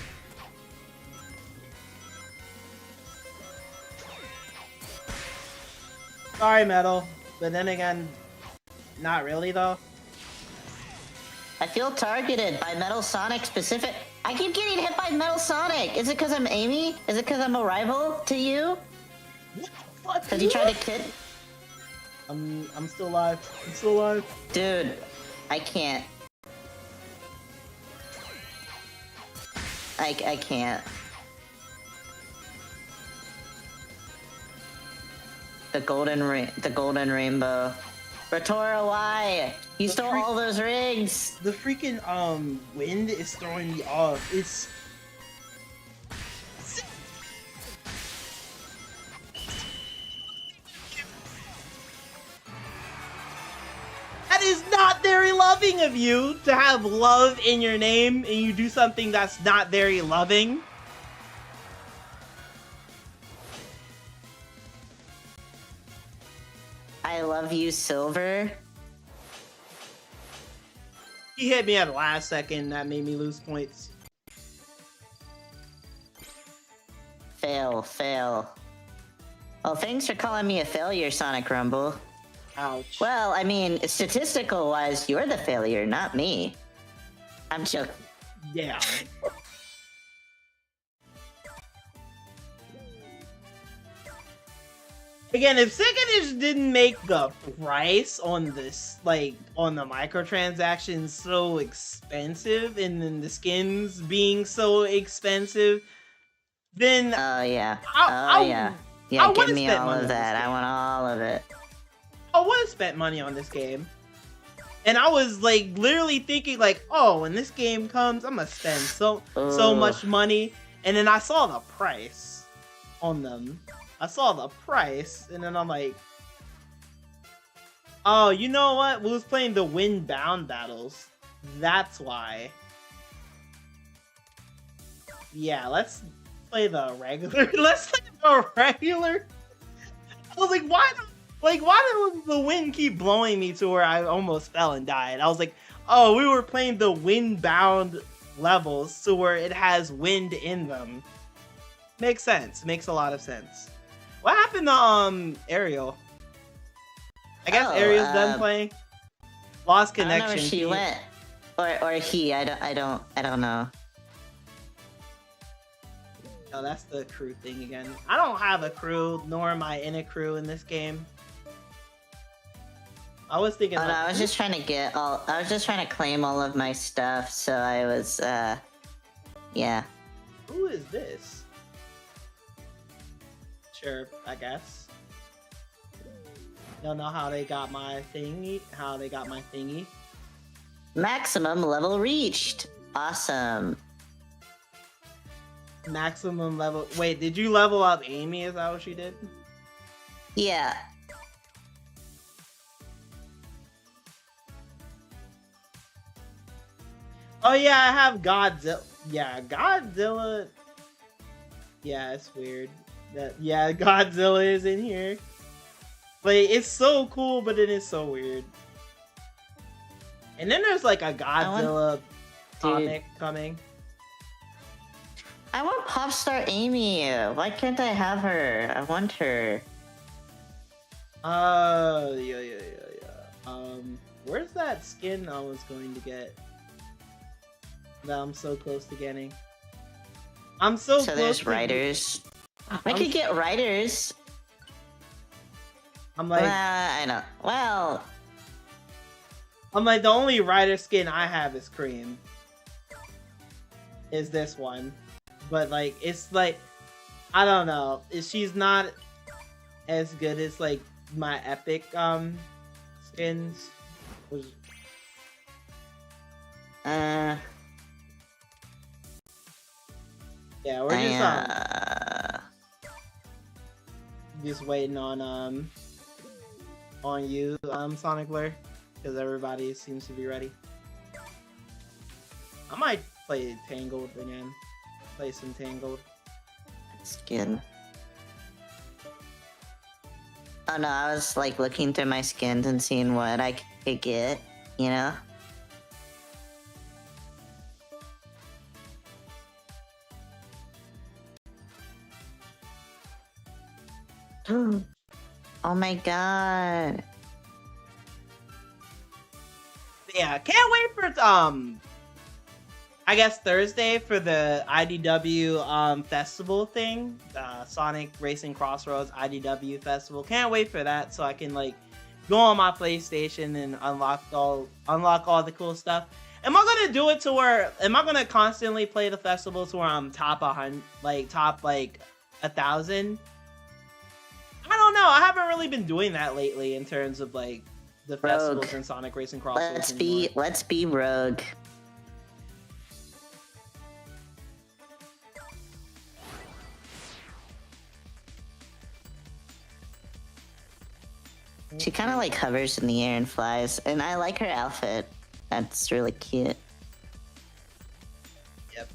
Sorry, Metal. But then again, not really though. I feel targeted by Metal Sonic specific. I keep getting hit by Metal Sonic. Is it because I'm Amy? Is it because I'm a rival to you? What the fuck? Because you tried to kid... I'm still alive. I'm still alive. Dude, I can't. I can't. The golden rainbow. Ratora, why? You stole all those rings. The freaking wind is throwing me off. It's that is not very loving of you to have love in your name and you do something that's not very loving. I love you, Silver. He hit me at the last second. That made me lose points. Fail. Well, thanks for calling me a failure, Sonic Rumble. Ouch. Well, I mean, statistical-wise, you're the failure, not me. I'm joking. Yeah. Again, if Sickenage didn't make the price on this, like, on the microtransactions so expensive, and then the skins being so expensive, then... Oh, yeah. I Yeah, would've give me spent all money of on that. this I game. want all of it. I would have spent money on this game. And I was, like, literally thinking, like, oh, when this game comes, I'm gonna spend so much money. And then I saw the price on them. I saw the price, and then I'm like, oh, you know what? We was playing the Windbound battles. That's why. Yeah, let's play the regular. Let's play the regular. I was like, why did the wind keep blowing me to where I almost fell and died? I was like, oh, we were playing the Windbound levels to where it has wind in them. Makes sense. Makes a lot of sense. What happened to Ariel? I guess Oh, Ariel's done playing. Lost I don't connection. know where she went. Or he. I don't know. Oh, that's the crew thing again. I don't have a crew, nor am I in a crew in this game. I was thinking. Oh, no, like, I was just trying to claim all of my stuff, so I was, yeah. who is this? Sure, I guess. Don't know how they got my thingy. Maximum level reached. Awesome. Maximum level. Wait, did you level up Amy? Is that what she did? Yeah. Oh yeah, I have Godzilla. Yeah, Godzilla. Yeah, it's weird. Yeah, Godzilla is in here. Like, it's so cool, but it is so weird. And then there's like a Godzilla comic coming. I want Popstar Amy. Why can't I have her? I want her. Yeah. Where's that skin I was going to get? That I'm so close to getting. I'm so close. So there's to... Riders. I could get Riders. I'm like, I know. Well, I'm like, the only Rider skin I have is Cream. Is this one. But like, it's like, I don't know. She's not as good as like my epic skins. Yeah, we're just waiting on you, Sonic Blur, because everybody seems to be ready. I might play Tangled again. Play some Tangled. skin. Oh no, I was like looking through my skins and seeing what I could get, you know? Oh my god. Yeah, can't wait for I guess Thursday for the IDW festival thing, Sonic Racing Crossroads IDW festival. Can't wait for that so I can like go on my PlayStation and unlock all the cool stuff. Am I gonna do it to where am I gonna constantly play the festival to where I'm top 100, like top like 1,000? I don't know. I haven't really been doing that lately in terms of like the festivals and Sonic Racing Crossroads. Let's be Rogue. She kind of like hovers in the air and flies, and I like her outfit. That's really cute. Yep.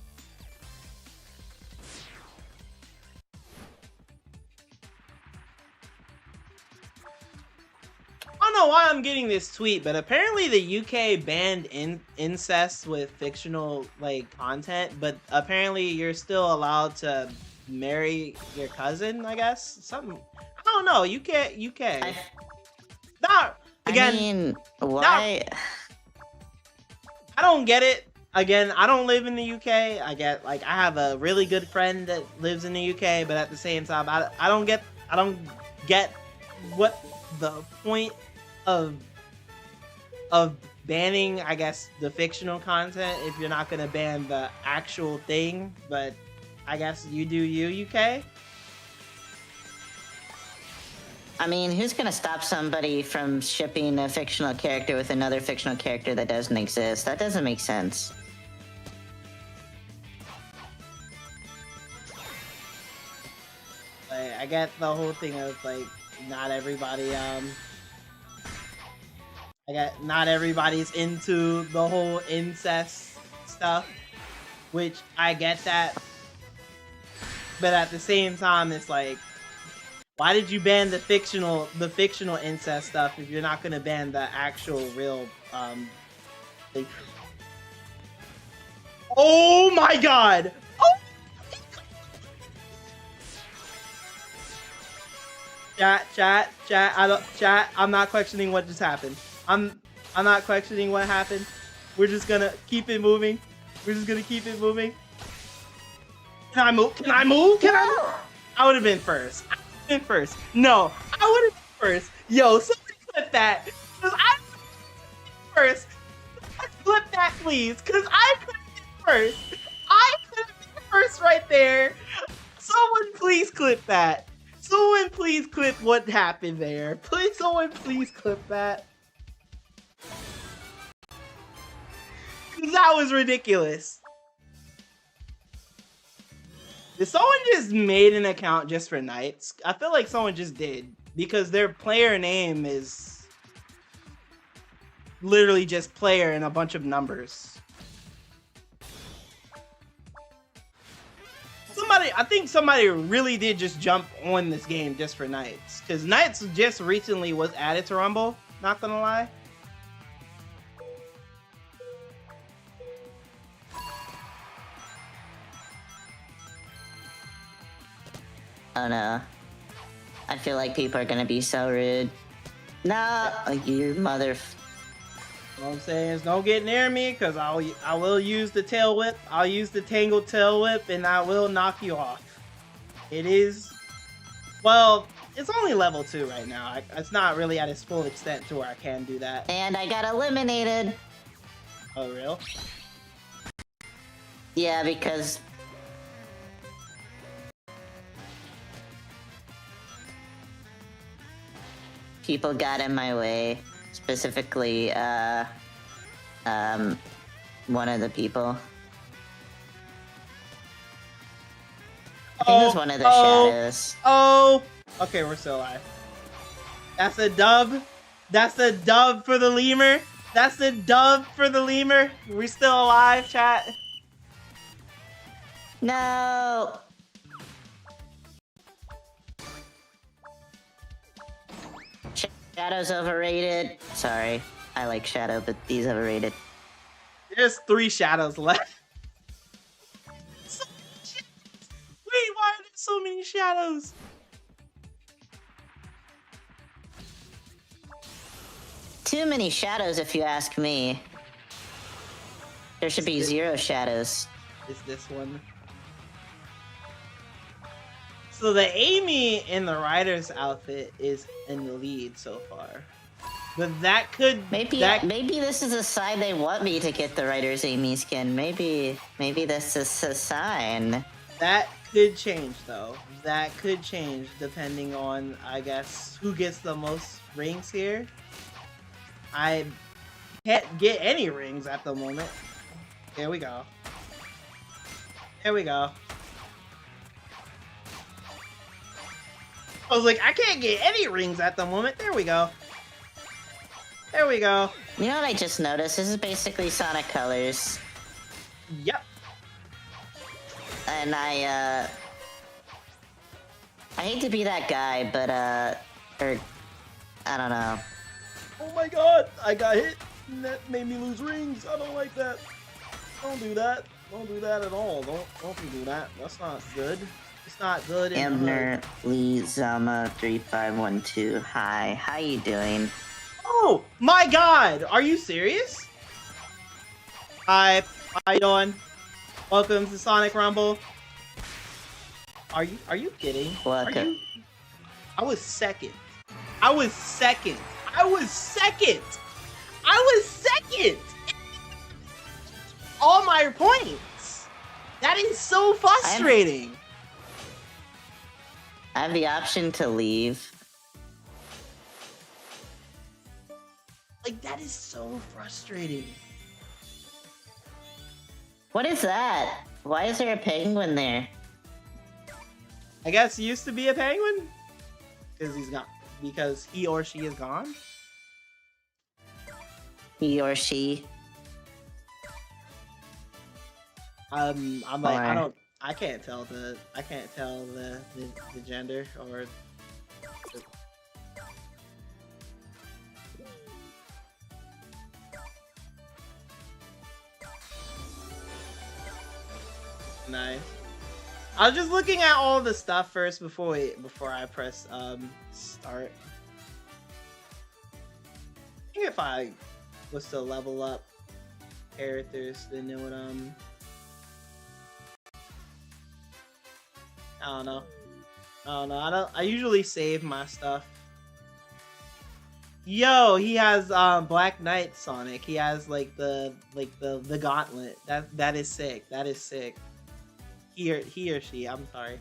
I don't know why I'm getting this tweet, but apparently the UK banned incest with fictional like content, but apparently you're still allowed to marry your cousin, I guess. Something. I don't know. UK. Not again. I mean, why? I don't get it. Again, I don't live in the UK. I have a really good friend that lives in the UK, but at the same time, I don't get what the point of banning, I guess, the fictional content if you're not gonna ban the actual thing. But I guess you do you, UK. I mean, who's gonna stop somebody from shipping a fictional character with another fictional character that doesn't exist? That doesn't make sense. Like, I get the whole thing of like not everybody's into the whole incest stuff, which I get that. But at the same time, it's like, why did you ban the fictional incest stuff if you're not gonna ban the actual real like... Oh my god! Oh! Chat. I'm not questioning what just happened. I'm not questioning what happened. We're just gonna keep it moving. We're just gonna keep it moving. Can I move? Can I move? I would have been first. No, I would have been first. Yo, somebody clip that. Cause I first. Clip that, please. Cause I could have been first. I could have been first right there. Someone please clip that. Someone please clip what happened there. Please, someone please clip that. Cause that was ridiculous. Did someone just made an account just for Knights? I feel like someone just did because their player name is literally just player and a bunch of numbers. I think somebody really did just jump on this game just for Knights because Knights just recently was added to Rumble. Not gonna lie. Oh no. I feel like people are gonna be so rude. No, you mother. You know what I'm saying is don't get near me because I will use the tail whip. I'll use the tangled tail whip and I will knock you off. It is, well, it's only level 2 right now. It's not really at its full extent to where I can do that. And I got eliminated. Oh, real? Yeah, because people got in my way. Specifically, one of the people. I think it was one of the shadows. Oh! Okay, we're still alive. That's a dub. That's a dub for the lemur. That's a dub for the lemur. We're still alive, chat. No! Shadow's overrated. Sorry, I like Shadow, but he's overrated. There's 3 shadows left. Wait, why are there so many shadows? Too many shadows, if you ask me. There should be 0 shadows. Is this one? So the Amy in the Rider's outfit is in the lead so far. But that could... Maybe this is a sign they want me to get the Rider's Amy skin. Maybe this is a sign. That could change, though. That could change depending on, I guess, who gets the most rings here. I can't get any rings at the moment. Here we go. Here we go. I was like, I can't get any rings at the moment. There we go. There we go. You know what I just noticed? This is basically Sonic Colors. Yep. And I hate to be that guy, but, or, I don't know. Oh my god, I got hit. That made me lose rings. I don't like that. Don't do that. Don't do that at all. Don't do that. That's not good. It's not good. Amner Lee Zama 3512. Hi, how you doing? Oh my god, are you serious? Hi, how you doing? Welcome to Sonic Rumble. Are you kidding? Welcome. I was second. I was second. I was second. I was second. All my points. That is so frustrating. I have the option to leave. Like, that is so frustrating. What is that? Why is there a penguin there? I guess he used to be a penguin? Because he or she is gone? He or she? I'm like, I can't tell the gender or Nice. I was just looking at all the stuff first before I press start. I think if I was to level up characters, then it would I don't know. I usually save my stuff. Yo, he has Black Knight Sonic. He has like the gauntlet. That is sick. That is sick. He or she, I'm sorry.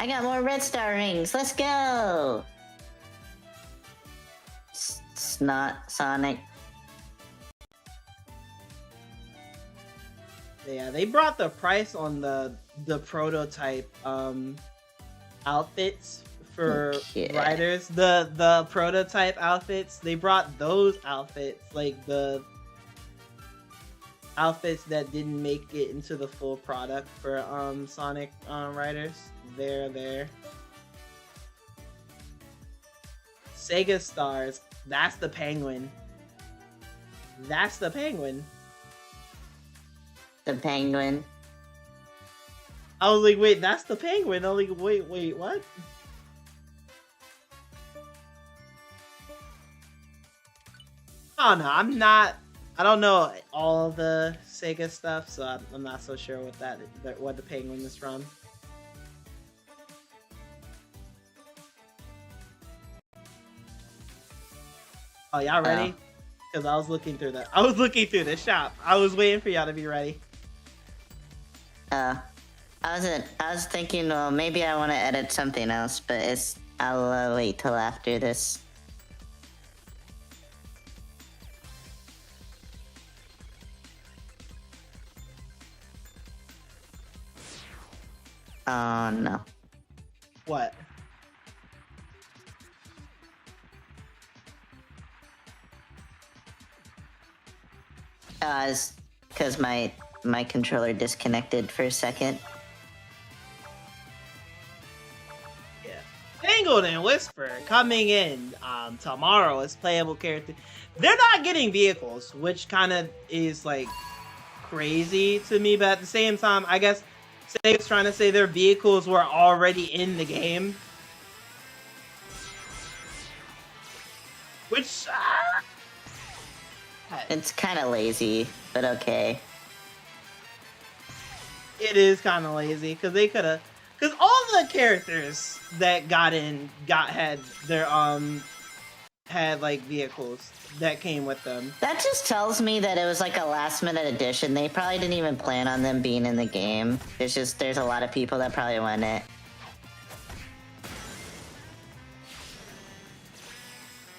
I got more red star rings. Let's go. Snot Sonic. Yeah, they brought the price on the prototype outfits for riders. The prototype outfits, they brought those outfits, like the outfits that didn't make it into the full product for Sonic riders. They're there. Sega Stars. That's the penguin. That's the penguin. The penguin. I was like, wait, that's the penguin. I was like, wait, what? Oh no, I'm not. I don't know all the Sega stuff, so I'm not so sure what the penguin is from. Oh, y'all ready? Because I was looking through the shop. I was waiting for y'all to be ready. I was thinking, well, maybe I want to edit something else, but I'll wait till after this. Oh no. What? It's because my controller disconnected for a second. Yeah. Tangled and Whisper coming in tomorrow as playable character. They're not getting vehicles, which kind of is like crazy to me, but at the same time, I guess Sega's trying to say their vehicles were already in the game. Which It's kind of lazy, but okay. It is kind of lazy because they could have, because all the characters that had like vehicles that came with them. That just tells me that it was like a last minute addition. They probably didn't even plan on them being in the game. There's a lot of people that probably want it.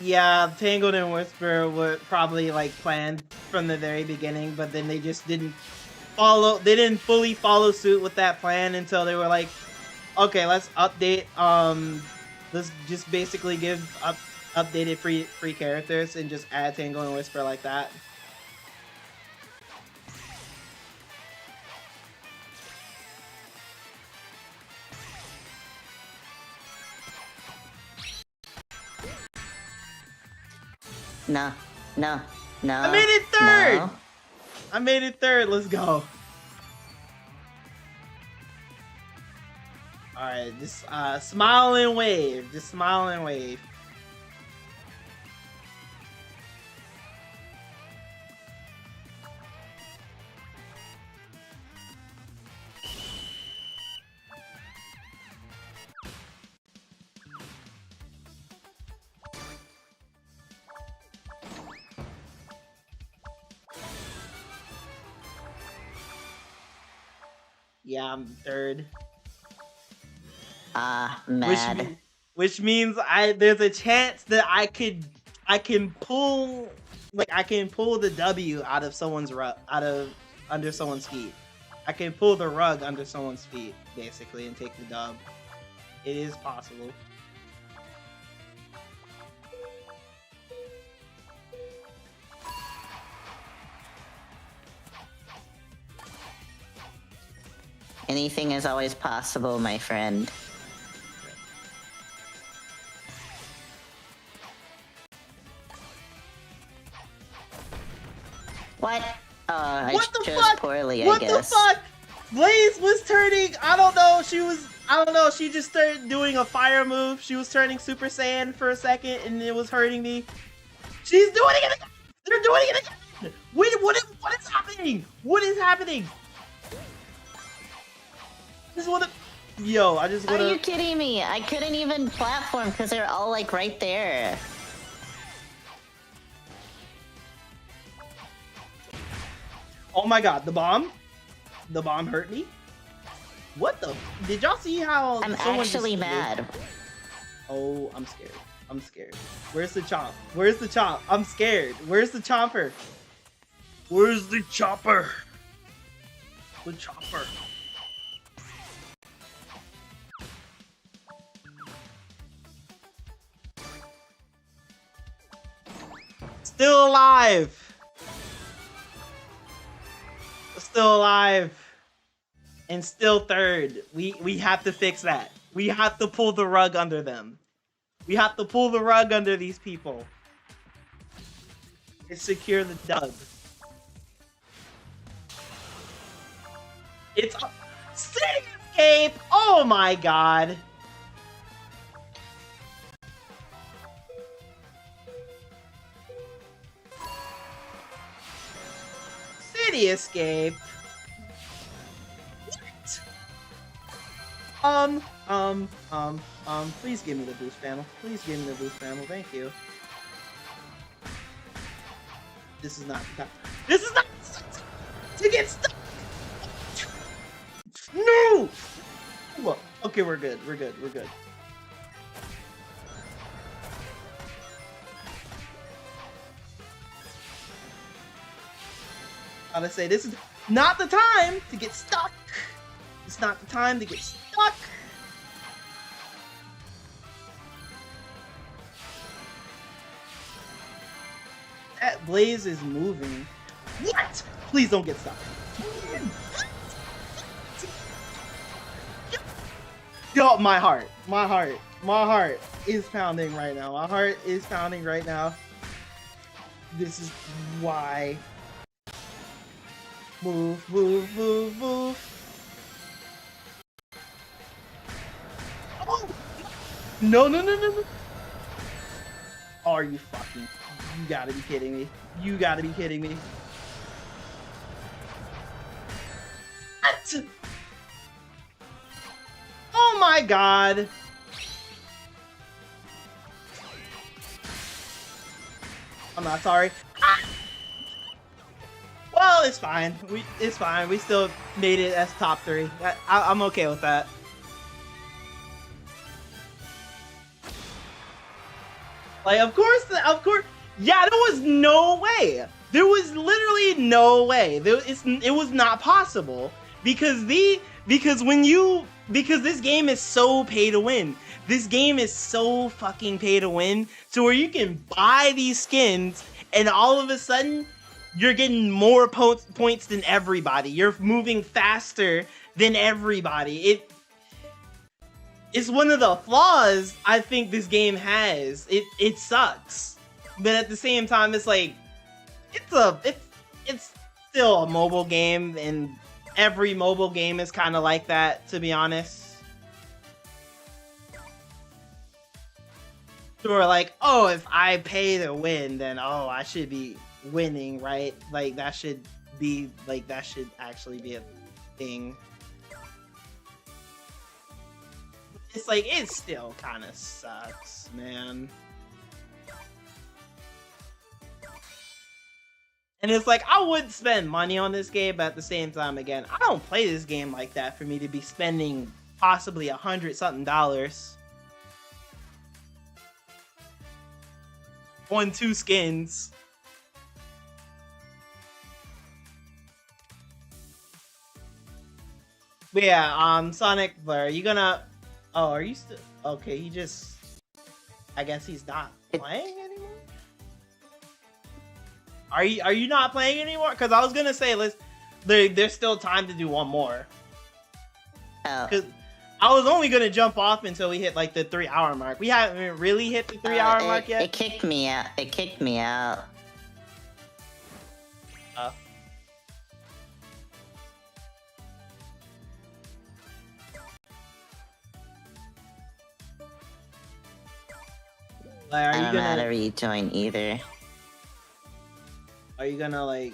Yeah, Tangled and Whisper were probably like planned from the very beginning, but then they just didn't fully follow suit with that plan until they were like, okay, let's update, let's just basically give updated free characters and just add Tangled and Whisper like that. No. I made it third! No. I made it third, let's go. Alright, just smile and wave. Just smile and wave. Yeah, I'm third. Mad. Which means there's a chance that I can pull the W out of under someone's feet. I can pull the rug under someone's feet, basically, and take the dub. It is possible. Anything is always possible, my friend. What? I What the chose fuck? poorly, What I the guess. fuck? Blaze was turning. I don't know. I don't know. She just started doing a fire move. She was turning Super Saiyan for a second, and it was hurting me. She's doing it again. They're doing it again. Wait, what is happening? What is happening? I just wanna. Yo, I just wanna. Are you kidding me? I couldn't even platform because they're all like right there. Oh my god, the bomb? The bomb hurt me? What the? Did y'all see how I'm someone actually just- mad. Oh, I'm scared. I'm scared. Where's the chomp? Where's the chomp? I'm scared. Where's the chomper? Where's the chopper? The chopper. Still alive. Still alive. And still third. We have to fix that. We have to pull the rug under them. We have to pull the rug under these people. And secure the dub. It's Cityscape! Oh my god. Cityscape. What? Please give me the boost panel. Please give me the boost panel. Thank you. This is not. This is not to get stuck. No. Okay, we're good. We're good. We're good. I gotta say, this is not the time to get stuck. It's not the time to get stuck. That Blaze is moving. What? Please don't get stuck. Yo, my heart is pounding right now. My heart is pounding right now. This is why. Move, move, move, move. Oh! No, no, no, no, no. Are you fucking? You gotta be kidding me. You gotta be kidding me. What? Oh my god. I'm not sorry. Ah! Well, it's fine. It's fine. We still made it as top 3. I'm okay with that. Like, of course. Yeah, there was no way. There was literally no way. It was not possible because this game is so pay to win. This game is so fucking pay to win. So where you can buy these skins and all of a sudden you're getting more points than everybody. You're moving faster than everybody. It's one of the flaws I think this game has. It sucks, but at the same time, it's like it's still a mobile game, and every mobile game is kind of like that, to be honest. So we're like, oh, if I pay to win, then oh, I should be winning, right? Like that should actually be a thing. It's like, it still kind of sucks, man. And it's like, I would spend money on this game, but at the same time, again, I don't play this game like that for me to be spending possibly $100-something on 2 skins. But yeah, Sonic Blur, you gonna... Oh, are you still... Okay, he just... I guess he's not playing anymore? Are you not playing anymore? Because I was gonna say, there's still time to do one more. Oh. Because I was only gonna jump off until we hit like the 3-hour mark. We haven't really hit the 3-hour mark yet. It kicked me out. It kicked me out. Like, I don't know how to rejoin either. Are you gonna like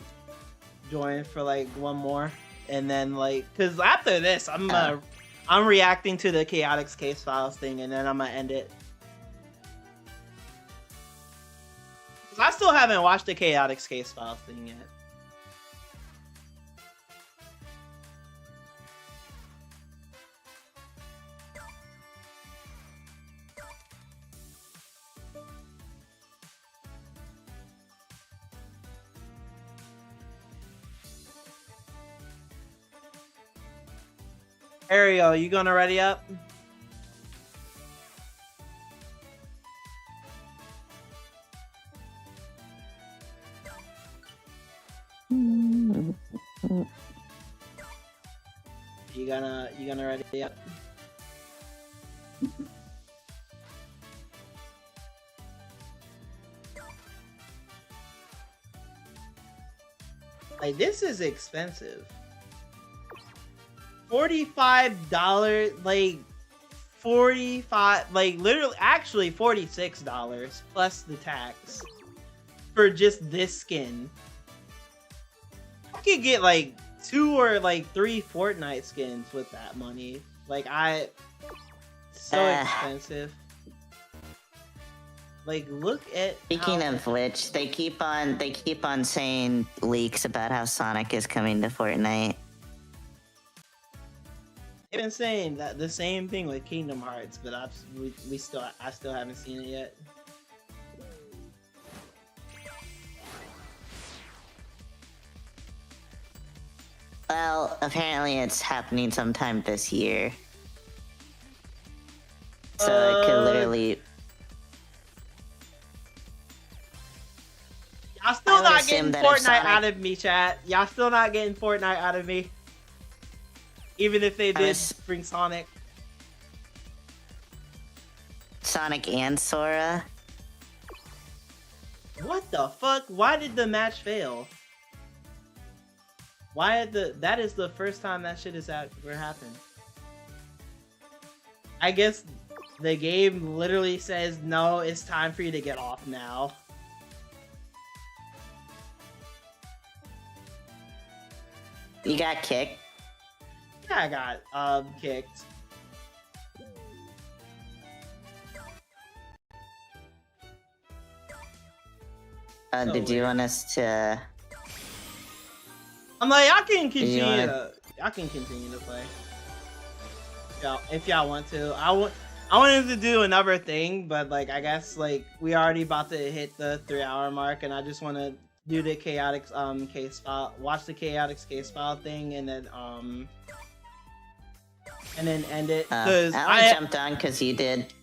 join for like one more, and then like, cause after this, I'm reacting to the Chaotix Case Files thing, and then I'm gonna end it. Cause I still haven't watched the Chaotix Case Files thing yet. Ariel, you gonna ready up? You gonna ready up? Like, this is expensive. $45, like 45, like literally, actually $46 plus the tax for just this skin. I could get like 2 or like 3 Fortnite skins with that money. Like, so expensive. Like, look at. Speaking of which, they keep on saying leaks about how Sonic is coming to Fortnite. They've been saying that the same thing with Kingdom Hearts, but I still haven't seen it yet. Well, apparently it's happening sometime this year. So it could literally. Y'all still not getting Fortnite out of me, chat. Y'all still not getting Fortnite out of me. Even if they did bring Sonic. Sonic and Sora? What the fuck? Why did the match fail? That is the first time that shit has ever happened. I guess the game literally says, no, it's time for you to get off now. You got kicked? Yeah, I got kicked. Did you want us to? I'm like, I can continue to play. If y'all want to. I wanted to do another thing, but like, I guess like we already about to hit the 3-hour mark, and I just want to do the Chaotix case file, watch the Chaotix case file thing, and then end it. Cause I jumped on because you did.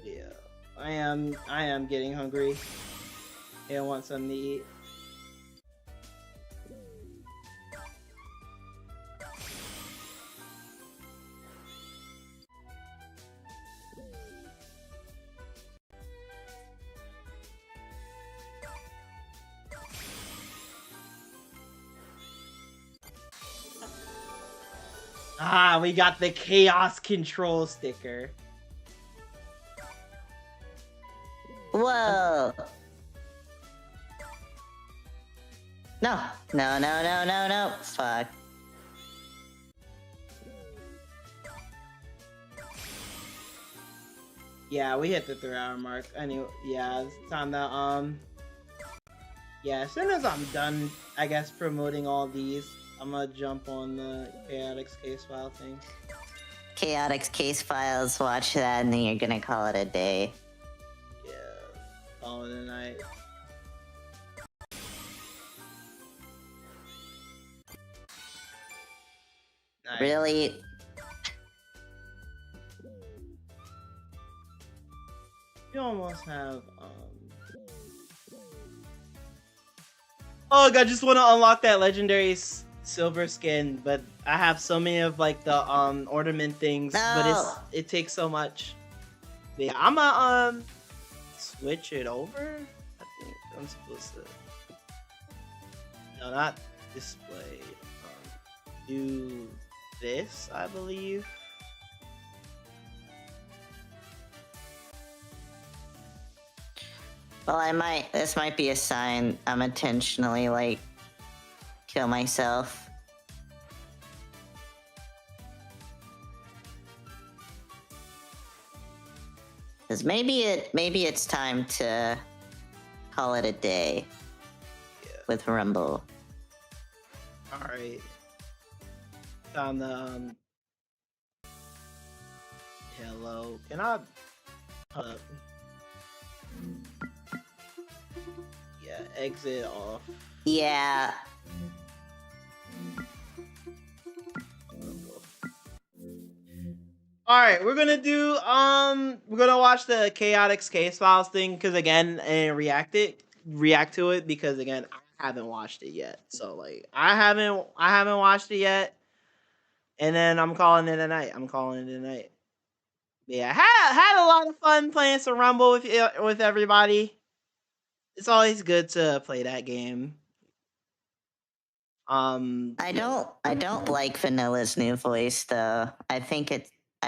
Yeah, I am getting hungry. I want something to eat. Ah, we got the Chaos Control sticker. Whoa! No. No. Fuck. Yeah, we hit the 3-hour mark. Anyway, yeah, it's time to, yeah, as soon as I'm done, I guess, promoting all these, I'm gonna jump on the Chaotix case file thing. Chaotix case files, watch that, and then you're gonna call it a day. Yeah, call it a night. Nice. Really? You almost have, Oh, I just want to unlock that legendary silver skin, but I have so many of like the ornament things, but it takes so much. Yeah, I'm gonna switch it over. I think I'm supposed to. No, not display. Do this, I believe. Well, this might be a sign I'm intentionally, like, kill myself. Because maybe it's time to call it a day with Rumble. Alright. On the, hello. Can I... Hold up. Yeah, exit off. Yeah. Alright, we're gonna do, we're gonna watch the Chaotic Case Files thing, because again, and react to it, because again, I haven't watched it yet. So, like, I haven't watched it yet. And then I'm calling it a night. Yeah, had a lot of fun playing some Rumble with everybody. It's always good to play that game. I don't like Vanilla's new voice though. I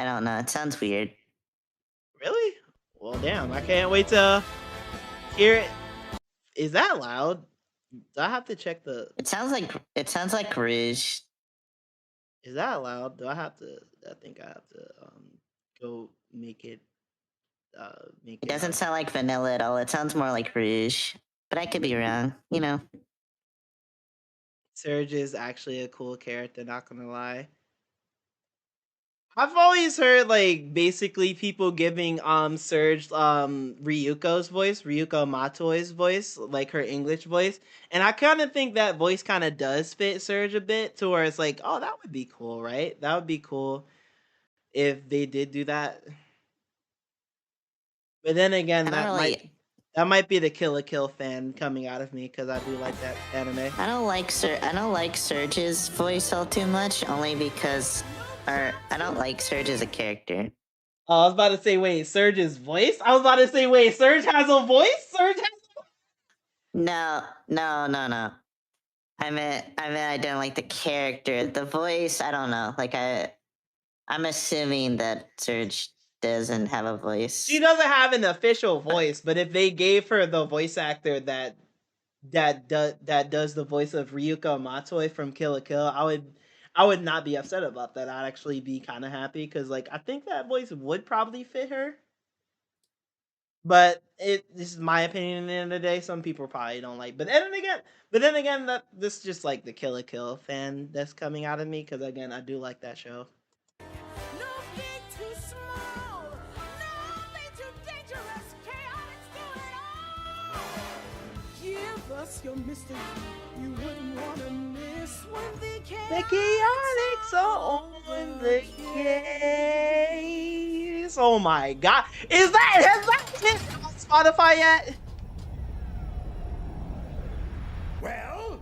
don't know, it sounds weird. Really? Well, damn, I can't wait to hear it. Is that loud? Do I have to check the... It sounds like Rouge. Is that loud? I think I have to go make it It doesn't sound like Vanilla at all. It sounds more like Rouge. But I could be wrong, you know. Surge is actually a cool character, not gonna lie. I've always heard, like, basically people giving Surge Ryuko Matoi's voice, like her English voice. And I kind of think that voice kind of does fit Surge a bit, to where it's like, oh, that would be cool, right? That would be cool if they did do that. But then again, that might be the Kill la Kill fan coming out of me, because I do like that anime. I don't like Surge's voice all too much, only because I don't like Surge as a character. Oh, I was about to say, wait, Surge's voice? I was about to say, wait, Surge has a voice? No. I meant I don't like the character. The voice, I don't know. Like I'm assuming that Surge doesn't have a voice. She doesn't have an official voice, but if they gave her the voice actor that does the voice of Ryuko Matoi from Kill la Kill, I would not be upset about that. I'd actually be kind of happy, because, like, I think that voice would probably fit her. But this is my opinion. At the end of the day, some people probably don't like. But then again, this is just like the Kill la Kill fan that's coming out of me, because again, I do like that show. Your mystery, you wouldn't want to miss when the Chaotix are on the case. Oh my god. Has that hit on Spotify yet? Well,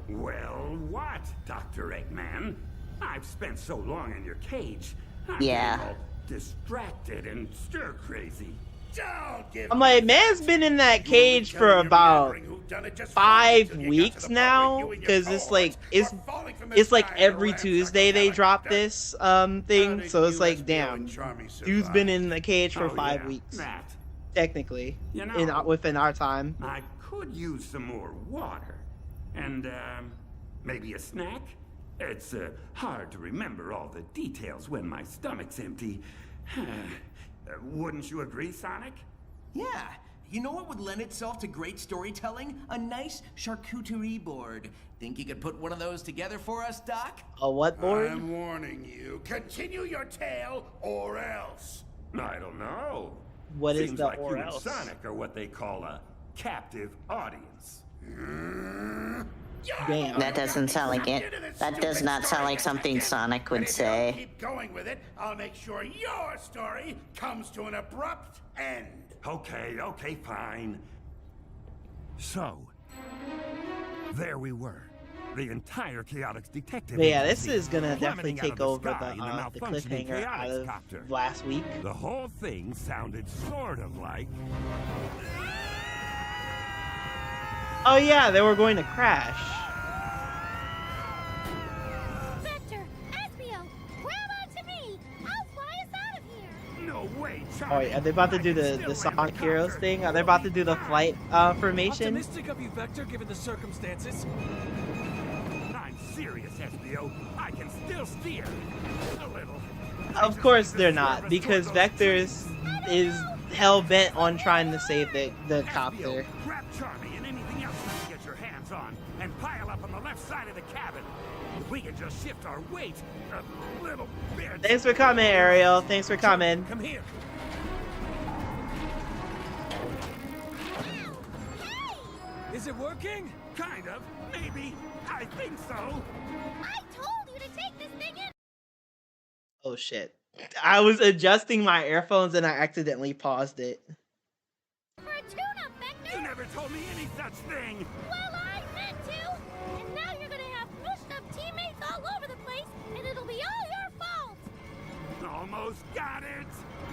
what, Dr. Eggman? I've spent so long in your cage. I'm Yeah. getting all distracted and stir crazy. I'm like, man's been in that cage for about 5 weeks now, because it's like every Tuesday they drop this thing, so it's like, damn, dude's been in the cage for 5 weeks, Matt, technically, you know, within our time. I could use some more water. And, maybe a snack? It's hard to remember all the details when my stomach's empty. Wouldn't you agree, Sonic? Yeah. You know what would lend itself to great storytelling? A nice charcuterie board. Think you could put one of those together for us, Doc? A what board? I'm warning you. Continue your tale, or else. I don't know. What is Seems the like or you and else? Sonic are what they call a captive audience. Damn. That doesn't sound like it. That does not sound like something Sonic would say. Keep going with it. I'll make sure your story comes to an abrupt end. Okay, fine. So, there we were. The entire Chaotix detective. But yeah, this agency is gonna definitely plummeting out take of the over sky in a the malfunctioning cliffhanger out Chaotix of copter. last week. The whole thing sounded sort of like. Oh yeah, they were going to crash. Vector, Espio, grab onto me! I'll fly us out of here! No way, Oh, wait, are they about to do the Sonic Heroes thing? Are they about to do the flight formation? Optimistic of you, Vector, given the circumstances. I'm serious, Espio. I can still steer. A little. Of course they're not, because Vector is hell bent on trying to save the copter. Grab Charmy and anything else you can get your hands on, and pile up on the left side of the cabin. If we can just shift our weight a little bit. Thanks for coming, Ariel. Thanks for coming. Come here. Is it working? Kind of. Maybe. I think so. I told you to take this thing in. Oh shit. I was adjusting my earphones and I accidentally paused it. For a tune-up, Vector. You never told me any such thing. Well, I meant to. And now you're gonna have mushed up teammates all over the place, and it'll be all your fault. Almost got it.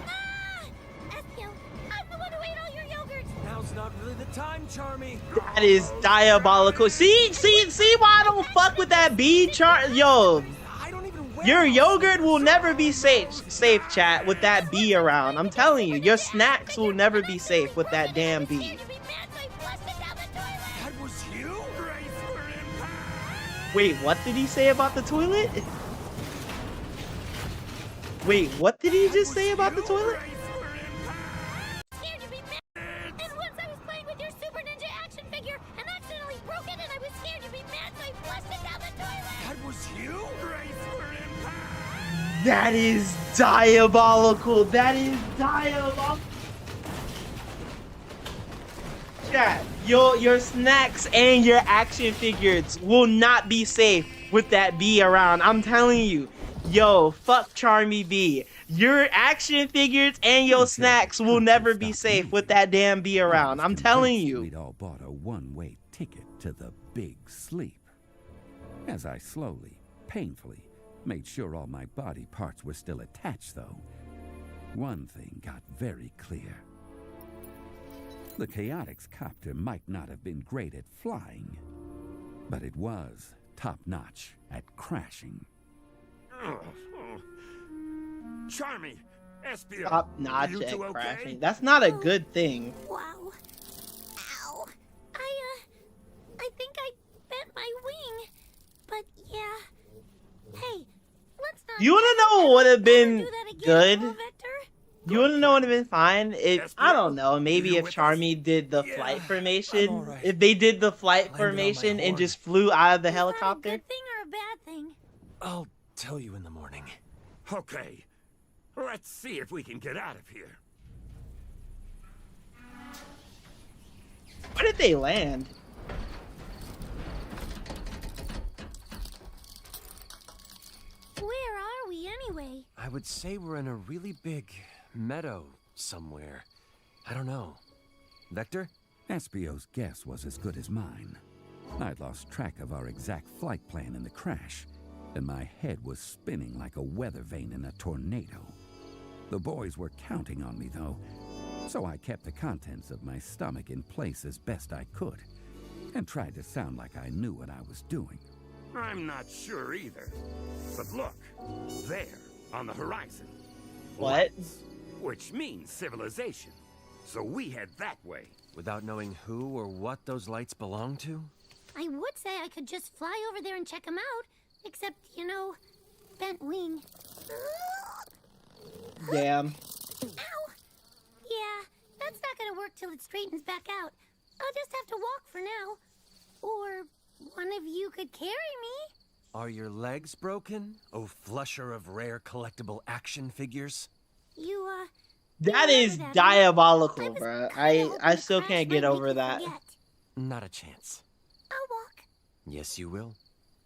Ah! Espio, I'm the one who ate all your yogurt. Now's not really the time, Charmy. That is diabolical. See why I don't fuck with that bee chart? Yo, I don't even wear your those. yogurt will never be safe, chat, with that bee around. I'm telling you, your snacks will never be safe with that damn bee. You'd be mad, so I flushed it down the toilet. That was you? Brace for impact. Wait, what did he say about the toilet? Wait, what did he just say about the toilet? Brace for impact. Scared you'd be mad. And once I was playing with your Super Ninja action figure and accidentally broke it, and I was scared you'd be mad, so I flushed it down the toilet. That was you? Brace for impact. That is diabolical. That is diabolical. Chat, your snacks and your action figures will not be safe with that bee around. I'm telling you. Yo, fuck Charmy Bee. Your action figures and your snacks will never be safe with that damn bee around. I'm telling you. We'd all bought a one-way ticket to the big sleep. As I slowly, painfully, made sure all my body parts were still attached, though, one thing got very clear. The Chaotix copter might not have been great at flying, but it was top-notch at crashing. Charmy, Espio. Top notch you at two okay? crashing. That's not a good thing. Wow. Ow. I think I bent my wing. But yeah. Hey, let's not. You wanna know what would have been do that again, good? huh, Vector? You wanna know what would have been fine? If I don't know, maybe You if with Charmy did the Yeah, flight I'm formation. alright. If they did the flight Landed on my formation and horn. just flew out of the Is that a helicopter. good thing or a bad thing? I'll tell you in the morning. Okay. Let's see if we can get out of here. Where did they land? Where are we anyway? I would say we're in a really big meadow somewhere. I don't know. Vector? Espio's guess was as good as mine. I'd lost track of our exact flight plan in the crash, and my head was spinning like a weather vane in a tornado. The boys were counting on me, though, so I kept the contents of my stomach in place as best I could, and tried to sound like I knew what I was doing. I'm not sure either. But look, there, on the horizon. What? Lights, which means civilization. So we head that way. Without knowing who or what those lights belong to? I would say I could just fly over there and check them out. Except, you know, bent wing. Damn. Ow! Yeah, that's not gonna work till it straightens back out. I'll just have to walk for now. Or one of you could carry me. Are your legs broken? Oh, flusher of rare collectible action figures? You, That remember is that, huh? diabolical, was bruh. kinda hoping I the still crash can't might get make over you that. forget. Not a chance. I'll walk. Yes, you will.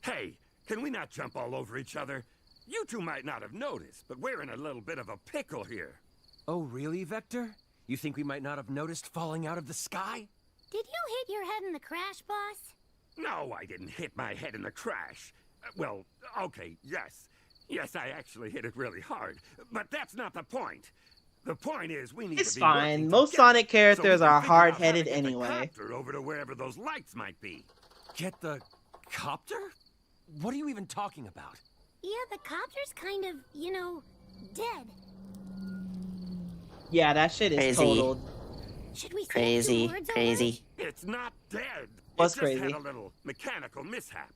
Hey, can we not jump all over each other? You two might not have noticed, but we're in a little bit of a pickle here. Oh, really, Vector? You think we might not have noticed falling out of the sky? Did you hit your head in the crash, boss? No, I didn't hit my head in the crash. Well, okay, yes. Yes, I actually hit it really hard. But that's not the point. The point is we need It's to be fine. working Most together Sonic so characters we can are figure out how to hard-headed get the anyway. copter over to wherever those lights might be. Get the copter? What are you even talking about? Yeah, the copter's kind of, you know, dead. Yeah, that shit is Crazy. totaled. Should we say a few Crazy, words, crazy. It's not dead. What's it just crazy? had a little mechanical mishap.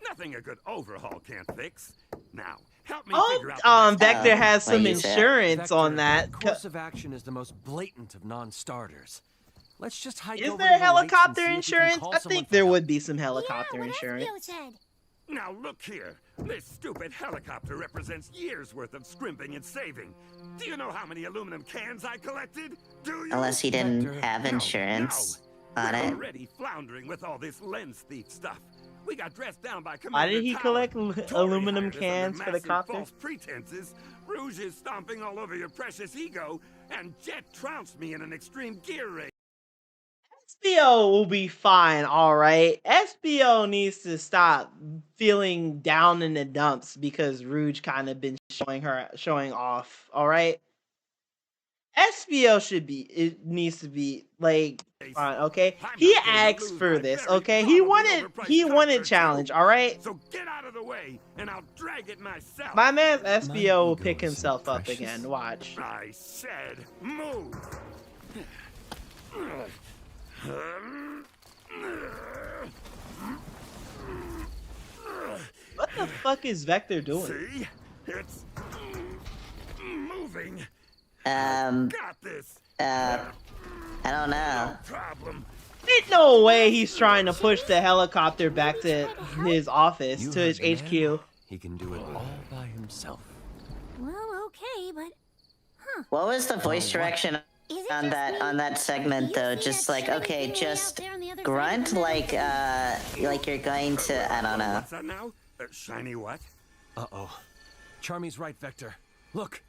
Nothing a good overhaul can't fix. Now, help me figure out Oh, the best- Vector has like some you said. insurance Vector, on that. Course of action is the most blatant of non-starters. Let's just hike Is over there to the lights and helicopter see if we can insurance? call I someone think for there help. would be some Yeah, helicopter what insurance. Espio said. Now look here. This stupid helicopter represents years worth of scrimping and saving. Do you know how many aluminum cans I collected? Do you? Unless he didn't Vector, have No, insurance no. on We're it. already floundering with all this lens thief stuff. We got dressed down by Why Commander did he Tower. collect Tory aluminum hired us cans under for the massive copter? false pretenses. Rouge is stomping all over your precious ego, and Jet trounced me in an extreme gear race. SBO will be fine, all right. SBO needs to stop feeling down in the dumps because Rouge kind of been showing off, all right. SBO needs to be like fine, okay. I'm He not going to asked lose for my this, very okay. probably He overpriced wanted copter, challenge, too. all right. So get out of the way, and I'll drag it myself. My man SBO will ego pick isn't himself up precious. again. Watch. I said move. What the fuck is Vector doing? See? It's moving. Got this. I don't know. No problem. Ain't no way he's trying to push the helicopter back to his office, You to his heard the man. HQ. He can do it all by himself. Well, okay, but What was the voice direction is it on just that me? segment You though? see Just that like, shiny okay, thing way just out there on the other side of grunt the map? like you're going to, I don't know. What's that now? Shiny what? Uh-oh. Charmy's right, Vector. Look.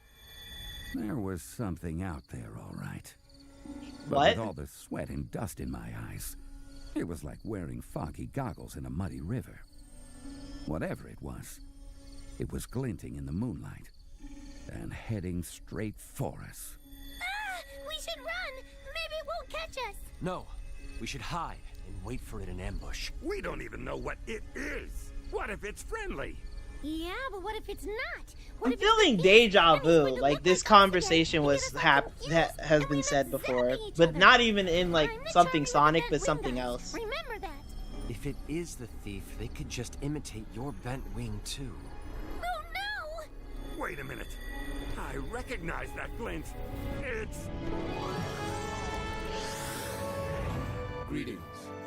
There was something out there, all right. But What? with all the sweat and dust in my eyes, it was like wearing foggy goggles in a muddy river. Whatever it was glinting in the moonlight and heading straight for us. Ah, we should run. Maybe it won't catch us. No. We should hide and wait for it in ambush. We don't even know what it is. What if it's friendly? Yeah, but what if it's not? What I'm if it's feeling the deja thief and he's going vu. to Like look this like us again conversation and was get us all confused, has and we been end said up before, zapping each but other. not even in like I'm the something Charmy Sonic, with but the something bent wing else. knife. Remember that. If it is the thief, they could just imitate your bent wing too. Oh no! Wait a minute. I recognize that glint. It's... Greetings,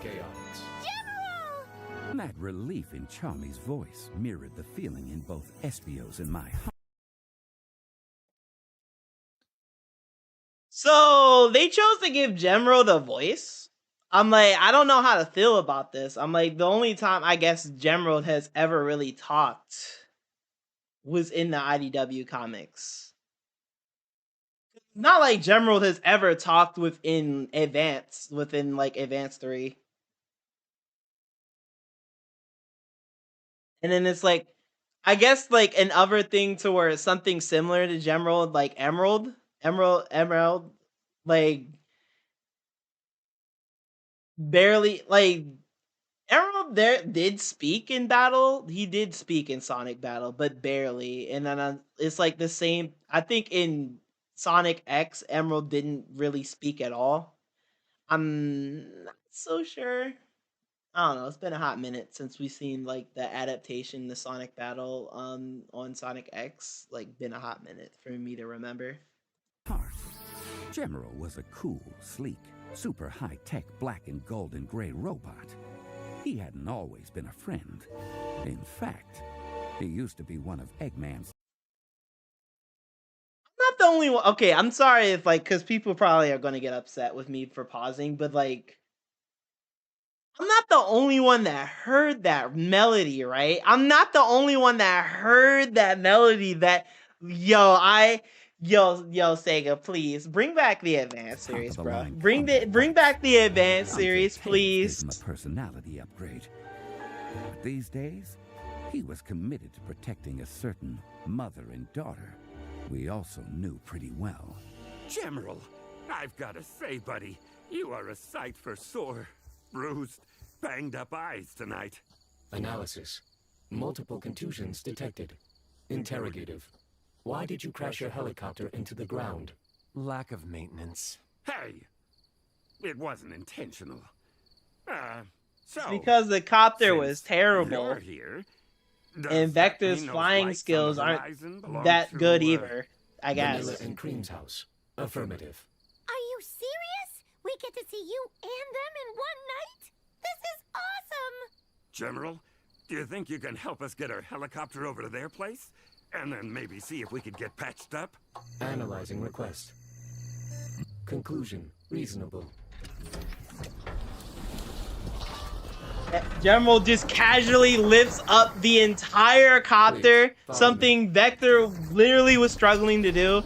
Chaotix. General! That relief in Charmy's voice mirrored the feeling in both Espio's and my heart. So they chose to give Gemro the voice. I'm like, I don't know how to feel about this. I'm like, the only time I guess Gemro has ever really talked was in the IDW comics. Not like Gemro has ever talked within Advance 3. And then it's like, I guess like an other thing to where it's something similar to Gemro, like Emerald, like barely like Emerald there did speak in battle. He did speak in Sonic battle, but barely. And then it's like the same. I think in Sonic X, Emerald didn't really speak at all. I'm not so sure. I don't know. It's been a hot minute since we've seen like the adaptation to Sonic Battle on Sonic X. Like been a hot minute for me to remember. Gemro was a cool, sleek, super high-tech black and gold and gray robot. He hadn't always been a friend. In fact, he used to be one of Eggman's. I'm not the only one. Okay, I'm sorry if like because people probably are gonna get upset with me for pausing, but like I'm not the only one that heard that melody, right? I'm not the only one that heard that melody that yo Sega, please bring back the Advance series, bro. Bring back the Advance series, please. Gave him a personality upgrade. But these days, he was committed to protecting a certain mother and daughter we also knew pretty well. General, I've got to say, buddy, you are a sight for sore, bruised, banged-up eyes tonight. Analysis. Multiple contusions detected. Interrogative. Why did you crash your helicopter into the ground? lack of maintenance. Hey, it wasn't intentional. So Because the copter was since terrible. you're here, does And that Vector's mean those flying lights on skills the aren't horizon belong that to, good either, I Vanilla guess. and Cream's house. Affirmative. Are you serious? We get to see you and them in one night? This is awesome! General, do you think you can help us get our helicopter over to their place? And then maybe see if we could get patched up? Analyzing request. Conclusion. Reasonable. General just casually lifts up the entire copter, something Vector literally was struggling to do.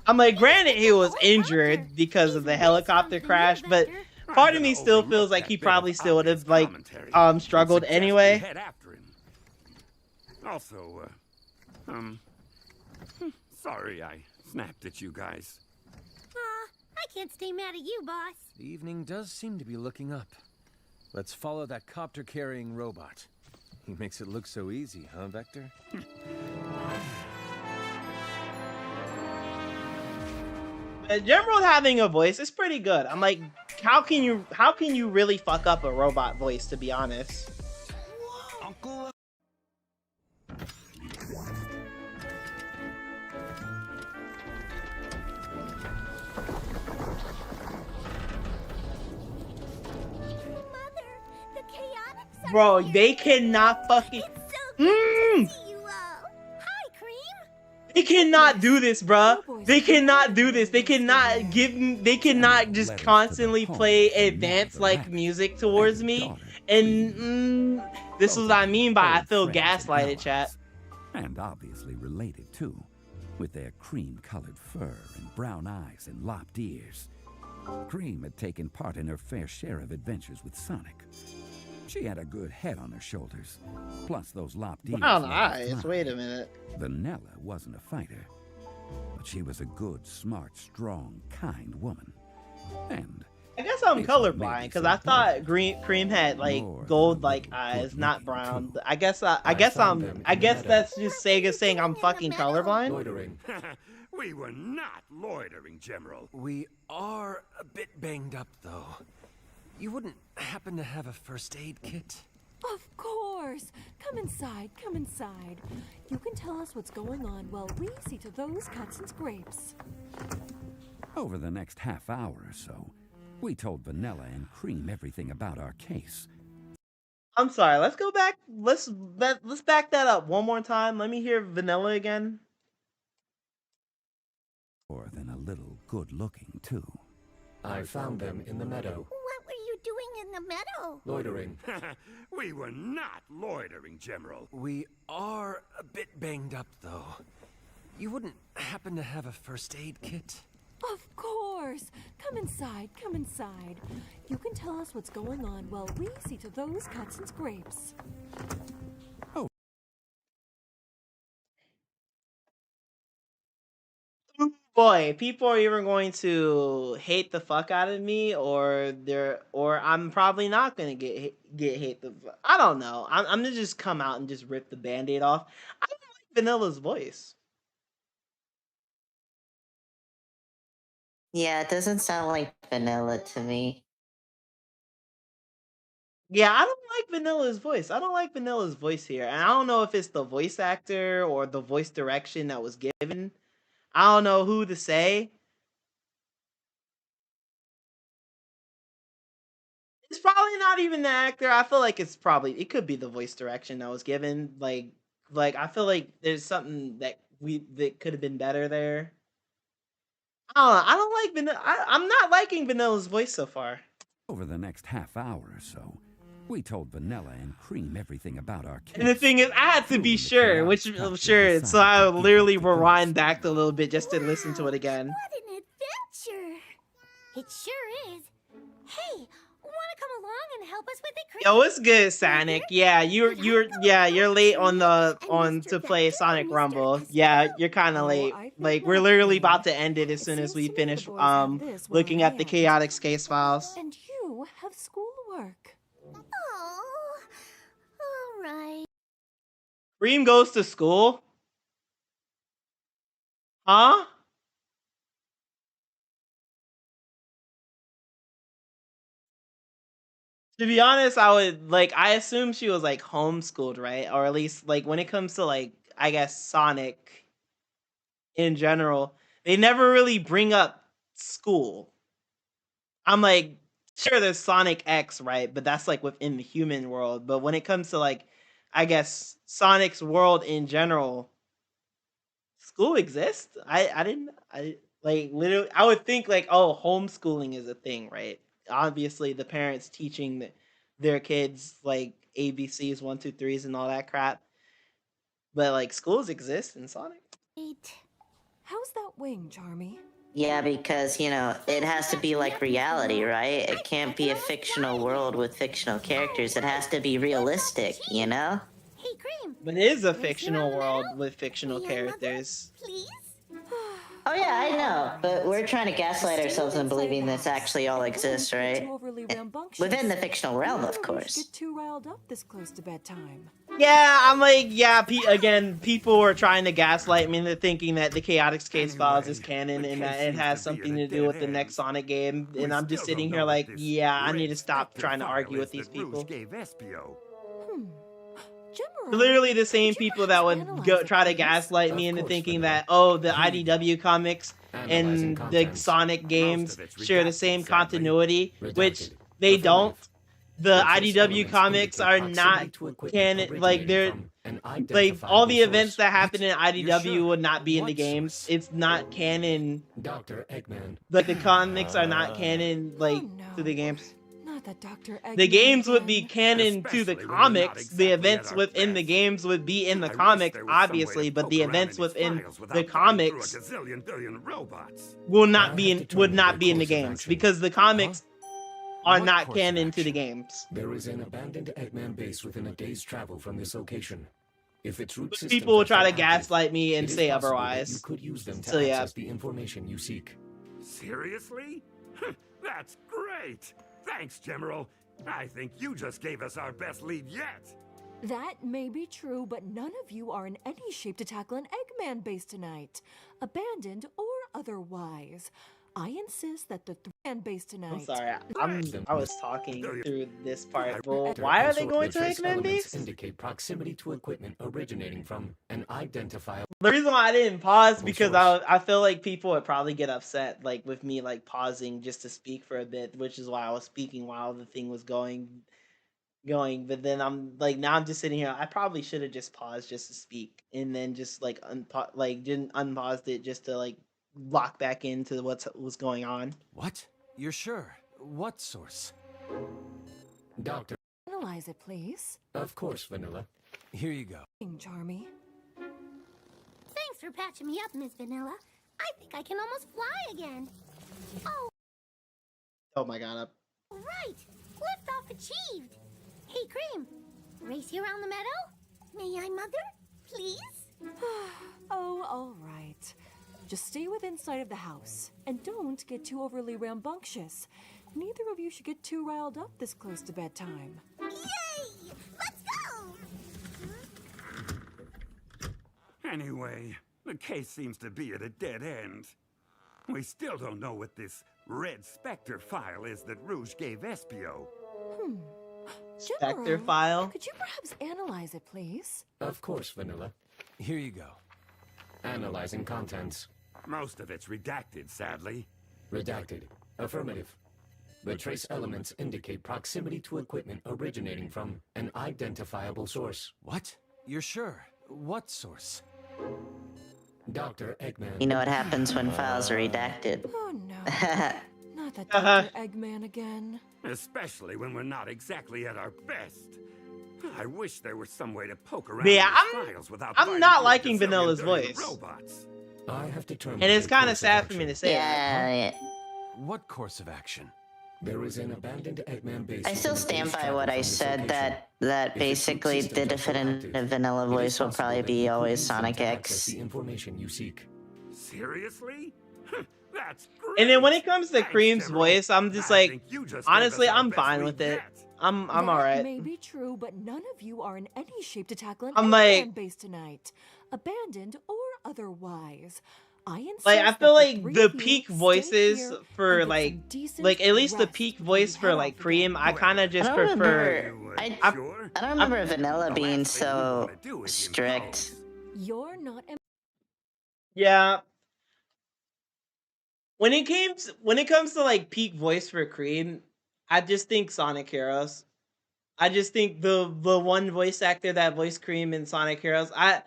I'm like, granted, he was injured because of the helicopter crash, but part of me still feels like he probably still would have like struggled anyway. Head after him. Also, sorry I snapped at you guys. I can't stay mad at you, boss. The evening does seem to be looking up. Let's follow that copter-carrying robot. He makes it look so easy, huh, Vector? General having a voice is pretty good. I'm like, how can you really fuck up a robot voice, to be honest? Uncle. Bro, they cannot fucking. They cannot do this, bruh. They cannot do this. They cannot give. They cannot just constantly play advanced like music towards me. And this is what I mean by I feel gaslighted, chat. And obviously related too, with their cream-colored fur and brown eyes and lopped ears. Cream had taken part in her fair share of adventures with Sonic. She had a good head on her shoulders, plus those lopped ears. Brown eyes. Wait a minute. Vanilla wasn't a fighter, but she was a good, smart, strong, kind woman. And I guess I'm colorblind because I thought Cream had like gold like eyes, not brown. I guess that's just Sega saying I'm fucking colorblind. Loitering. We were not loitering, General. We are a bit banged up, though. You wouldn't happen to have a first aid kit? Of course! Come inside, come inside. You can tell us what's going on while we see to those cuts and scrapes. over the next half hour or so, we told Vanilla and Cream everything about our case. I'm sorry, let's go back. Let's back that up one more time. Let me hear Vanilla again. More than a little good-looking, too. I found them in the meadow. What were you doing in the meadow? Loitering. We were not loitering, General. We are a bit banged up, though. You wouldn't happen to have a first aid kit? Of course! Come inside, come inside. You can tell us what's going on while we see to those cuts and scrapes. Boy, people are either going to hate the fuck out of me, or I'm probably not gonna get hate the. I don't know. I'm gonna just come out and just rip the Band-Aid off. I don't like Vanilla's voice. Yeah, it doesn't sound like vanilla to me. Yeah, I don't like Vanilla's voice. I don't like Vanilla's voice here, and I don't know if it's the voice actor or the voice direction that was given. I don't know who to say. It's probably not even the actor. I feel like it could be the voice direction that was given. Like I feel like there's something that could have been better there. I don't like Vanilla. I'm not liking Vanilla's voice so far. Over the next half hour or so, we told Vanilla and Cream everything about our case. And the thing is, I had to be sure, so I literally rewind back a little bit just to listen to it again. What an adventure! It sure is. Hey, wanna come along and help us with it, Chris? Yo, what's good, Sonic? Yeah, you're late on to play Sonic Rumble. Yeah, you're kind of late. Like we're literally about to end it as soon as we finish looking at the Chaotix case files. And you have schoolwork. Oh, all right. Cream goes to school? Huh? To be honest, I would like. I assume she was like homeschooled, right? Or at least like when it comes to like, I guess Sonic in general, they never really bring up school. I'm like, sure, there's Sonic X, right? But that's like within the human world. But when it comes to like, I guess Sonic's world in general, school exists. I didn't. I like literally. I would think like, oh, homeschooling is a thing, right? Obviously, the parents teaching their kids like ABCs, one, two, threes, and all that crap. But like, schools exist in Sonic. How's that wing, Charmy? Yeah, because, you know, it has to be like reality, right? It can't be a fictional world with fictional characters. It has to be realistic, you know? Hey, Cream. But it is a fictional world with fictional characters. Please? Oh yeah, I know, but we're trying to gaslight ourselves into believing this actually all exists, right? Within the fictional realm, of course. Get too riled up this close to bedtime. Yeah, I'm like, yeah, again, people were trying to gaslight me into thinking that the Chaotic Case Files is canon and that it has something to do with the next Sonic game. And I'm just sitting here like, yeah, I need to stop trying to argue with these people. Literally the same people that would try to gaslight me into thinking that, oh, the IDW comics and the Sonic games share the same continuity, which they don't. The IDW comics are not canon. Like, they're like, all the events that happen in IDW would not be in the games. It's not canon. Dr. Eggman. Like, the comics are not canon, like, to the games. Not that Dr. Eggman. The games would be canon to the comics. The events within the games would be in the comics, obviously, but the events within the comics would not be in the games because the comics are not canon to the games. There is an abandoned Eggman base within a day's travel from this location. If its root systems People will try to active, gaslight me and it is say possible that otherwise. You could use them to So, yeah. access the information you seek. Seriously? That's great! Thanks, General. I think you just gave us our best lead yet. That may be true, but none of you are in any shape to tackle an Eggman base tonight, abandoned or otherwise. I insist that the man base tonight. I'm sorry, I was talking through this part. Well, why are they going to Eggman base? Indicate proximity to equipment originating from an identifiable. The reason why I didn't pause because I feel like people would probably get upset like with me like pausing just to speak for a bit, which is why I was speaking while the thing was going. But then I'm like, now I'm just sitting here. I probably should have just paused just to speak and then just like didn't unpaused it just to like lock back into what's going on. What? You're sure? What source? Doctor. Analyze it, please. Of course, Vanilla. Here you go. Charmy. Thanks for patching me up, Miss Vanilla. I think I can almost fly again. Oh my god. Right! Liftoff achieved! Hey, Cream, race you around the meadow? May I, Mother? Please? Oh, all right. Just stay within sight of the house, and don't get too overly rambunctious. Neither of you should get too riled up this close to bedtime. Yay! Let's go! Anyway, the case seems to be at a dead end. We still don't know what this Red Spectre file is that Rouge gave Espio. Spectre General, file? Could you perhaps analyze it, please? Of course, Vanilla. Here you go. Analyzing contents. Most of it's redacted, sadly. Redacted. Affirmative. The trace elements indicate proximity to equipment originating from an identifiable source. What? You're sure? What source? Dr. Eggman. You know what happens when files are redacted. Oh no. Not that Dr. Eggman again. Especially when we're not exactly at our best. I wish there was some way to poke around Yeah, these files without I'm not liking Vanilla's voice. Robots. I have determined. And it's kind of sad for me to say. Yeah. What course of action? There is an abandoned Eggman base. I still stand by what I said, that basically the definitive vanilla voice will probably be always Sonic X. The information you seek. Seriously? That's great. And then when it comes to Thanks, Cream's General. voice, I'm just I like, think you just honestly, gave us our I'm best fine lead with it. yet. I'm That alright. may be true, but none of you are in any shape to tackle an I'm Eggman like- base tonight, abandoned or otherwise. I insist Like I that feel the like three the of you peak stay voices here for and get some decent like at least the rest peak before you voice for head like off Cream, again. I kind of I just don't prefer. remember. I, Sure? I don't remember The Vanilla being last thing we so wanna do is strict. impose. You're not yeah, when it comes to like peak voice for Cream, I just think Sonic Heroes. I just think the one voice actor that voiced Cream in Sonic Heroes, I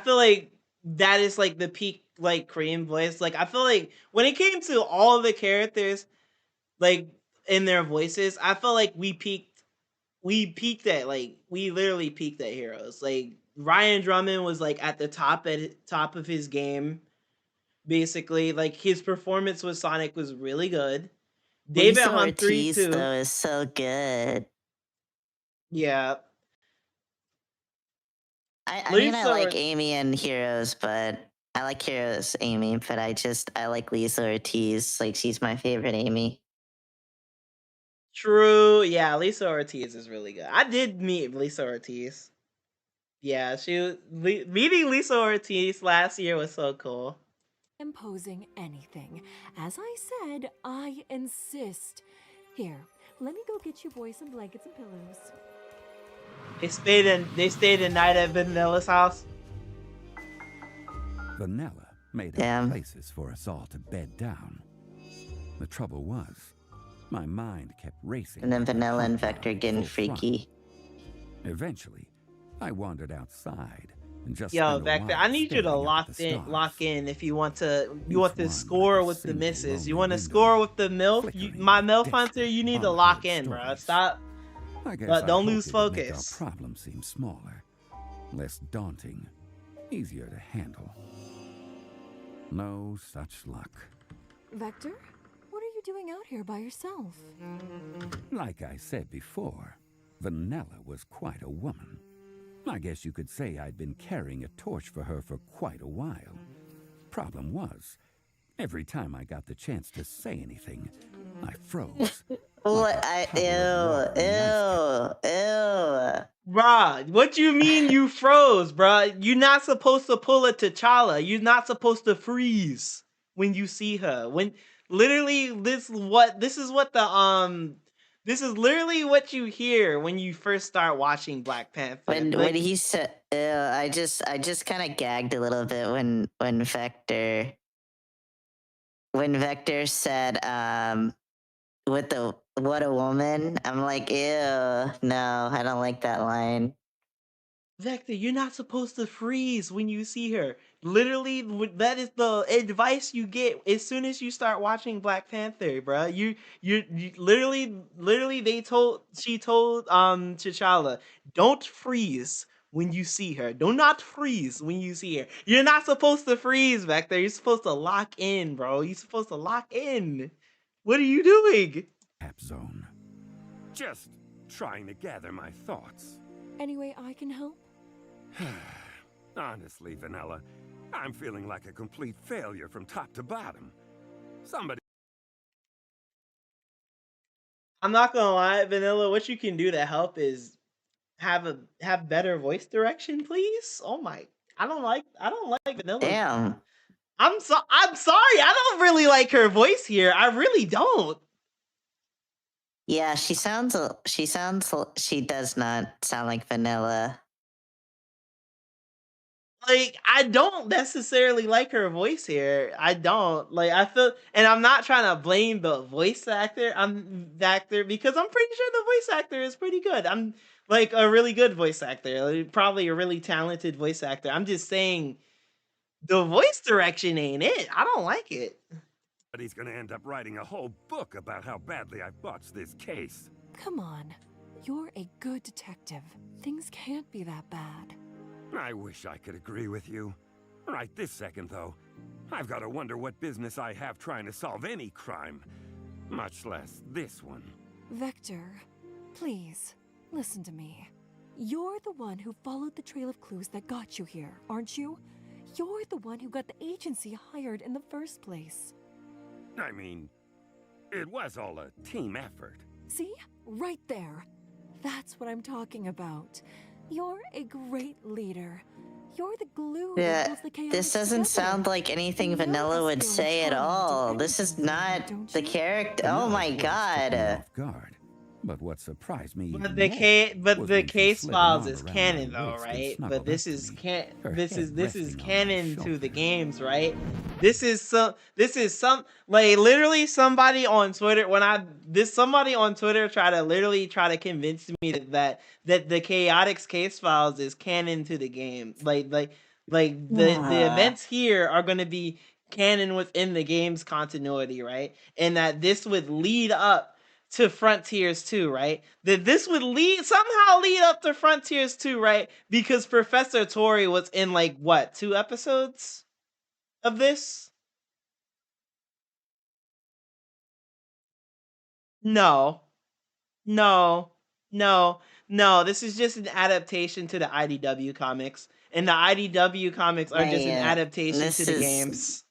feel like that is like the peak like Cream voice. Like I feel like when it came to all the characters like in their voices, I feel like we peaked at like we literally peaked at Heroes. Like Ryan Drummond was like at the top of his game basically. Like his performance with Sonic was really good. David Lisa Humphrey Ortiz, too. though, is so good. Yeah. I mean, I Lisa like Or- Amy and Heroes, but I like Heroes Amy, but I like Lisa Ortiz. Like, she's my favorite Amy. True. Yeah, Lisa Ortiz is really good. I did meet Lisa Ortiz. Yeah, meeting Lisa Ortiz last year was so cool. imposing anything. As I said, I insist. Here, let me go get you boys some blankets and pillows. They stayed a night at Vanilla's house. Vanilla made Damn. up places for us all to bed down. The trouble was, my mind kept racing. And then like a Vanilla and heart Vector valve getting full throttle. freaky. Eventually, I wandered outside and just Yo, spent a Vector, while I need you to staring up at the lock stars. in if you want to Each one score like a with the single misses. You lonely want to window, score with the MILF? flickering My with MILF hunter, desperate, you need to lock unheard in, bro. stories. Stop. I guess But I don't hoped lose it would make focus. our problem seem smaller, less daunting, easier to handle. No such luck. Vector, what are you doing out here by yourself? Like I said before, Vanilla was quite a woman. I guess you could say I'd been carrying a torch for her for quite a while. Problem was, every time I got the chance to say anything, I froze. What? like a puddle of water in the ice cap. Ew. Bruh, what you mean you froze, bruh? You're not supposed to pull a T'Challa. You're not supposed to freeze when you see her. When literally this is literally what you hear when you first start watching Black Panther. When Like, he said, ew, I just kind of gagged a little bit when Vector said, what a woman. I'm like, ew, no, I don't like that line. Vector, you're not supposed to freeze when you see her. Literally, that is the advice you get as soon as you start watching Black Panther, bruh. You literally she told T'Challa, don't freeze when you see her. Do not freeze when you see her. You're not supposed to freeze, Vector. You're supposed to lock in, bro. You're supposed to lock in. What are you doing? Cap zone. Just trying to gather my thoughts. Any way I can help? Honestly, Vanilla, I'm feeling like a complete failure from top to bottom. Somebody. I'm not gonna lie, Vanilla. What you can do to help is have better voice direction, please. Oh my, I don't like Vanilla. Damn. I'm sorry. I don't really like her voice here. I really don't. Yeah, she does not sound like Vanilla. Like, I don't necessarily like her voice here. I don't. Like, I feel, and I'm not trying to blame the voice actor. Because I'm pretty sure the voice actor is pretty good. I'm like a really good voice actor, like, probably a really talented voice actor. I'm just saying the voice direction ain't it. I don't like it. He's gonna end up writing a whole book about how badly I botched this case. Come on. You're a good detective. Things can't be that bad. I wish I could agree with you. Right this second, though, I've got to wonder what business I have trying to solve any crime, much less this one. Vector, please, listen to me. You're the one who followed the trail of clues that got you here, aren't you? You're the one who got the agency hired in the first place. I mean, it was all a team effort. See? Right there. That's what I'm talking about. You're a great leader. You're the glue Yeah, that holds the chaotic this doesn't together. sound like anything And you're Vanilla the would skill say at charm to all. do This is anything, not don't the you? character. Oh Vanilla's my words took me god. off guard. But what surprised me But even the more but was the when she case slid an files arm is around my canon though, waist and right? But snuggled this up to is me, can her this head is resting on my canon to the shoulder. games, right? This is some like literally somebody on Twitter somebody on Twitter try to convince me that the Chaotix case files is canon to the game. Like the events here are going to be canon within the game's continuity, right? And that this would lead up to Frontiers 2, right? That this would somehow lead up to Frontiers 2, right? Because Professor Tori was in like what, 2 episodes of this? No. No. No. No, this is just an adaptation to the IDW comics. And the IDW comics are just an adaptation This to the is games.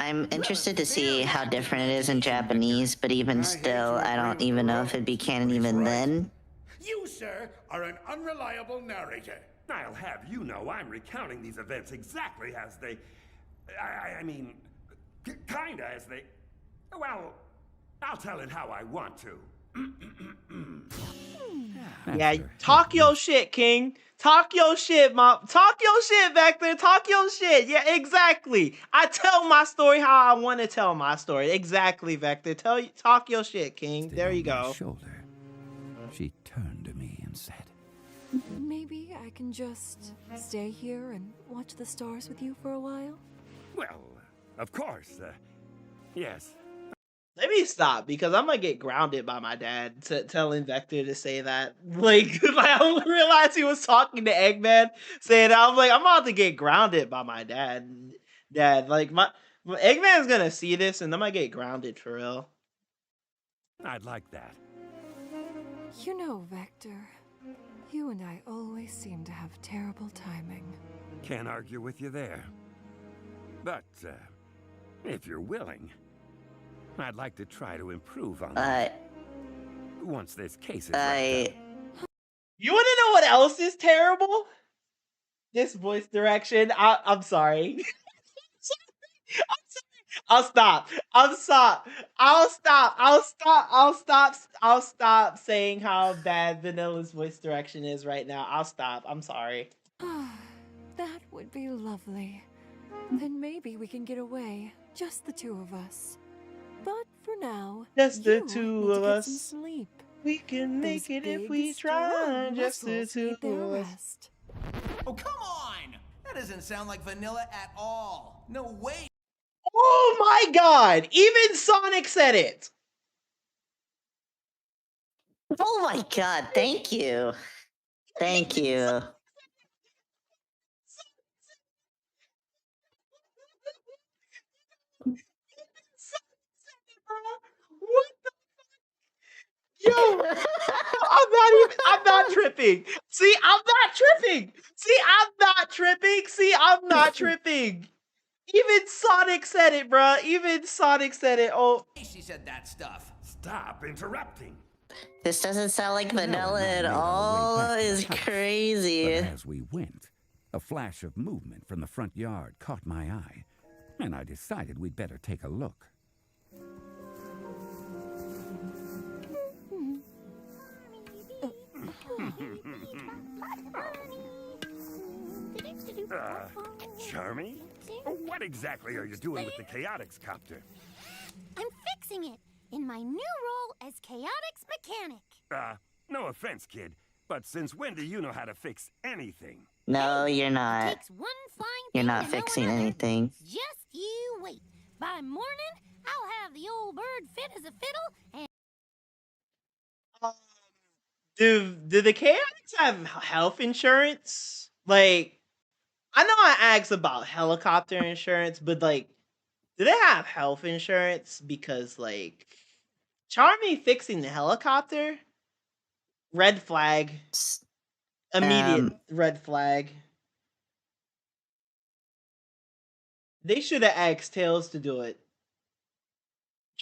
I'm interested to see how different it is in Japanese, but even still, I don't even know if it'd be canon even then. You, sir, are an unreliable narrator. I'll have you know I'm recounting these events exactly as they... I mean, kinda as they... Well, I'll tell it how I want to. Yeah, talk your shit, King. Talk your shit, Mom. Talk your shit, Vector. Talk your shit. Yeah, exactly. I tell my story how I want to tell my story. Exactly, Vector. Talk your shit, King. There you go. Shoulder. She turned to me and said, Maybe I can just stay here and watch the stars with you for a while? Well, of course. Yes. Let me stop because I'm gonna get grounded by my dad telling Vector to say that. Like, I realized he was talking to Eggman, saying that. I was like, I'm about to get grounded by my dad. Dad, like my Eggman's gonna see this, and I'm gonna get grounded for real. I'd like that. You know, Vector, you and I always seem to have terrible timing. Can't argue with you there. But, if you're willing, I'd like to try to improve on that. Once this case is wrapped up. You want to know what else is terrible? This voice direction. I'm sorry. I'll stop. I'll stop saying how bad Vanilla's voice direction is right now. I'll stop. I'm sorry. That would be lovely. Then maybe we can get away, just the two of us. But for now, just the you two need of to get us. some sleep. We can make it if we try. Just the two of us. Oh, come on! That doesn't sound like Vanilla at all. No way. Oh my god! Even Sonic said it! Oh my god, thank you. Thank you. What the fuck? Yo! I'm not tripping. See, I'm not tripping. Even Sonic said it, bruh. Even Sonic said it. Oh. She said that stuff. Stop interrupting. This doesn't sound like Vanilla at all. Is crazy. But as we went, a flash of movement from the front yard caught my eye, and I decided we'd better take a look. Charmy? What exactly are you doing with the Chaotix copter? I'm fixing it in my new role as Chaotix Mechanic. No offense, kid, but since when do you know how to fix anything? No, you're not. Takes one fine You're thing not to know fixing another. anything. Just you wait. By morning, I'll have the old bird fit as a fiddle and Do the Chaotix have health insurance? Like, I know I asked about helicopter insurance, but like, do they have health insurance? Because like, Charmy fixing the helicopter, red flag, immediate red flag. They should have asked Tails to do it.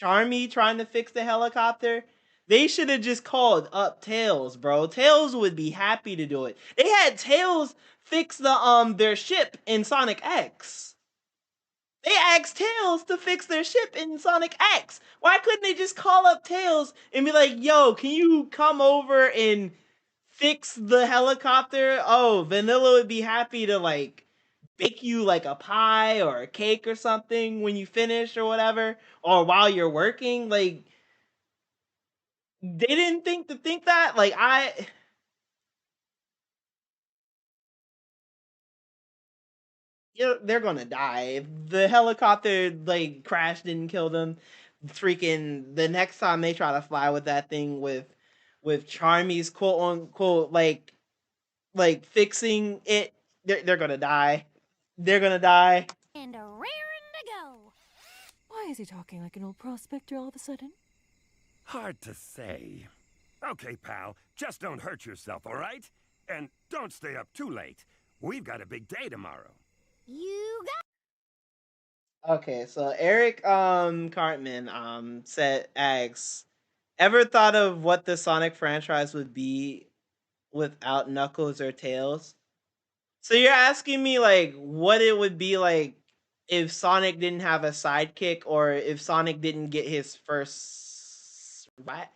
Charmy trying to fix the helicopter. They should have just called up Tails, bro. Tails would be happy to do it. They had Tails fix the their ship in Sonic X. They asked Tails to fix their ship in Sonic X. Why couldn't they just call up Tails and be like, yo, can you come over and fix the helicopter? Oh, Vanilla would be happy to like bake you like a pie or a cake or something when you finish or whatever, or while you're working. Like, they didn't think that. Like, they're gonna die. If the helicopter like crashed didn't kill them, freaking the next time they try to fly with that thing with Charmy's quote unquote like fixing it, they're gonna die. They're gonna die. And a raring to go. Why is he talking like an old prospector all of a sudden? Hard to say. Okay, pal, just don't hurt yourself, all right? And don't stay up too late. We've got a big day tomorrow. You got Okay, so Eric Cartman said asks, ever thought of what the Sonic franchise would be without Knuckles or Tails? So you're asking me like what it would be like if Sonic didn't have a sidekick, or if Sonic didn't get his first what?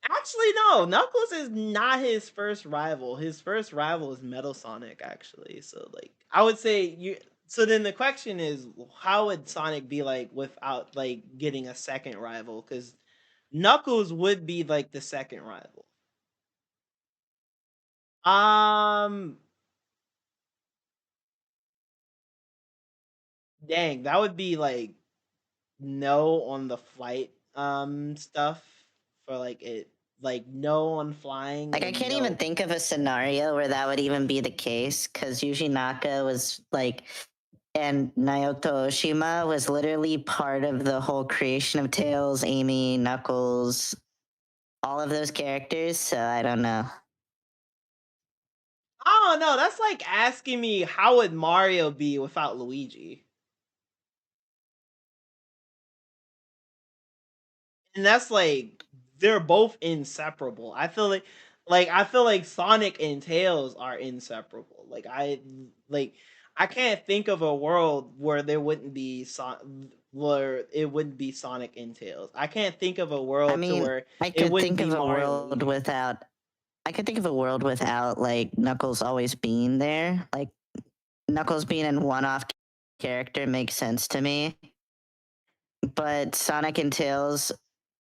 Actually, no. Knuckles is not his first rival. His first rival is Metal Sonic, actually. So, like, I would say you. So then the question is, how would Sonic be like without like getting a second rival? Because Knuckles would be like the second rival. Um, Dang, that would be like no on the flight stuff for like it, like no on flying. Like, I and can't no. even think of a scenario where that would even be the case, because Yuji Naka was like, and Naoto Oshima was literally part of the whole creation of Tails, Amy, Knuckles, all of those characters, so I don't know. I don't know. That's like asking me how would Mario be without Luigi? And that's like they're both inseparable. I feel like Sonic and Tails are inseparable. Like I can't think of a world where there wouldn't be where it wouldn't be Sonic and Tails. I can't think of a world I mean, where I it could wouldn't think be of a Mario and world Luigi. without. I could think of a world without like Knuckles always being there. Like Knuckles being a one-off character makes sense to me. But Sonic and Tails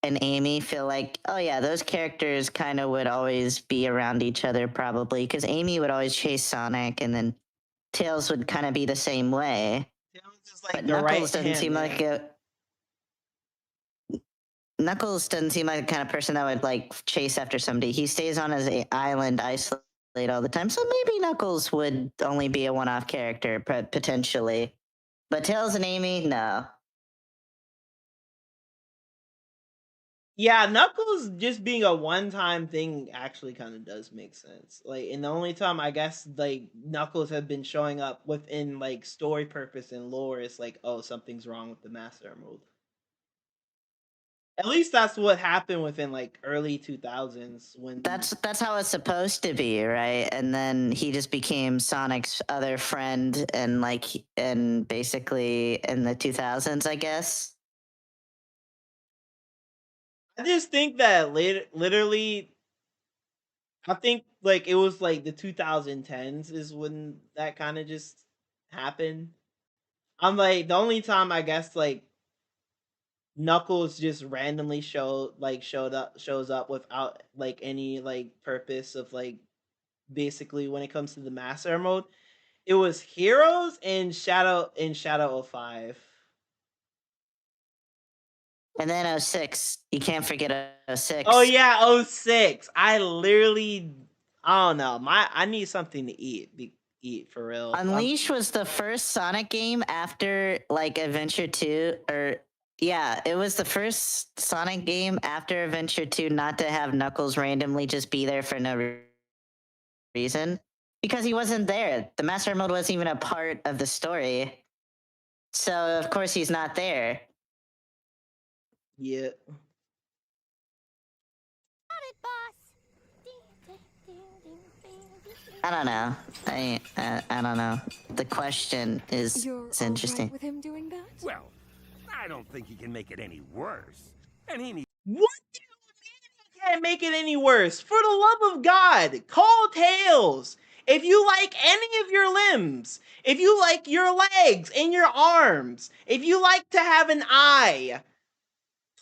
and Amy feel like, oh yeah, those characters kind of would always be around each other probably, because Amy would always chase Sonic, and then Tails would kind of be the same way. Tails is like But the Knuckles right doesn't hand seem man. like a Knuckles doesn't seem like the kind of person that would like chase after somebody. He stays on his island, isolated all the time. So maybe Knuckles would only be a one-off character, potentially. But Tails and Amy, no. Yeah, Knuckles just being a one-time thing actually kind of does make sense. Like, and the only time I guess like Knuckles have been showing up within like story purpose and lore is like, oh, something's wrong with the Master Emerald. At least that's what happened within like early 2000s when That's how it's supposed to be, right? And then he just became Sonic's other friend, and like, and basically in the 2000s, I guess. I just think that literally I think like it was like the 2010s is when that kind of just happened. I'm like the only time I guess like Knuckles just randomly shows up without like any like purpose of like basically when it comes to the Master mode. It was Heroes and Shadow of 5. And then 06, you can't forget 06. Oh yeah, 06. I don't know. I need something to eat for real. Unleash was the first Sonic game after like Adventure 2, or yeah, it was the first Sonic game after Adventure 2 not to have Knuckles randomly just be there for no reason, because he wasn't there. The Master Mode wasn't even a part of the story, so of course he's not there. Yeah. it, boss. I don't know. I don't know. The question is You're it's all interesting. right with him doing that? Well, I don't think he can make it any worse. And he needs What do you mean he can't make it any worse? For the love of God, call tails. If you like any of your limbs, if you like your legs and your arms, if you like to have an eye,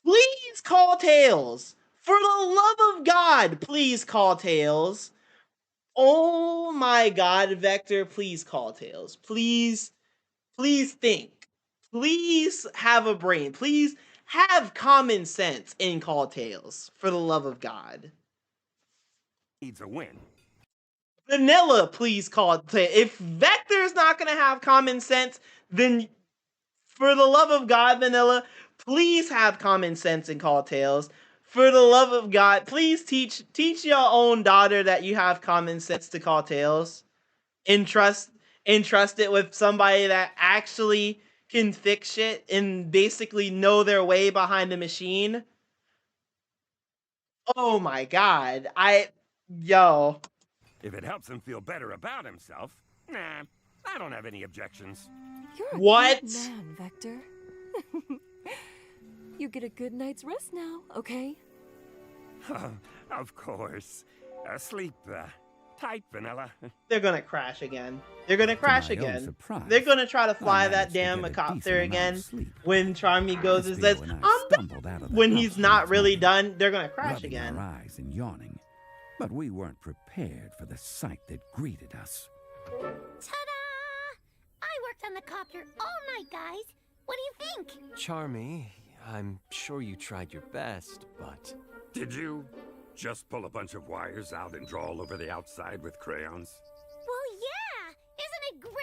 please call tails. For the love of God, please call tails. Oh my God, Vector, please call tails. Please think. Please have a brain. Please have common sense in call tails. For the love of God. a win. Vanilla, please call tails. If Vector's not gonna have common sense, then for the love of God, Vanilla, please have common sense and call tails. For the love of God, please teach your own daughter that you have common sense to call tails. Entrust it with somebody that actually can fix shit and basically know their way behind the machine. Oh my God. Yo. If it helps him feel better about himself, nah, I don't have any objections. You're a What? good man, Vector. You get a good night's rest now, okay? Of course. Sleep tight, Vanilla. They're gonna crash again. They're gonna crash my own again. surprise, They're gonna try to fly I that managed to damn get a helicopter decent amount again. of sleep. When Charmy goes and says, Espio and I I'm stumbled out of the when house he's not next really morning, done, they're gonna crash rubbing again. our eyes and yawning. But we weren't prepared for the sight that greeted us. Ta-da! I worked on the copter all night, guys. What do you think? Charmy, I'm sure you tried your best, but... Did you just pull a bunch of wires out and draw all over the outside with crayons? Well, yeah! Isn't it great?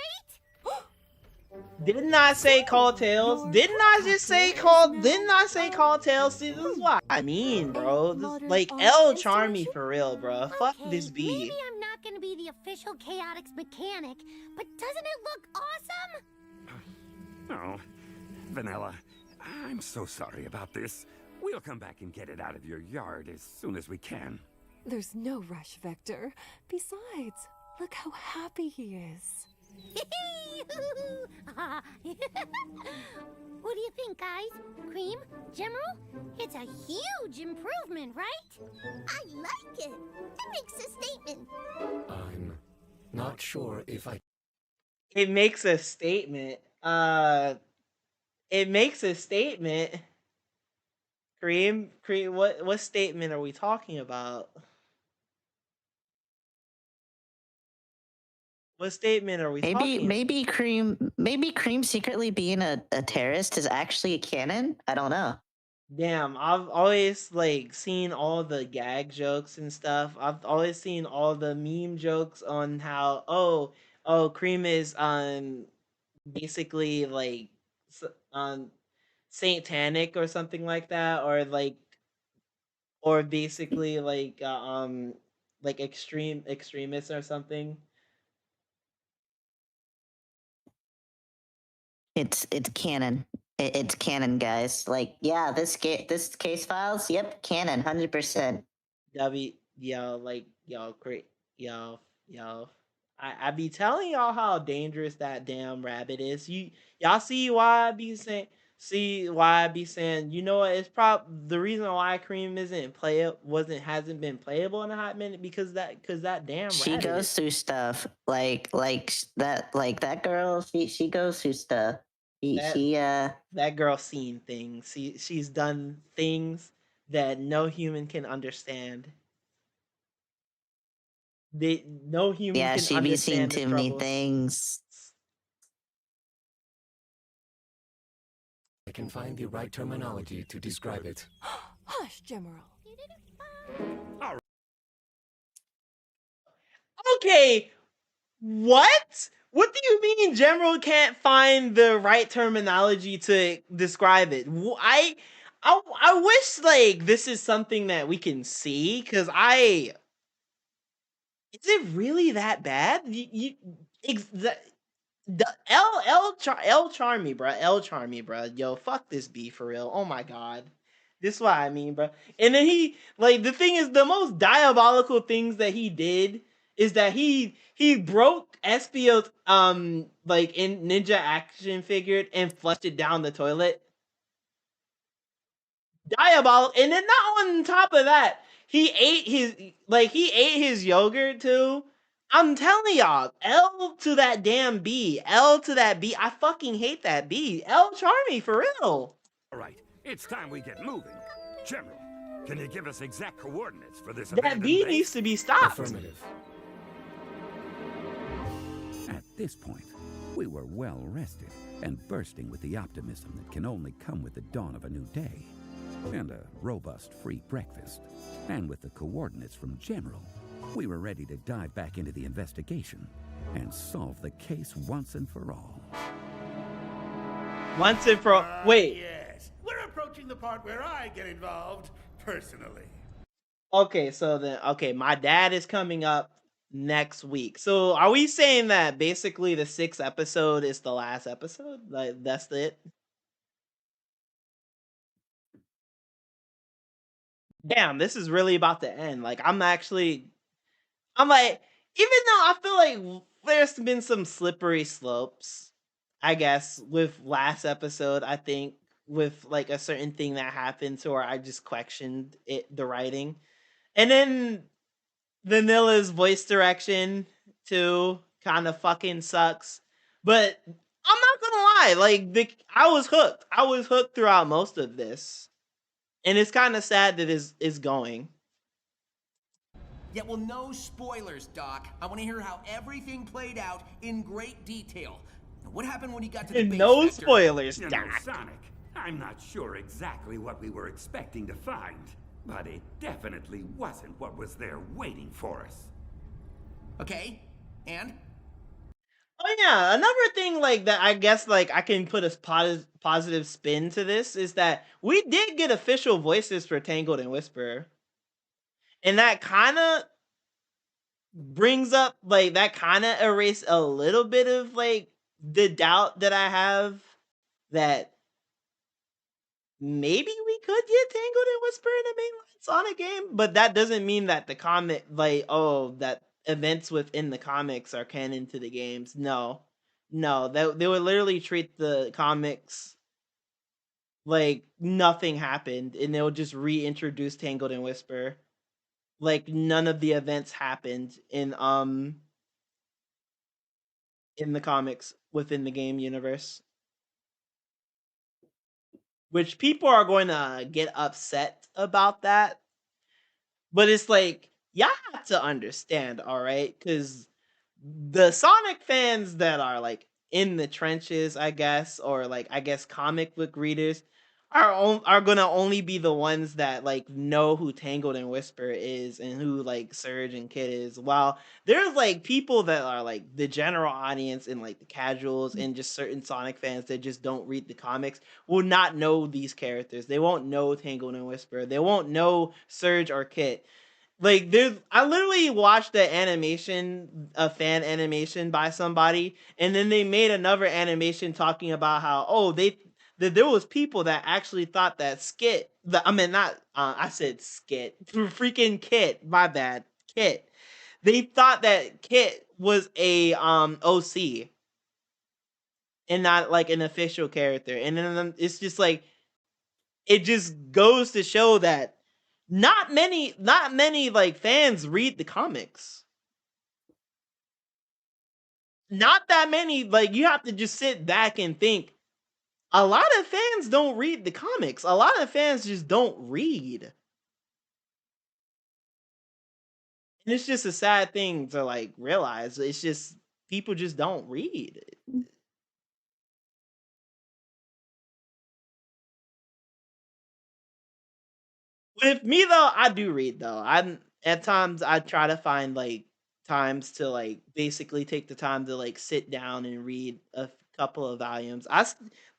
Didn't I say call tails? Didn't I just say call? Didn't I say call tails? See, this is what I mean, bro. This, like L Charmy for real, bro. Fuck this B. Maybe I'm not gonna be the official Chaotix mechanic, but doesn't it look awesome? Oh, Vanilla, I'm so sorry about this. We'll come back and get it out of your yard as soon as we can. There's no rush, Vector. Besides, look how happy he is. What do you think, guys? Cream? General? It's a huge improvement, right? I like it. It makes a statement. I'm not sure if I... It makes a statement. It makes a statement. Cream, what statement are we talking about? What statement are we talking? Maybe Cream secretly being a terrorist is actually canon. I don't know. Damn, I've always like seen all the gag jokes and stuff. I've always seen all the meme jokes on how Cream is basically like satanic or something like that, or basically like extremist or something. It's canon. It's canon, guys. Like, yeah, this case files. Yep, canon, 100%. I be telling y'all how dangerous that damn rabbit is. Y'all see why I be saying. You know what? It's the reason why Cream hasn't been playable in a hot minute because that damn She rabbit goes through stuff like that girl. She goes through stuff. That girl's seen things. She's done things that no human can understand. No human Yeah, can she be seeing understand the too many struggles. things. I can find the right terminology to describe it. Hush, General. Okay, what? What do you mean General can't find the right terminology to describe it? I wish like this is something that we can see because is it really that bad? L Charmy, bro. Yo, fuck this B for real. Oh my god. This is what I mean, bro. And then he the thing is the most diabolical things that he did is that he broke Espio's like in ninja action figure and flushed it down the toilet. Diabolical. And then not on top of that, he ate his yogurt too. I'm telling y'all, L to that damn B. L to that B. I fucking hate that B. L Charmy for real. All right, it's time we get moving. General, can you give us exact coordinates for this That abandoned B base? needs to be stopped. Affirmative. At this point, we were well rested and bursting with the optimism that can only come with the dawn of a new day. And a robust free breakfast. And with the coordinates from General, we were ready to dive back into the investigation and solve the case once and for all. Once and for all. Wait. Yes, we're approaching the part where I get involved personally. Okay, so then, my dad is coming up next week. So are we saying that basically the 6th episode is the last episode? Like, that's it? Damn, this is really about to end. Like, I'm like, even though I feel like there's been some slippery slopes, I guess, with last episode, I think, with like a certain thing that happened to where I just questioned the writing. And then Vanilla's voice direction too kind of fucking sucks. But I'm not gonna lie, like I was hooked. I was hooked throughout most of this. And it's kind of sad that it's going. Yeah, well, no spoilers, Doc. I want to hear how everything played out in great detail. What happened when he got to the And base no vector? spoilers, You know, Doc. Sonic, I'm not sure exactly what we were expecting to find, but it definitely wasn't what was there waiting for us. Okay, and? Oh yeah, another thing like that I guess like I can put a positive spin to this is that we did get official voices for Tangled and Whisper. And that kind of brings up like that kind of erased a little bit of like the doubt that I have that maybe we could get Tangled and Whisper in a mainline Sonic game, but that doesn't mean that the comic that events within the comics are canon to the games. No, they would literally treat the comics like nothing happened, and they'll just reintroduce Tangled and Whisper, like none of the events happened in the comics within the game universe. Which people are going to get upset about that, but it's like y'all have to understand, all right? Because the Sonic fans that are like in the trenches, I guess, or like I guess comic book readers are gonna only be the ones that like know who Tangled and Whisper is and who like Surge and Kid is. While there's like people that are like the general audience and like the casuals and just certain Sonic fans that just don't read the comics will not know these characters. They won't know Tangled and Whisper. They won't know Surge or Kit. Like I literally watched a fan animation by somebody, and then they made another animation talking about how that there was people that actually thought that I said Skit, freaking Kit, my bad, Kit. They thought that Kit was a OC and not like an official character, and then it's just like it just goes to show that not many like fans read the comics. Not that many, like you have to just sit back and think. A lot of fans don't read the comics. A lot of fans just don't read. And it's just a sad thing to like realize. It's just people just don't read. With me though, I do read though. I'm at times I try to find like times to like basically take the time to like sit down and read a couple of volumes.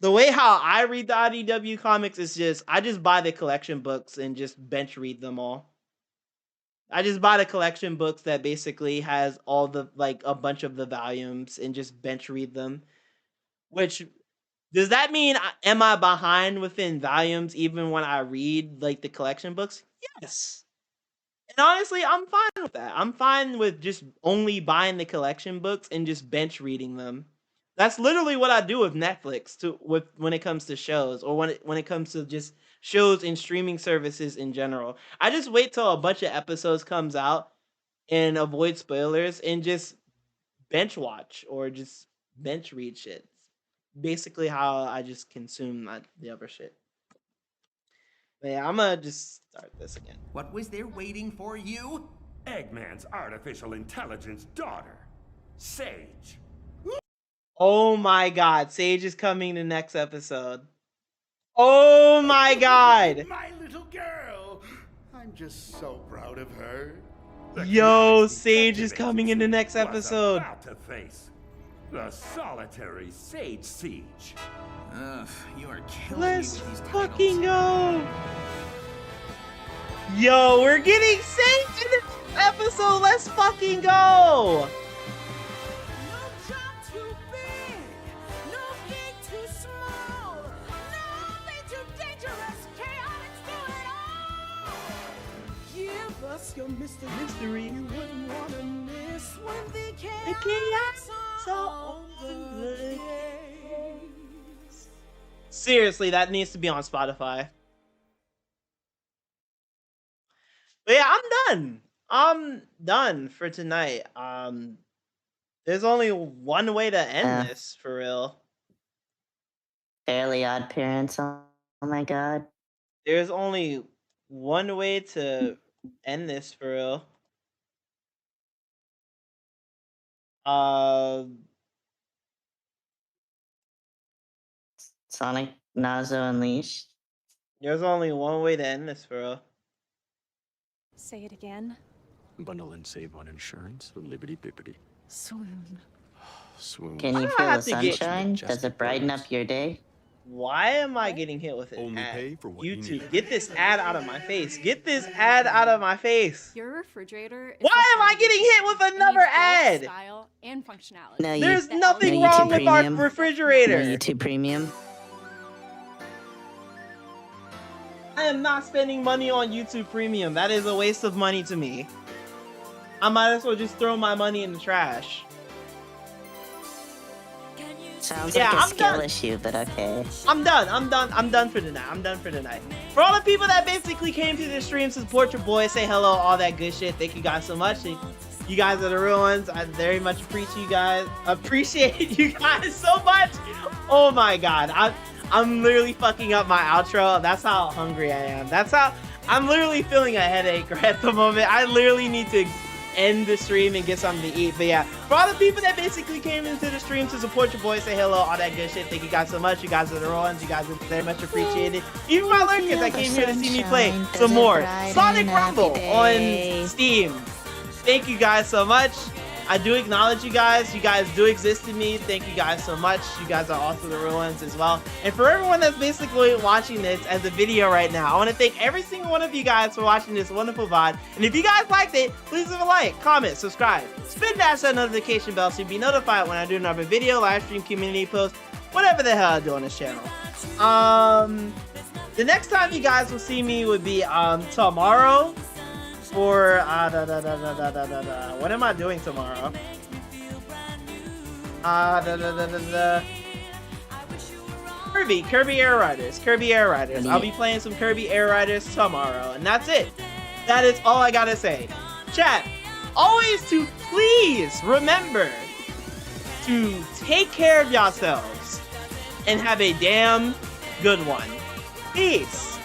The way how I read the IDW comics is just I just buy the collection books and just bench read them all. I just buy the collection books that basically has all the like a bunch of the volumes and just bench read them. Which does that mean am I behind within volumes even when I read like the collection books? Yes. And honestly, I'm fine with that. I'm fine with just only buying the collection books and just bench reading them. That's literally what I do with Netflix when it comes to shows, or when it comes to just shows and streaming services in general. I just wait till a bunch of episodes comes out and avoid spoilers and just bench watch or just bench read shit. Basically how I just consume the other shit. But yeah, I'm gonna just start this again. What was there waiting for you? Eggman's artificial intelligence daughter, Sage. Oh my god, Sage is coming the next episode. Oh my god! My little girl. I'm just so proud of her. Yo, Sage is coming in the next Was episode. about to face the solitary Sage Siege. Ugh, you are killing Let's me with these fucking titles. go! Yo, we're getting Sage in the episode. Let's fucking go! Your mystery you wouldn't want to miss when the chaos on the Seriously, that needs to be on Spotify. But yeah, I'm done for tonight. There's only one way to end this, for real. Fairly Odd Parents. Oh my god. There's only one way to end this, for real. Sonic Nazo Unleashed. There's only one way to end this, for real. Say it again. Bundle and save on insurance. Liberty bippity. Swoon. Swoon. Can you I feel have the to get- sunshine? Does it brighten up your day? Why am I getting hit with an Only ad? pay for what you YouTube, need. get this ad out of my face. Get this ad out of my face. Your refrigerator. Why am I getting hit with another ad? Style and functionality. No, There's you, nothing no YouTube wrong with our Premium. refrigerator. No YouTube Premium. I am not spending money on YouTube Premium. That is a waste of money to me. I might as well just throw my money in the trash. Sounds Yeah, like a I'm skill done. issue, but okay. I'm done for tonight. For all the people that basically came to the stream to support your boy, say hello, all that good shit. Thank you guys so much. You guys are the real ones. I very much appreciate you guys. Appreciate you guys so much. Oh my god. I'm literally fucking up my outro. That's how hungry I am. That's how I'm literally feeling a headache right at the moment. I literally need to end the stream and get something to eat. But yeah, for all the people that basically came into the stream to support your boy, say hello, all that good shit. Thank you guys so much. You guys are the real ones. You guys are very much appreciated. Even my lurkers that came here to see me play some more Sonic Rumble on Steam. Thank you guys so much. I do acknowledge you guys. You guys do exist to me. Thank you guys so much. You guys are also the real ones as well. And for everyone that's basically watching this as a video right now, I want to thank every single one of you guys for watching this wonderful VOD. And if you guys liked it, please leave a like, comment, subscribe, spin dash that notification bell so you'll be notified when I do another video, live stream, community post, whatever the hell I do on this channel. The next time you guys will see me would be tomorrow. For what am I doing tomorrow? Kirby Air Riders. I'll be playing some Kirby Air Riders tomorrow, and that's it. That is all I gotta say. Chat, always to please remember to take care of yourselves and have a damn good one. Peace.